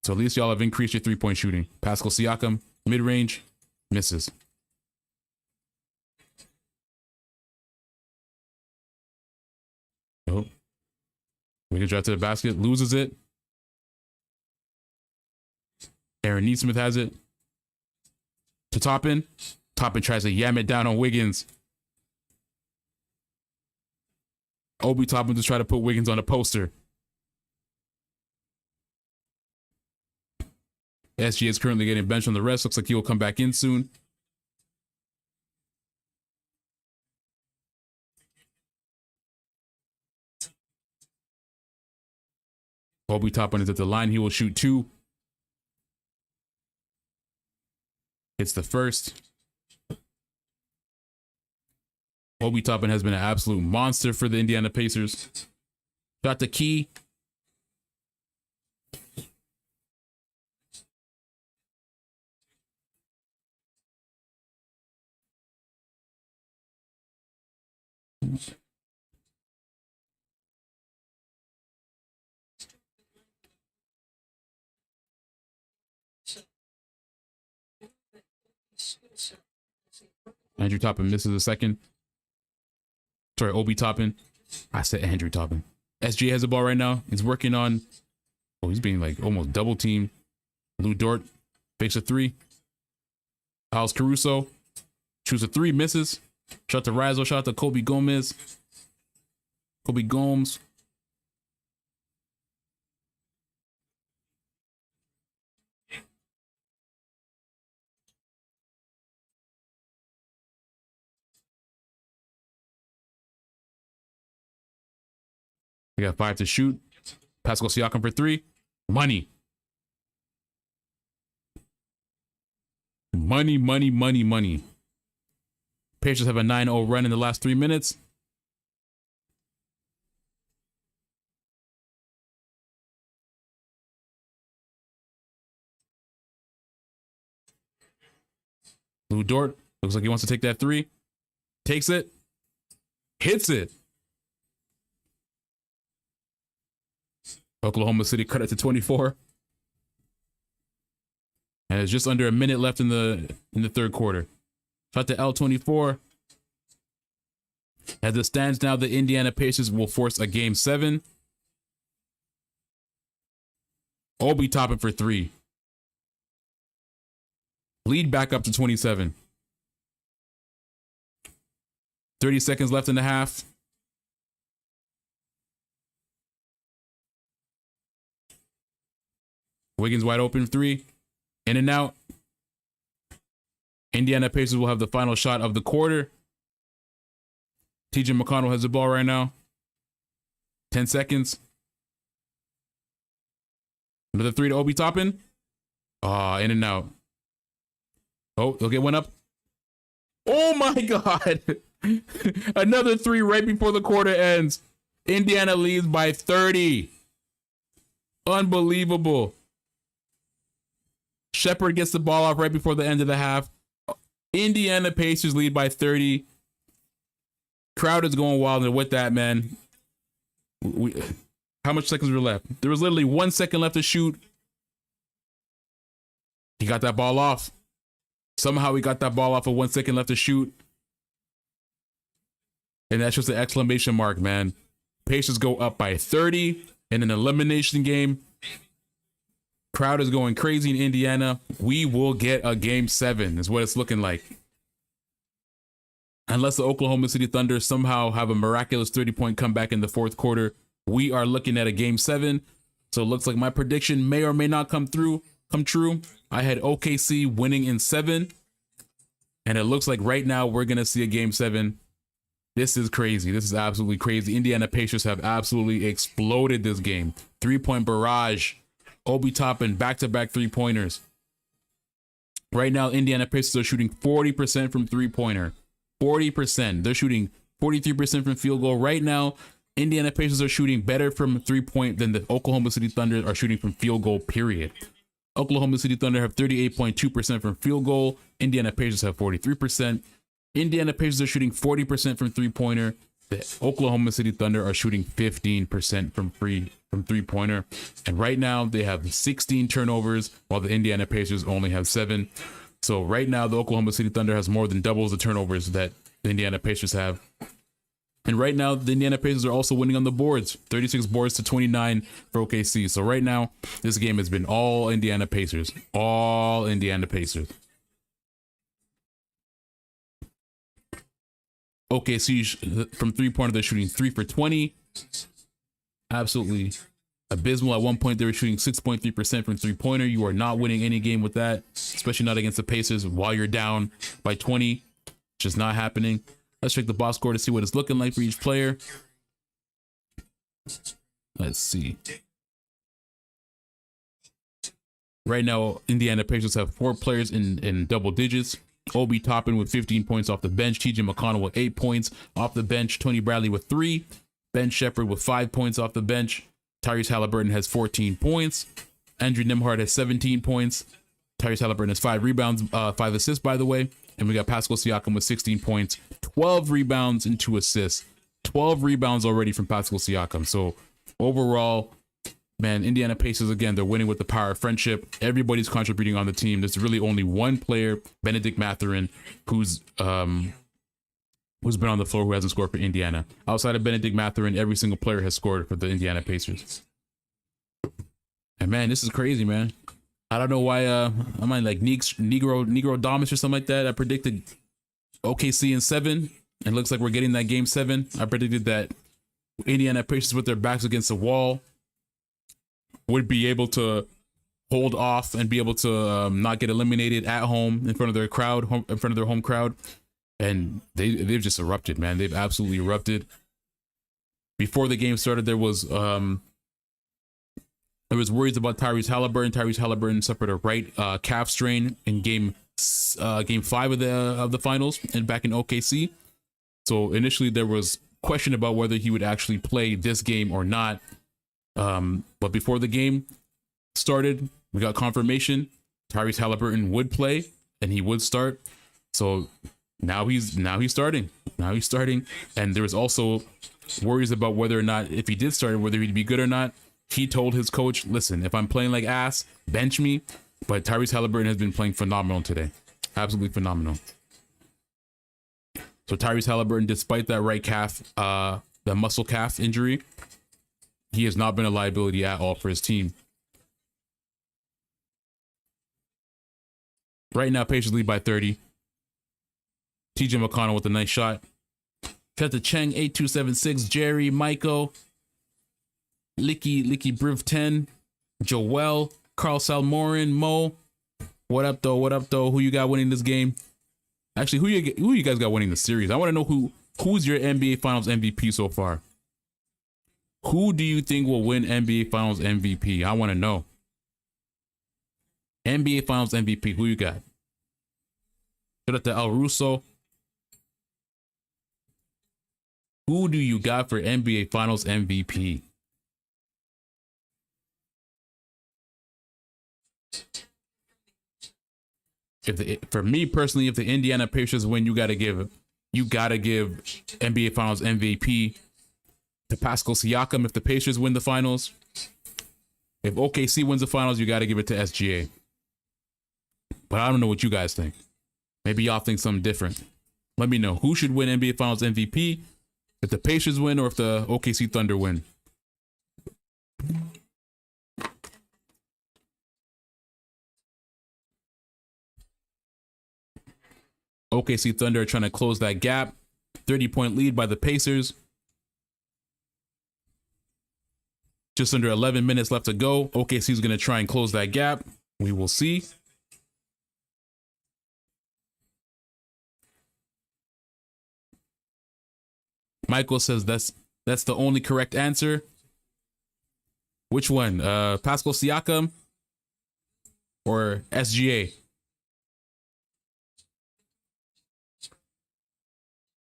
So at least y'all have increased your 3-point shooting. Pascal Siakam, mid-range, misses. Oh. We can drive to the basket, loses it. Aaron Neesmith has it. To Toppin. Toppin tries to yam it down on Wiggins. Obi Toppin just tried to put Wiggins on a poster. SG is currently getting benched on the rest. Looks like he will come back in soon. Obi Toppin is at the line. He will shoot 2. It's the first. Obi Toppin has been an absolute monster for the Indiana Pacers. Got the key. Andrew Toppin misses a second. Sorry, Obi Toppin. I said Andrew Toppin. SG has the ball right now. He's working on... Oh, he's being like almost double teamed. Lou Dort fakes a 3. Alex Caruso shoots a 3, misses. Shout out to Rizzo. Shout out to Kobe Gomez. Kobe Gomes. We got 5 to shoot. Pascal Siakam for 3. Money. Money, money, money, money. Pacers have a 9-0 run in the last 3 minutes. Lou Dort looks like he wants to take that 3. Takes it. Hits it. Oklahoma City cut it to 24. And it's just under a minute left in the third quarter. Shot to L24. As it stands now, the Indiana Pacers will force a game 7. Obi Toppin for 3. Lead back up to 27. 30 seconds left in the half. Wiggins wide open 3. In and out. Indiana Pacers will have the final shot of the quarter. TJ McConnell has the ball right now. 10 seconds. Another 3 to Obi Toppin. In and out. Oh, he'll get one up. Oh my God. Another 3 right before the quarter ends. Indiana leads by 30. Unbelievable. Shepard gets the ball off right before the end of the half. Indiana Pacers lead by 30. Crowd is going wild, and with that, man, how much seconds were left? There was literally 1 second left to shoot. He got that ball off. Somehow he got that ball off with 1 second left to shoot. And that's just an exclamation mark, man. Pacers go up by 30 in an elimination game. Crowd is going crazy in Indiana. We will get a game 7 is what it's looking like. Unless the Oklahoma City Thunder somehow have a miraculous 30-point comeback in the fourth quarter, we are looking at a game 7. So it looks like my prediction may or may not come true. I had OKC winning in 7. And it looks like right now we're going to see a game 7. This is crazy. This is absolutely crazy. Indiana Pacers have absolutely exploded this game. 3-point barrage. Obi Toppin, back-to-back 3-pointers. Right now, Indiana Pacers are shooting 40% from 3-pointer. 40%. They're shooting 43% from field goal. Right now, Indiana Pacers are shooting better from 3-point than the Oklahoma City Thunder are shooting from field goal, period. Oklahoma City Thunder have 38.2% from field goal. Indiana Pacers have 43%. Indiana Pacers are shooting 40% from 3-pointer. The Oklahoma City Thunder are shooting 15% from 3-pointer. And right now, they have 16 turnovers, while the Indiana Pacers only have 7. So right now, the Oklahoma City Thunder has more than doubles the turnovers that the Indiana Pacers have. And right now, the Indiana Pacers are also winning on the boards. 36 boards to 29 for OKC. So right now, this game has been all Indiana Pacers. All Indiana Pacers. OKC from 3-pointer, they're shooting 3 for 20. Absolutely abysmal. At one point, they were shooting 6.3% from 3-pointer. You are not winning any game with that, especially not against the Pacers while you're down by 20. Just not happening. Let's check the box score to see what it's looking like for each player. Let's see. Right now, Indiana Pacers have 4 players in double digits. Obi Toppin with 15 points off the bench. TJ McConnell with 8 points off the bench. Tony Bradley with 3. Ben Shepherd with 5 points off the bench. Tyrese Halliburton has 14 points. Andrew Nembhard has 17 points. Tyrese Halliburton has 5 rebounds, 5 assists, by the way. And we got Pascal Siakam with 16 points, 12 rebounds, and 2 assists. 12 rebounds already from Pascal Siakam. So overall, man, Indiana Pacers, again, they're winning with the power of friendship. Everybody's contributing on the team. There's really only one player, Benedict Mathurin, who's been on the floor, who hasn't scored for Indiana. Outside of Benedict Mathurin, every single player has scored for the Indiana Pacers. And man, this is crazy, man. I don't know why I'm on like Negro Domus or something like that. I predicted OKC in 7. And it looks like we're getting that game 7. I predicted that Indiana Pacers with their backs against the wall would be able to hold off and be able to not get eliminated at home in front of their crowd, in front of their home crowd. And they've just erupted, man. They've absolutely erupted. Before the game started, there was worries about Tyrese Halliburton. Tyrese Halliburton suffered a right calf strain in game 5 of the finals and back in OKC. So initially there was question about whether he would actually play this game or not. But before the game started, we got confirmation Tyrese Halliburton would play and he would start. So now he's starting. And there was also worries about whether or not, if he did start, whether he'd be good or not. He told his coach, listen, if I'm playing like ass, bench me. But Tyrese Halliburton has been playing phenomenal today. Absolutely phenomenal. So Tyrese Halliburton, despite that right calf, the muscle calf injury, he has not been a liability at all for his team. Right now, Pacers lead by 30. TJ McConnell with a nice shot. Shout out to Cheng 8276, Jerry, Michael, Licky Briv 10, Joel, Carl Salmorin, Mo. What up though? Who you got winning this game? Actually, who you guys got winning the series? I want to know who's your NBA Finals MVP so far. Who do you think will win NBA Finals MVP? I want to know. NBA Finals MVP, who you got? Shout out to El Russo. Who do you got for NBA Finals MVP? For me personally, if the Indiana Pacers win, you gotta give NBA Finals MVP to Pascal Siakam. If the Pacers win the finals, if OKC wins the finals, you gotta give it to SGA. But I don't know what you guys think. Maybe y'all think something different. Let me know who should win NBA Finals MVP. If the Pacers win or if the OKC Thunder win. OKC Thunder are trying to close that gap. 30-point lead by the Pacers. Just under 11 minutes left to go. OKC is going to try and close that gap. We will see. Michael says that's the only correct answer. Which one? Pascal Siakam or SGA?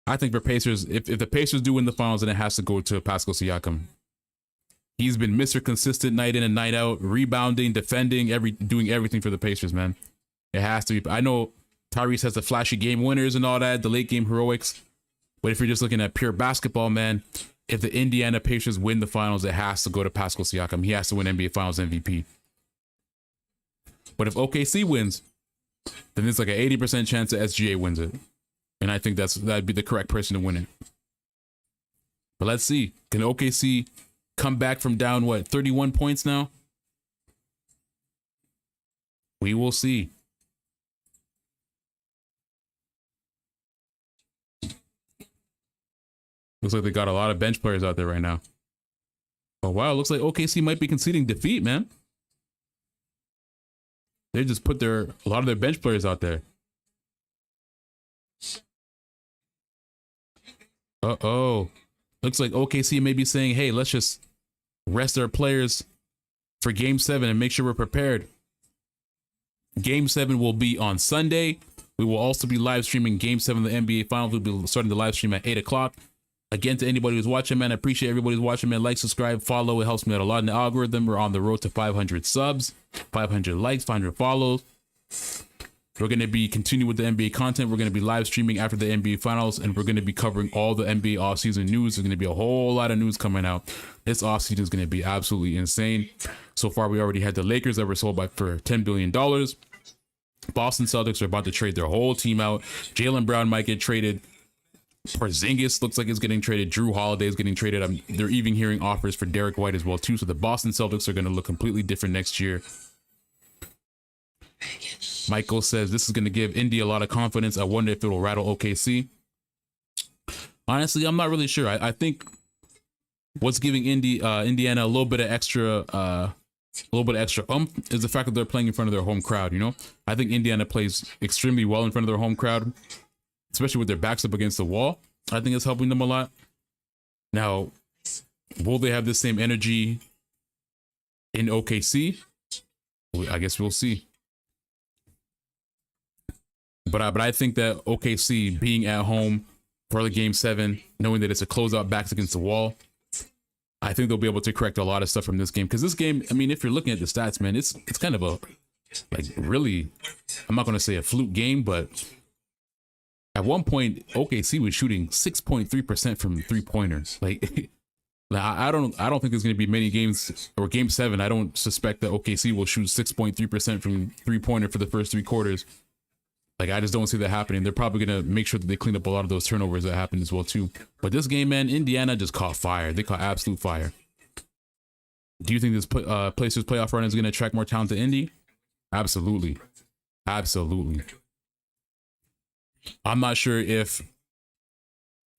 I think for Pacers, if the Pacers do win the finals, then it has to go to Pascal Siakam. He's been Mr. Consistent night in and night out, rebounding, defending, doing everything for the Pacers, man. It has to be. I know Tyrese has the flashy game winners and all that, the late game heroics. But if you're just looking at pure basketball, man, if the Indiana Pacers win the finals, it has to go to Pascal Siakam. He has to win NBA Finals MVP. But if OKC wins, then there's like an 80% chance that SGA wins it. And I think that'd be the correct person to win it. But let's see. Can OKC come back from down, 31 points now? We will see. Looks like they got a lot of bench players out there right now. Oh, wow. Looks like OKC might be conceding defeat, man. They just put a lot of their bench players out there. Uh-oh. Looks like OKC may be saying, hey, let's just rest our players for Game 7 and make sure we're prepared. Game 7 will be on Sunday. We will also be live streaming Game 7 of the NBA Finals. We'll be starting the live stream at 8 o'clock. Again, to anybody who's watching, man, I appreciate everybody who's watching, man. Like, subscribe, follow. It helps me out a lot in the algorithm. We're on the road to 500 subs, 500 likes, 500 follows. We're going to be continuing with the NBA content. We're going to be live streaming after the NBA Finals, and we're going to be covering all the NBA offseason news. There's going to be a whole lot of news coming out. This offseason is going to be absolutely insane. So far, we already had the Lakers that were sold for $10 billion. Boston Celtics are about to trade their whole team out. Jaylen Brown might get traded. Porzingis looks like it's getting traded. Drew Holiday is getting traded. They're even hearing offers for Derek White as well, too. So the Boston Celtics are going to look completely different next year. Michael says this is going to give Indy a lot of confidence. I wonder if it will rattle OKC. Honestly, I'm not really sure. I think what's giving Indiana a little bit of extra is the fact that they're playing in front of their home crowd. You know, I think Indiana plays extremely well in front of their home crowd, especially with their backs up against the wall. I think it's helping them a lot. Now, will they have the same energy in OKC? I guess we'll see. But I think that OKC being at home for the Game 7, knowing that it's a closeout backs against the wall, I think they'll be able to correct a lot of stuff from this game. Because this game, I mean, if you're looking at the stats, man, it's kind of a, really, I'm not going to say a fluke game, but at one point, OKC was shooting 6.3% from three-pointers. I don't think there's going to be many games, or Game 7, I don't suspect that OKC will shoot 6.3% from three-pointer for the first 3 quarters. I just don't see that happening. They're probably going to make sure that they clean up a lot of those turnovers that happened as well, too. But this game, man, Indiana just caught fire. They caught absolute fire. Do you think this Pacers playoff run is going to attract more talent to Indy? Absolutely. Absolutely. I'm not sure if,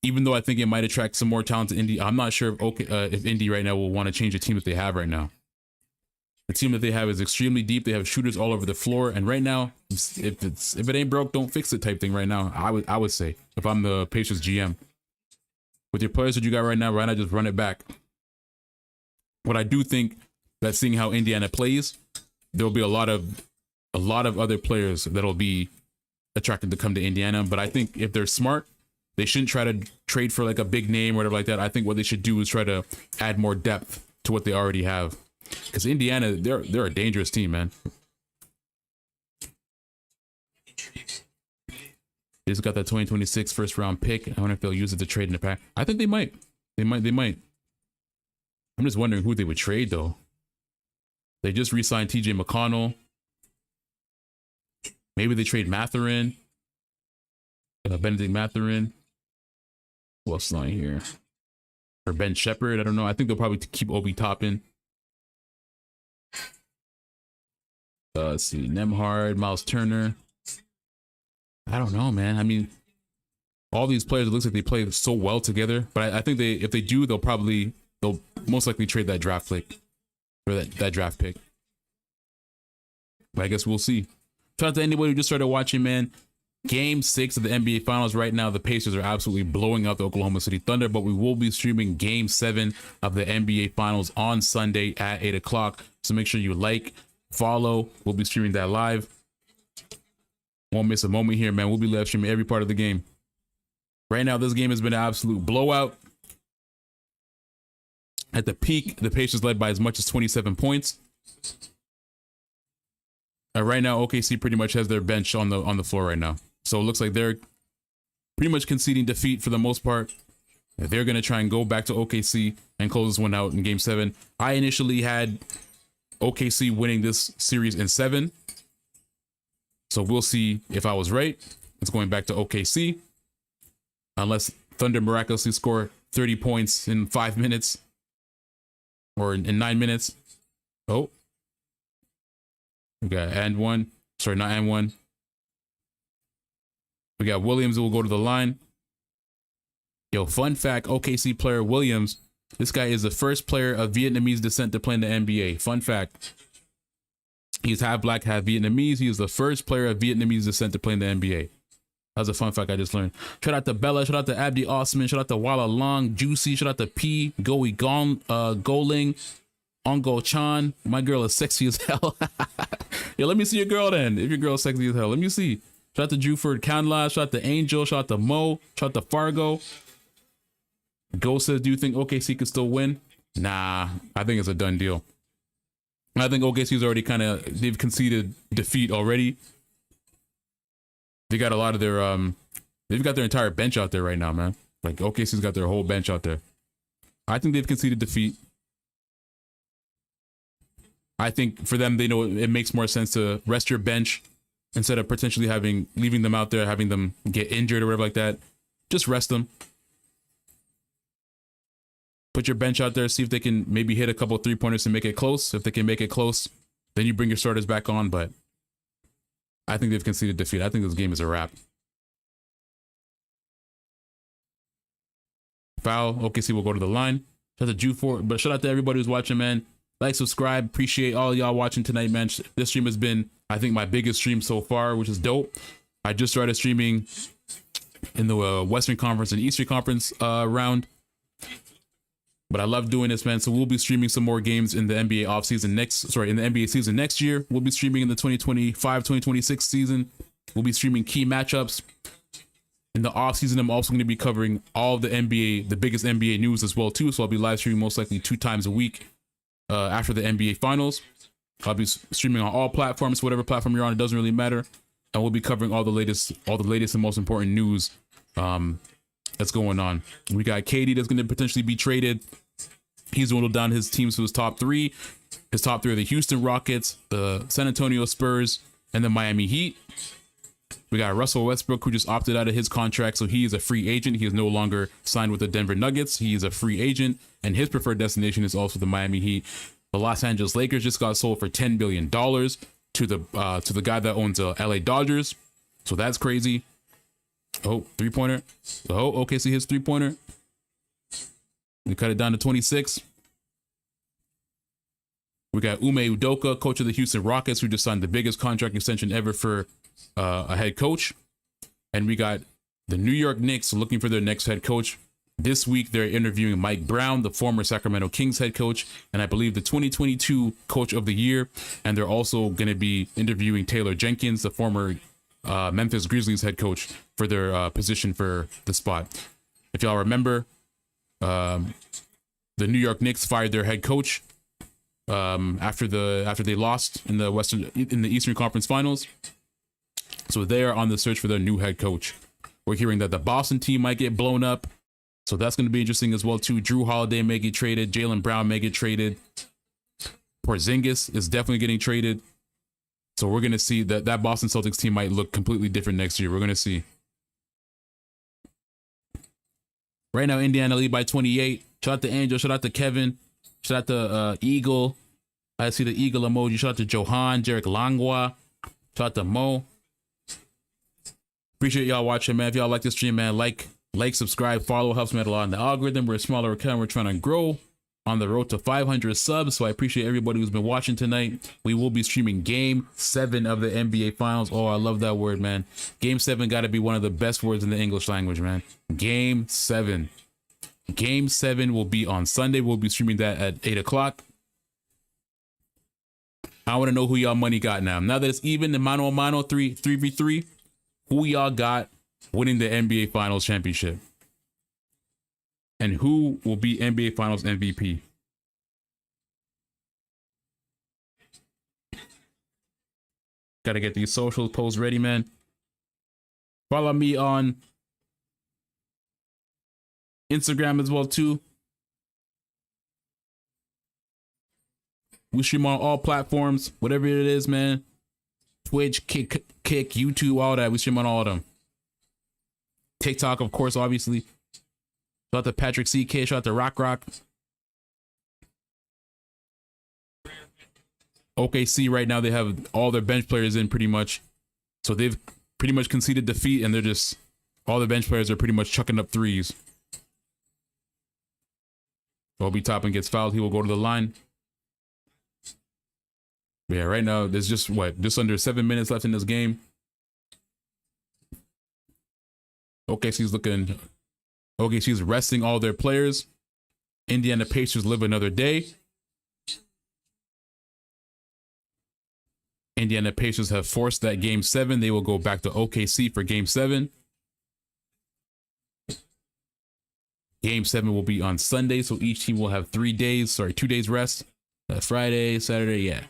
even though I think it might attract some more talent to Indy, I'm not sure if Indy right now will want to change the team that they have right now. The team that they have is extremely deep. They have shooters all over the floor. And right now, if it ain't broke, don't fix it type thing right now, I would say, if I'm the Pacers GM. With your players that you got right now, just run it back. What I do think that seeing how Indiana plays, there'll be a lot of other players that'll be attracted to come to Indiana. But I think if they're smart, they shouldn't try to trade for a big name or whatever like that. I think what they should do is try to add more depth to what they already have. Because Indiana, they're a dangerous team, man. They just got that 2026 first round pick. I wonder if they'll use it to trade in the pack. I think they might. They might. I'm just wondering who they would trade, though. They just re-signed TJ McConnell. Maybe they trade Mathurin. Benedict Mathurin. Who else is on here? Or Ben Shepherd. I don't know. I think they'll probably keep Obi Toppin. Let's see. Nemhard, Miles Turner. I don't know, man. I mean, all these players, it looks like they play so well together. But I think if they do, they'll most likely trade that draft pick or that draft pick. But I guess we'll see. Shout out to anybody who just started watching, man. Game 6 of the NBA Finals right now. The Pacers are absolutely blowing out the Oklahoma City Thunder, but we will be streaming Game 7 of the NBA Finals on Sunday at 8 o'clock. So make sure you like, follow. We'll be streaming that live. Won't miss a moment here, man. We'll be live streaming every part of the game. Right now, this game has been an absolute blowout. At the peak, the Pacers led by as much as 27 points. Right now, OKC pretty much has their bench on the floor right now. So it looks like they're pretty much conceding defeat for the most part. They're going to try and go back to OKC and close this one out in Game 7. I initially had OKC winning this series in 7. So we'll see if I was right. It's going back to OKC. Unless Thunder miraculously score 30 points in 5 minutes. Or in 9 minutes. Oh. We got and one. Sorry, not and one. We got Williams who will go to the line. Yo, fun fact, OKC player Williams. This guy is the first player of Vietnamese descent to play in the NBA. Fun fact. He's half black, half Vietnamese. He is the first player of Vietnamese descent to play in the NBA. That's a fun fact I just learned. Shout out to Bella. Shout out to Abdi Osman. Shout out to Walla Long. Juicy. Shout out to P. Goey Gong. Goling. Ongo Chan. My girl is sexy as hell. Yo, let me see your girl then. If your girl's sexy as hell, let me see. Shout out to Juford Canla. Shout out to Angel. Shout out to Mo. Shout out to Fargo. Ghost says, do you think OKC could still win? Nah, I think it's a done deal. I think OKC's already they've conceded defeat already. They got a lot of their, they've got their entire bench out there right now, man. Like OKC's got their whole bench out there. I think they've conceded defeat. I think for them, they know it makes more sense to rest your bench instead of potentially leaving them out there, having them get injured or whatever like that. Just rest them. Put your bench out there, see if they can maybe hit a couple of 3-pointers to make it close. If they can make it close, then you bring your starters back on. But I think they've conceded defeat. I think this game is a wrap. Foul. OKC will go to the line. Shout out to Juford, but shout out to everybody who's watching, man. Like, subscribe. Appreciate all y'all watching tonight, man. This stream has been, I think, my biggest stream so far, which is dope. I just started streaming in the Western Conference and Eastern Conference round. But I love doing this, man. So we'll be streaming some more games in the NBA offseason in the NBA season next year. We'll be streaming in the 2025-2026 season. We'll be streaming key matchups. In the offseason, I'm also going to be covering all of the biggest NBA news as well, too. So I'll be live streaming most likely 2 times a week after the NBA Finals. I'll be streaming on all platforms, whatever platform you're on, it doesn't really matter. And we'll be covering all the latest and most important news that's going on. We got KD that's going to potentially be traded. He's whittled down his teams to his top 3. His top 3 are the Houston Rockets, the San Antonio Spurs, and the Miami Heat. We got Russell Westbrook, who just opted out of his contract, so he is a free agent. He is no longer signed with the Denver Nuggets. He is a free agent, and his preferred destination is also the Miami Heat. The Los Angeles Lakers just got sold for $10 billion to the guy that owns the LA Dodgers. So that's crazy. Oh, 3-pointer. Oh, OKC hits 3-pointer. We cut it down to 26. We got Ume Udoka, coach of the Houston Rockets, who just signed the biggest contract extension ever for a head coach. And we got the New York Knicks looking for their next head coach. This week, they're interviewing Mike Brown, the former Sacramento Kings head coach, and I believe the 2022 coach of the year. And they're also going to be interviewing Taylor Jenkins, the former Memphis Grizzlies head coach, for their position for the spot. If y'all remember, the New York Knicks fired their head coach after they lost in the Eastern Conference Finals. So they are on the search for their new head coach. We're hearing that the Boston team might get blown up. So that's going to be interesting as well, too. Drew Holiday may get traded. Jaylen Brown may get traded. Porzingis is definitely getting traded. So we're going to see that Boston Celtics team might look completely different next year. We're going to see. Right now, Indiana lead by 28. Shout out to Angel. Shout out to Kevin. Shout out to Eagle. I see the Eagle emoji. Shout out to Johan, Jarek Langwa. Shout out to Mo. Appreciate y'all watching, man. If y'all like this stream, man, like, subscribe, follow. Helps me out a lot in the algorithm. We're a smaller account. We're trying to grow on the road to 500 subs. So I appreciate everybody who's been watching tonight. We will be streaming Game 7 of the NBA Finals. Oh, I love that word, man. Game 7 got to be one of the best words in the English language, man. Game 7. Game 7 will be on Sunday. We'll be streaming that at 8 o'clock. I want to know who y'all money got now. Now that it's even, the mano a mano 3v3, who y'all got winning the NBA Finals championship? And who will be NBA Finals MVP? Gotta get these social posts ready, man. Follow me on Instagram as well, too. We stream on all platforms, whatever it is, man. Twitch, Kick, YouTube, all that. We stream on all of them. TikTok, of course, obviously. Shout out to Patrick CK, shout out to Rock. OKC right now, they have all their bench players in pretty much. So they've pretty much conceded defeat, and they're just, all the bench players are pretty much chucking up threes. Obi Toppin gets fouled, he will go to the line. But yeah, right now, there's just, just under 7 minutes left in this game. OKC's resting all their players. Indiana Pacers live another day. Indiana Pacers have forced that Game 7. They will go back to OKC for Game 7. Game 7 will be on Sunday, so each team will have 2 days rest. Friday, Saturday, yeah.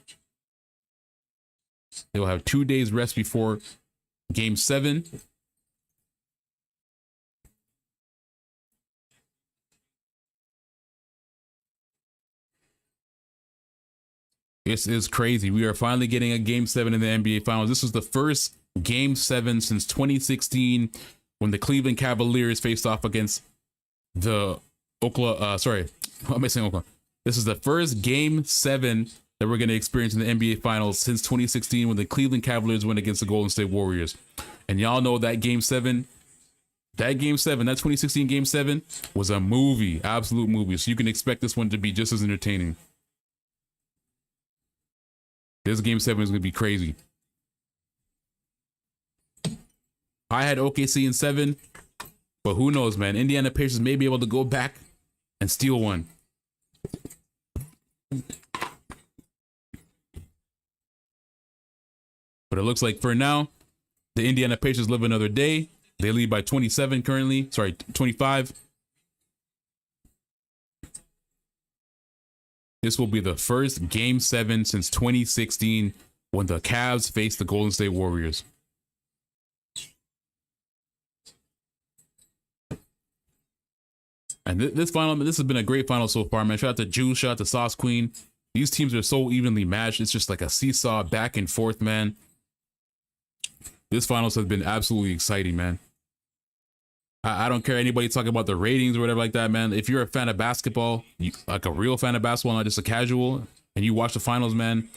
They will have 2 days rest before Game 7. This is crazy. We are finally getting a Game 7 in the NBA Finals. This was the first Game 7 since 2016 when the Cleveland Cavaliers faced off against the Oklahoma. What am I saying? Oklahoma. This is the first Game 7 that we're going to experience in the NBA Finals since 2016 when the Cleveland Cavaliers went against the Golden State Warriors. And y'all know that Game 7, that 2016 Game 7 was a movie, absolute movie. So you can expect this one to be just as entertaining. This Game 7 is going to be crazy. I had OKC in 7, but who knows, man? Indiana Pacers may be able to go back and steal one. But it looks like for now, the Indiana Pacers live another day. They lead by 27 currently. 25. This will be the first Game 7 since 2016 when the Cavs face the Golden State Warriors. And this has been a great final so far, man. Shout out to Juice, shout out to Sauce Queen. These teams are so evenly matched. It's just like a seesaw back and forth, man. This finals has been absolutely exciting, man. I don't care anybody talking about the ratings or whatever like that, man. If you're a fan of basketball, like a real fan of basketball, not just a casual, and you watch the finals, man,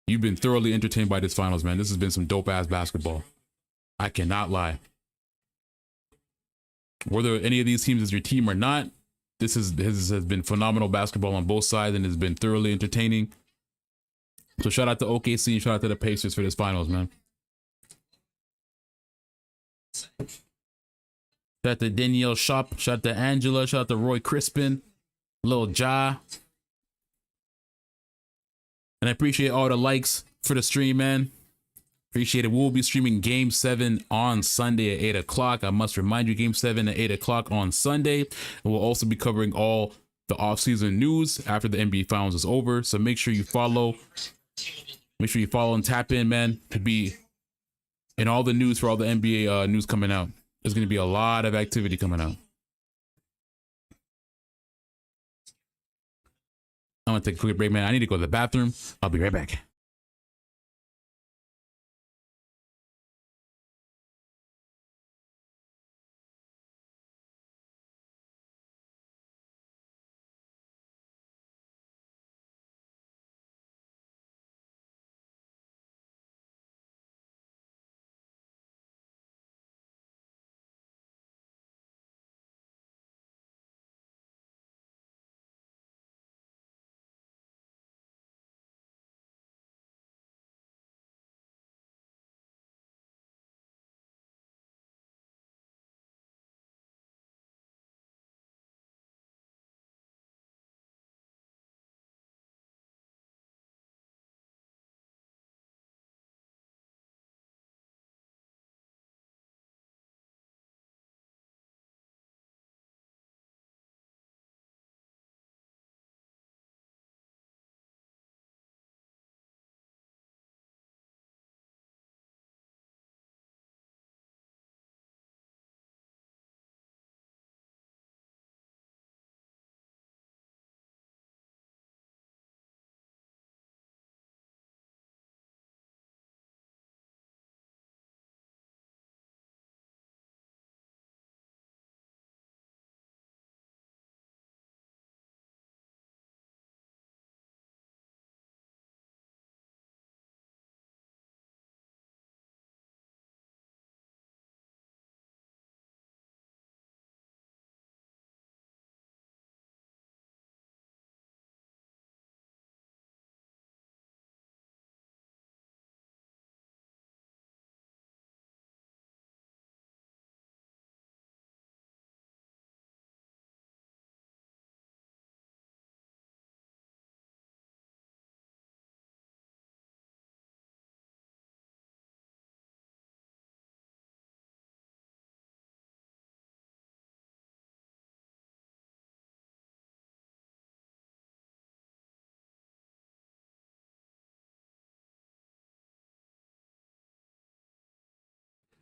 you've been thoroughly entertained by this finals, man. This has been some dope-ass basketball. I cannot lie. Whether any of these teams is your team or not, this has been phenomenal basketball on both sides and has been thoroughly entertaining. So shout out to OKC and shout out to the Pacers for this finals, man. Shout out to Danielle Shop, shout out to Angela, shout out to Roy Crispin, Lil Ja. And I appreciate all the likes for the stream, man. Appreciate it. We'll be streaming Game 7 on Sunday at 8 o'clock. I must remind you, Game 7 at 8 o'clock on Sunday. And we'll also be covering all the offseason news after the NBA Finals is over. So make sure you follow. Make sure you follow and tap in, man, to be in all the news for all the NBA news coming out. There's going to be a lot of activity coming out. I'm going to take a quick break, man. I need to go to the bathroom. I'll be right back.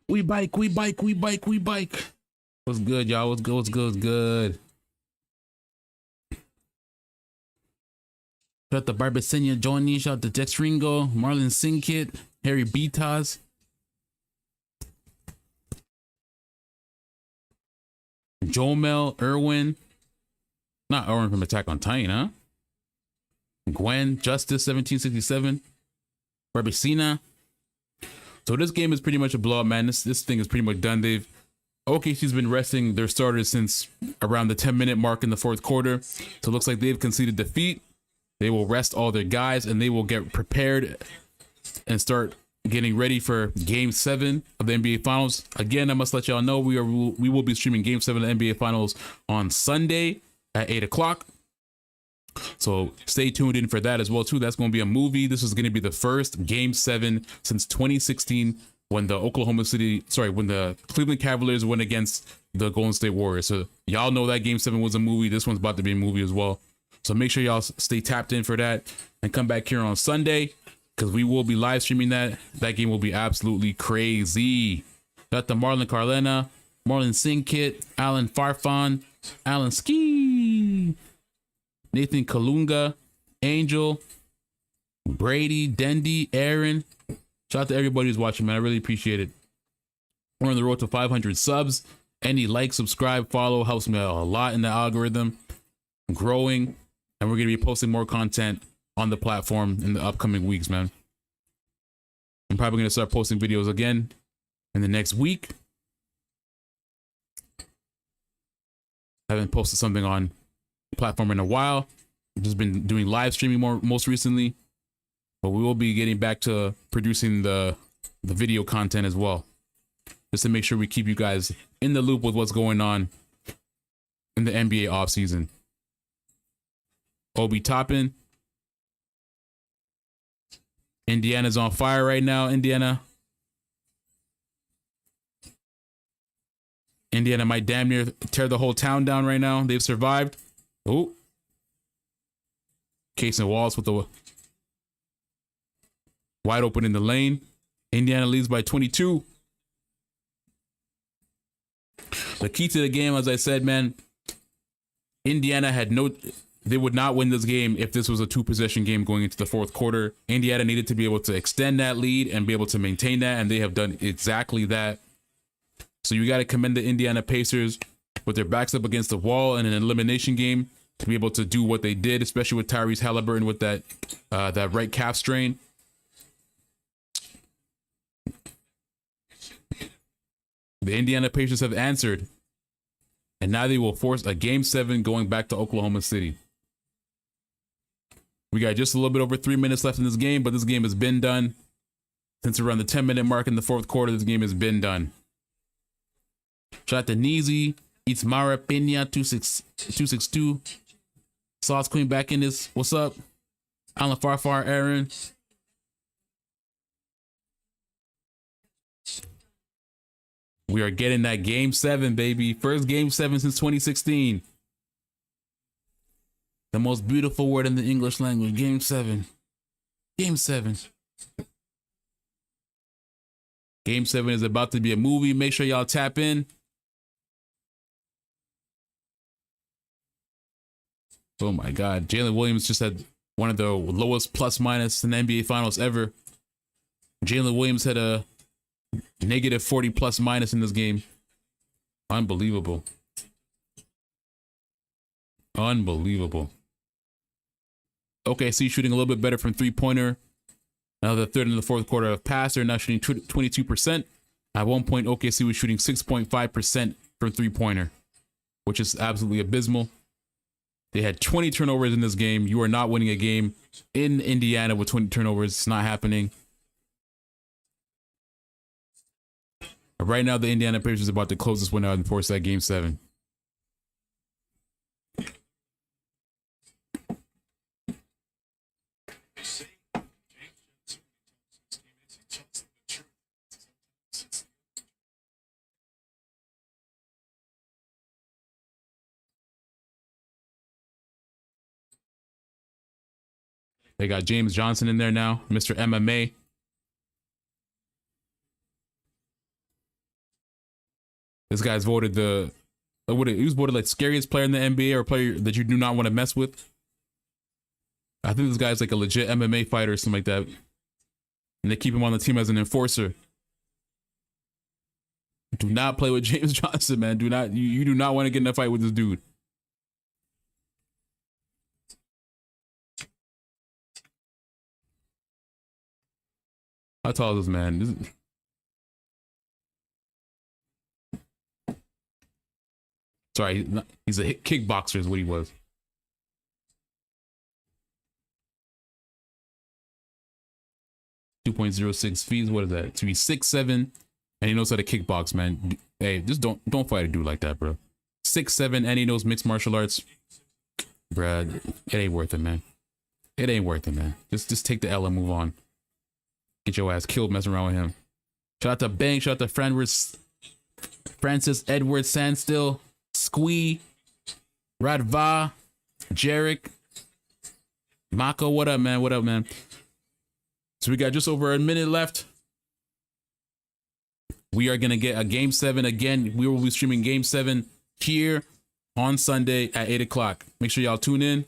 We bike, we bike, we bike, we bike. What's good, y'all? What's good? What's good? What's good? Shout out to Barbacenia Johnny. Shout out to Dex Ringo, Marlon Sinkit, Harry Beataz. Jomel, Irwin. Not Irwin from Attack on Titan, huh? Gwen, Justice 1767. Barbacena. So this game is pretty much a blowout, man. This thing is pretty much done. OKC's been resting their starters since around the 10-minute mark in the fourth quarter. So it looks like they've conceded defeat. They will rest all their guys and they will get prepared and start getting ready for Game 7 of the NBA Finals. Again, I must let y'all know we will be streaming Game 7 of the NBA Finals on Sunday at 8 o'clock. So stay tuned in for that as well too. That's going to be a movie. This is going to be the first Game 7 since 2016 when the when the Cleveland Cavaliers went against the Golden State Warriors. So y'all know that Game 7 was a movie. This one's about to be a movie as well. So make sure y'all stay tapped in for that and come back here on Sunday because we will be live streaming that. That game will be absolutely crazy. Got the Marlon Carlena, Marlon Sinkit, Alan Farfan, Alan Ski, Nathan Kalunga, Angel, Brady, Dendy, Aaron. Shout out to everybody who's watching, man. I really appreciate it. We're on the road to 500 subs. Any like, subscribe, follow helps me out a lot in the algorithm. Growing. And we're going to be posting more content on the platform in the upcoming weeks, man. I'm probably going to start posting videos again in the next week. I haven't posted something on the platform in a while. I've just been doing live streaming most recently. But we will be getting back to producing the video content as well. Just to make sure we keep you guys in the loop with what's going on in the NBA offseason. Obi Toppin. Indiana's on fire right now. Indiana might damn near tear the whole town down right now. They've survived. Oh. Case and Walls with the wide open in the lane. Indiana leads by 22. The key to the game, as I said, man, Indiana they would not win this game if this was a 2-possession game going into the fourth quarter. Indiana needed to be able to extend that lead and be able to maintain that, and they have done exactly that. So you got to commend the Indiana Pacers with their backs up against the wall in an elimination game to be able to do what they did, especially with Tyrese Halliburton with that right calf strain. The Indiana Pacers have answered, and now they will force a Game 7 going back to Oklahoma City. We got just a little bit over 3 minutes left in this game, but this game has been done. Since around the 10-minute mark in the fourth quarter, this game has been done. Shout out to Neezy, Itzmara Pena 262. Sauce Queen back in this. What's up? Alan Farfar, Aaron. We are getting that Game 7, baby. First Game 7 since 2016. The most beautiful word in the English language. Game 7. Game 7. Game 7 is about to be a movie. Make sure y'all tap in. Oh my God. Jalen Williams just had one of the lowest plus minus in the NBA Finals ever. Jalen Williams had a negative 40 plus minus in this game. Unbelievable. Unbelievable. OKC shooting a little bit better from three-pointer. Now the third and the fourth quarter have passed. They're now shooting 22%. At one point, OKC was shooting 6.5% from three-pointer, which is absolutely abysmal. They had 20 turnovers in this game. You are not winning a game in Indiana with 20 turnovers. It's not happening. Right now, the Indiana Pacers is about to close this one out and force that Game 7. They got James Johnson in there now, Mr. MMA. This guy's voted he was voted like scariest player in the NBA or player that you do not want to mess with. I think this guy's like a legit MMA fighter or something like that. And they keep him on the team as an enforcer. Do not play with James Johnson, man. You do not want to get in a fight with this dude. How tall is this man? Sorry, he's a kickboxer is what he was. .06 feet. What is that? To be 6'7", and he knows how to kickbox, man. Hey, just don't fight a dude like that, bro. 6'7", and he knows mixed martial arts. Bruh, it ain't worth it, man. It ain't worth it, man. Just take the L and move on. Get your ass killed messing around with him. Shout out to Bang. Shout out to Francis Edward Sandstill. Squee. Radva. Jarek. Mako, what up, man? What up, man? So we got just over a minute left. We are going to get a Game 7 again. We will be streaming Game 7 here on Sunday at 8 o'clock. Make sure y'all tune in.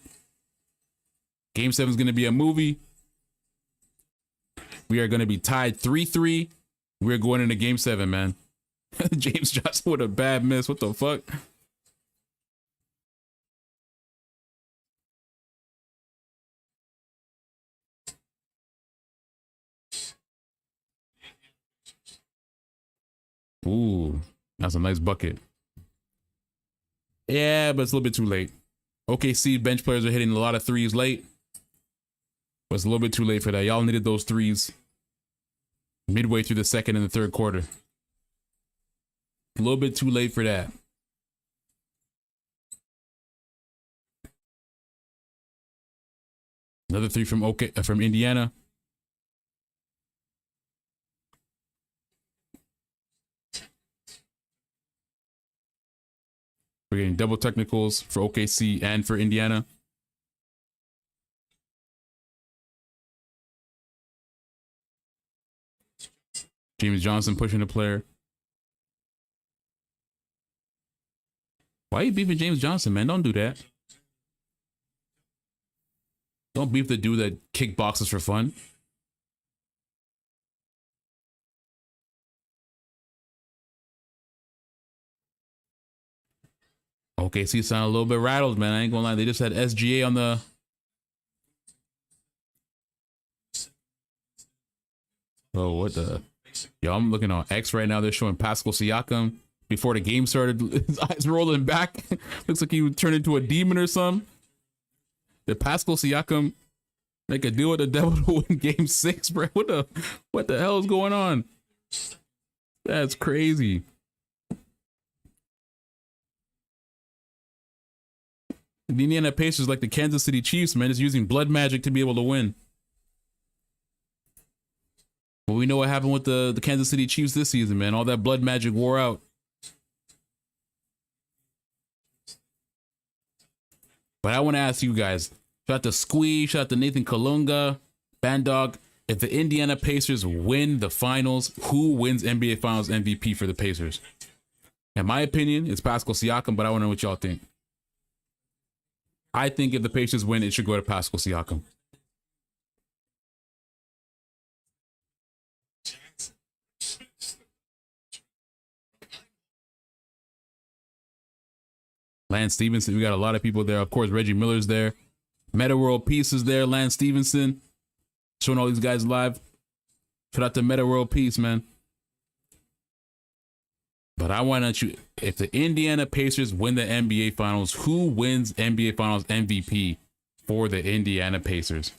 Game 7 is going to be a movie. We are going to be tied 3-3. We're going into Game 7, man. James Johnson with a bad miss. What the fuck? Ooh, that's a nice bucket. Yeah, but it's a little bit too late. OKC bench players are hitting a lot of threes late. But it's a little bit too late for that. Y'all needed those threes midway through the second and the third quarter. A little bit too late for that. Another three from Indiana. We're getting double technicals for OKC and for Indiana. James Johnson pushing the player. Why are you beefing James Johnson, man? Don't do that. Don't beef the dude that kickboxes for fun. OKC sound a little bit rattled, man. I ain't gonna lie. They just had SGA on the... Oh, what the... Yo, I'm looking on X right now. They're showing Pascal Siakam before the game started. His eyes rolling back. Looks like he would turn into a demon or something. Did Pascal Siakam make a deal with the devil to win Game 6, bro? What the hell is going on? That's crazy. The Indiana Pacers, like the Kansas City Chiefs, man, is using blood magic to be able to win. Well, we know what happened with the Kansas City Chiefs this season, man. All that blood magic wore out. But I want to ask you guys, shout out to Squee, shout out to Nathan Kalunga, Bandog. If the Indiana Pacers win the finals, who wins NBA Finals MVP for the Pacers? In my opinion, it's Pascal Siakam, but I want to know what y'all think. I think if the Pacers win, it should go to Pascal Siakam. Lance Stevenson, we got a lot of people there. Of course, Reggie Miller's there. Meta World Peace is there. Lance Stevenson, showing all these guys live. Shout out to Meta World Peace, man. But I want to know, if the Indiana Pacers win the NBA Finals, who wins NBA Finals MVP for the Indiana Pacers?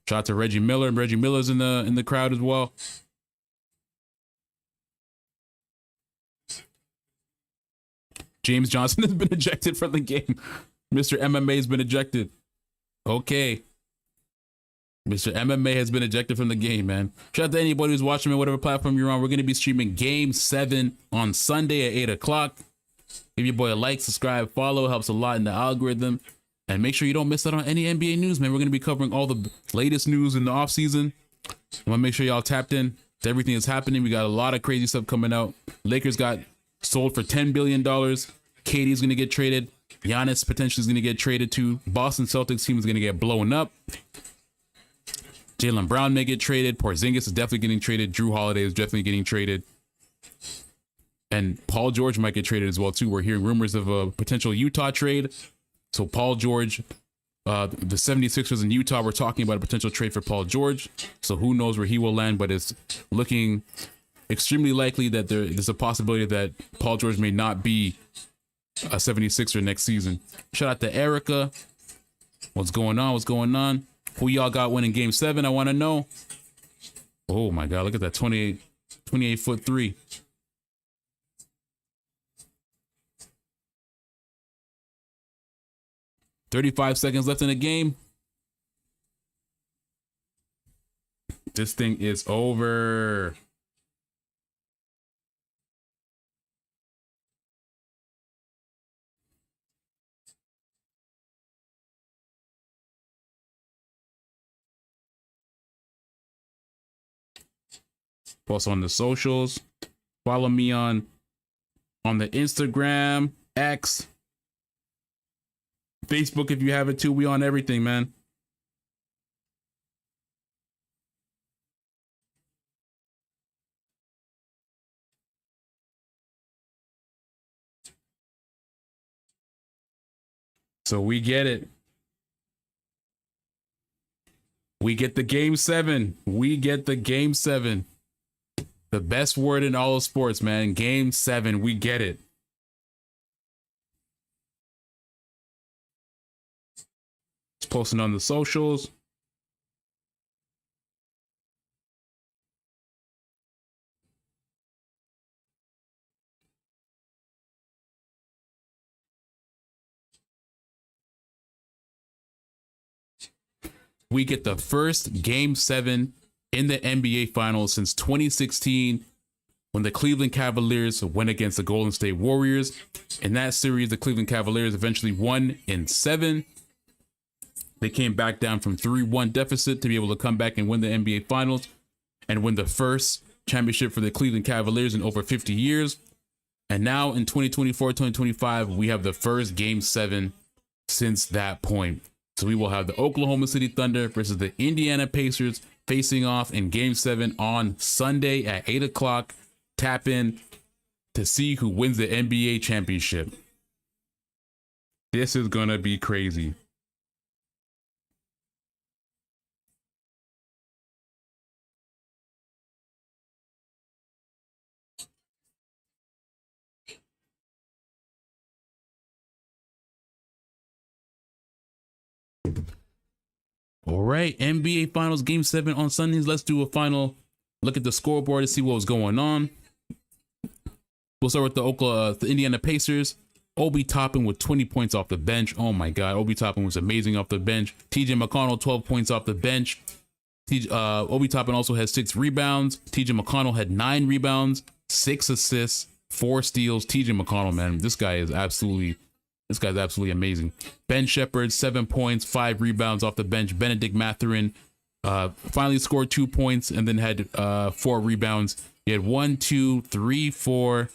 Shout out to Reggie Miller. Reggie Miller's in the crowd as well. James Johnson has been ejected from the game. Mr. MMA has been ejected. Okay. Mr. MMA has been ejected from the game, man. Shout out to anybody who's watching me, whatever platform you're on. We're going to be streaming Game 7 on Sunday at 8 o'clock. Give your boy a like, subscribe, follow. Helps a lot in the algorithm. And make sure you don't miss out on any NBA news, man. We're going to be covering all the latest news in the offseason. I want to make sure y'all tapped in. to everything that's happening. We got a lot of crazy stuff coming out. Lakers got sold for $10 billion. KD's going to get traded. Giannis potentially is going to get traded too. Boston Celtics team is going to get blown up. Jaylen Brown may get traded. Porzingis is definitely getting traded. Drew Holiday is definitely getting traded. And Paul George might get traded as well too. We're hearing rumors of a potential Utah trade. So Paul George, the 76ers in Utah were talking about a potential trade for Paul George. So who knows where he will land, but it's looking extremely likely that there's a possibility that Paul George may not be a 76er next season. Shout out to Erica. What's going on? What's going on? Who y'all got winning game 7? I want to know. Oh my God, look at that 28-foot three. $35 seconds left in the game. This thing is over. Post on the socials. Follow me on the Instagram, X, Facebook if you have it too. We on everything, man. So we get it. We get the game 7. We get the game 7. The best word in all of sports, man. Game 7. We get it. It's posting on the socials. We get the first game 7 in the NBA Finals since 2016 when the Cleveland Cavaliers went against the Golden State Warriors. In that series, the Cleveland Cavaliers eventually won in 7. They came back down from 3-1 deficit to be able to come back and win the NBA Finals and win the first championship for the Cleveland Cavaliers in over 50 years. And now in 2024, 2025, we have the first game 7 since that point. So we will have the Oklahoma City Thunder versus the Indiana Pacers facing off in game 7 on Sunday at 8 o'clock. Tap in to see who wins the NBA championship. This is going to be crazy. All right, NBA Finals Game 7 on Sundays. Let's do a final look at the scoreboard to see what was going on. We'll start with the Indiana Pacers. Obi Toppin with 20 points off the bench. Oh my God, Obi Toppin was amazing off the bench. TJ McConnell, 12 points off the bench. Obi Toppin also has 6 rebounds. TJ McConnell had 9 rebounds, 6 assists, 4 steals. TJ McConnell, man, this guy's absolutely amazing. Ben Shepherd, 7 points, 5 rebounds off the bench. Benedict Mathurin finally scored 2 points and then had 4 rebounds. He had 1, 2, 3, 4,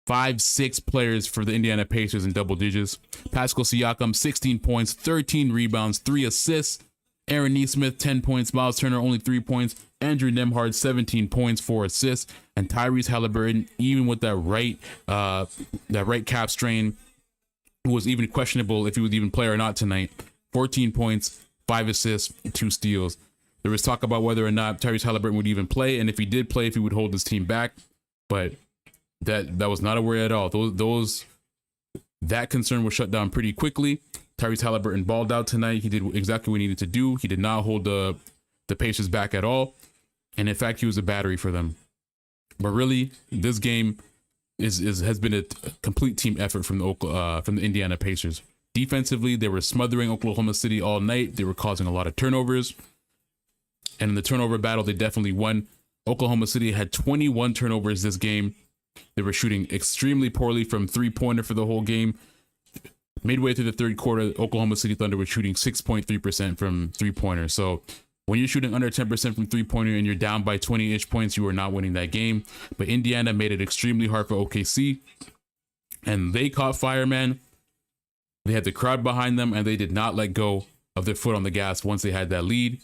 5, 6 players for the Indiana Pacers in double digits. Pascal Siakam, 16 points, 13 rebounds, 3 assists. Aaron Nesmith, 10 points. Miles Turner, only 3 points. Andrew Nembhard, 17 points, 4 assists. And Tyrese Halliburton, even with that right calf strain, who was even questionable if he would even play or not tonight. 14 points, 5 assists, 2 steals. There was talk about whether or not Tyrese Halliburton would even play, and if he did play, if he would hold his team back. But that was not a worry at all. That concern was shut down pretty quickly. Tyrese Halliburton balled out tonight. He did exactly what he needed to do. He did not hold the Pacers back at all. And in fact, he was a battery for them. But really, this game has been a complete team effort from the Indiana Pacers. Defensively, they were smothering Oklahoma City all night. They were causing a lot of turnovers. And in the turnover battle, they definitely won. Oklahoma City had 21 turnovers this game. They were shooting extremely poorly from three-pointer for the whole game. Midway through the third quarter, Oklahoma City Thunder was shooting 6.3% from three-pointers. So When you're shooting under 10% from three-pointer and you're down by 20-ish points, you are not winning that game. But Indiana made it extremely hard for OKC, and they caught fire, man. They had the crowd behind them, and they did not let go of their foot on the gas once they had that lead.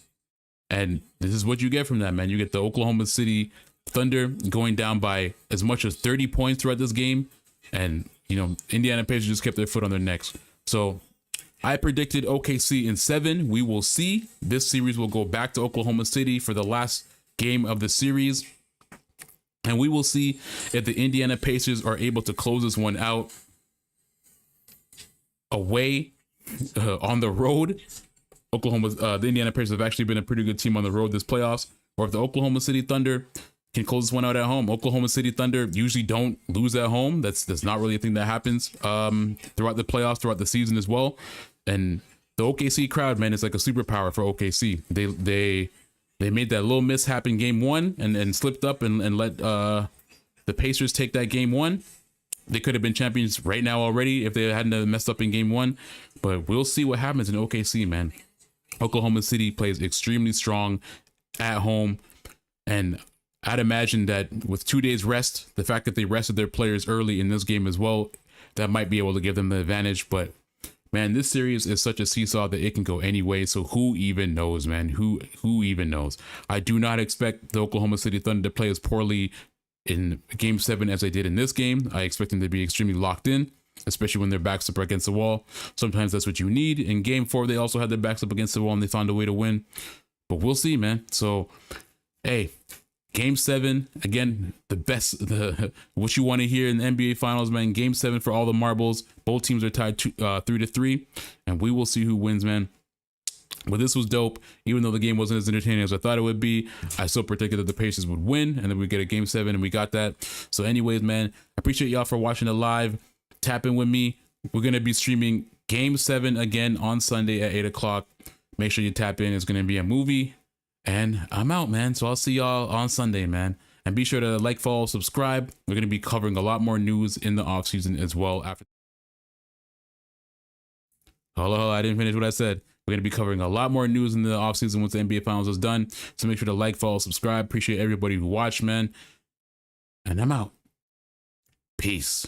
And this is what you get from that, man. You get the Oklahoma City Thunder going down by as much as 30 points throughout this game. And, you know, Indiana Pacers just kept their foot on their necks. So I predicted OKC in 7. We will see. This series will go back to Oklahoma City for the last game of the series. And we will see if the Indiana Pacers are able to close this one out away on the road. The Indiana Pacers have actually been a pretty good team on the road this playoffs. Or if the Oklahoma City Thunder can close this one out at home. Oklahoma City Thunder usually don't lose at home. That's not really a thing that happens throughout the playoffs, throughout the season as well. And the OKC crowd, man, is like a superpower for OKC. They made that little mishap in game 1 and slipped up and let the Pacers take that game 1. They could have been champions right now already if they hadn't messed up in game 1. But we'll see what happens in OKC, man. Oklahoma City plays extremely strong at home. And I'd imagine that with 2 days rest, the fact that they rested their players early in this game as well, that might be able to give them the advantage. But man, this series is such a seesaw that it can go any way. So who even knows, man? Who even knows? I do not expect the Oklahoma City Thunder to play as poorly in game 7 as they did in this game. I expect them to be extremely locked in, especially when their backs up against the wall. Sometimes that's what you need. In game 4, they also had their backs up against the wall and they found a way to win. But we'll see, man. So, hey, game 7, again, what you want to hear in the NBA Finals, man. Game 7 for all the marbles. Both teams are tied 3-3, and we will see who wins, man. But this was dope. Even though the game wasn't as entertaining as I thought it would be, I still predicted that the Pacers would win, and then we get a game 7, and we got that. So anyways, man, I appreciate y'all for watching it live. Tap in with me. We're going to be streaming game 7 again on Sunday at 8 o'clock. Make sure you tap in. It's going to be a movie. And I'm out, man. So I'll see y'all on Sunday, man. And be sure to like, follow, subscribe. We're going to be covering a lot more news in the offseason as well. Hello, I didn't finish what I said. We're going to be covering a lot more news in the offseason once the NBA Finals is done. So make sure to like, follow, subscribe. Appreciate everybody who watched, man. And I'm out. Peace.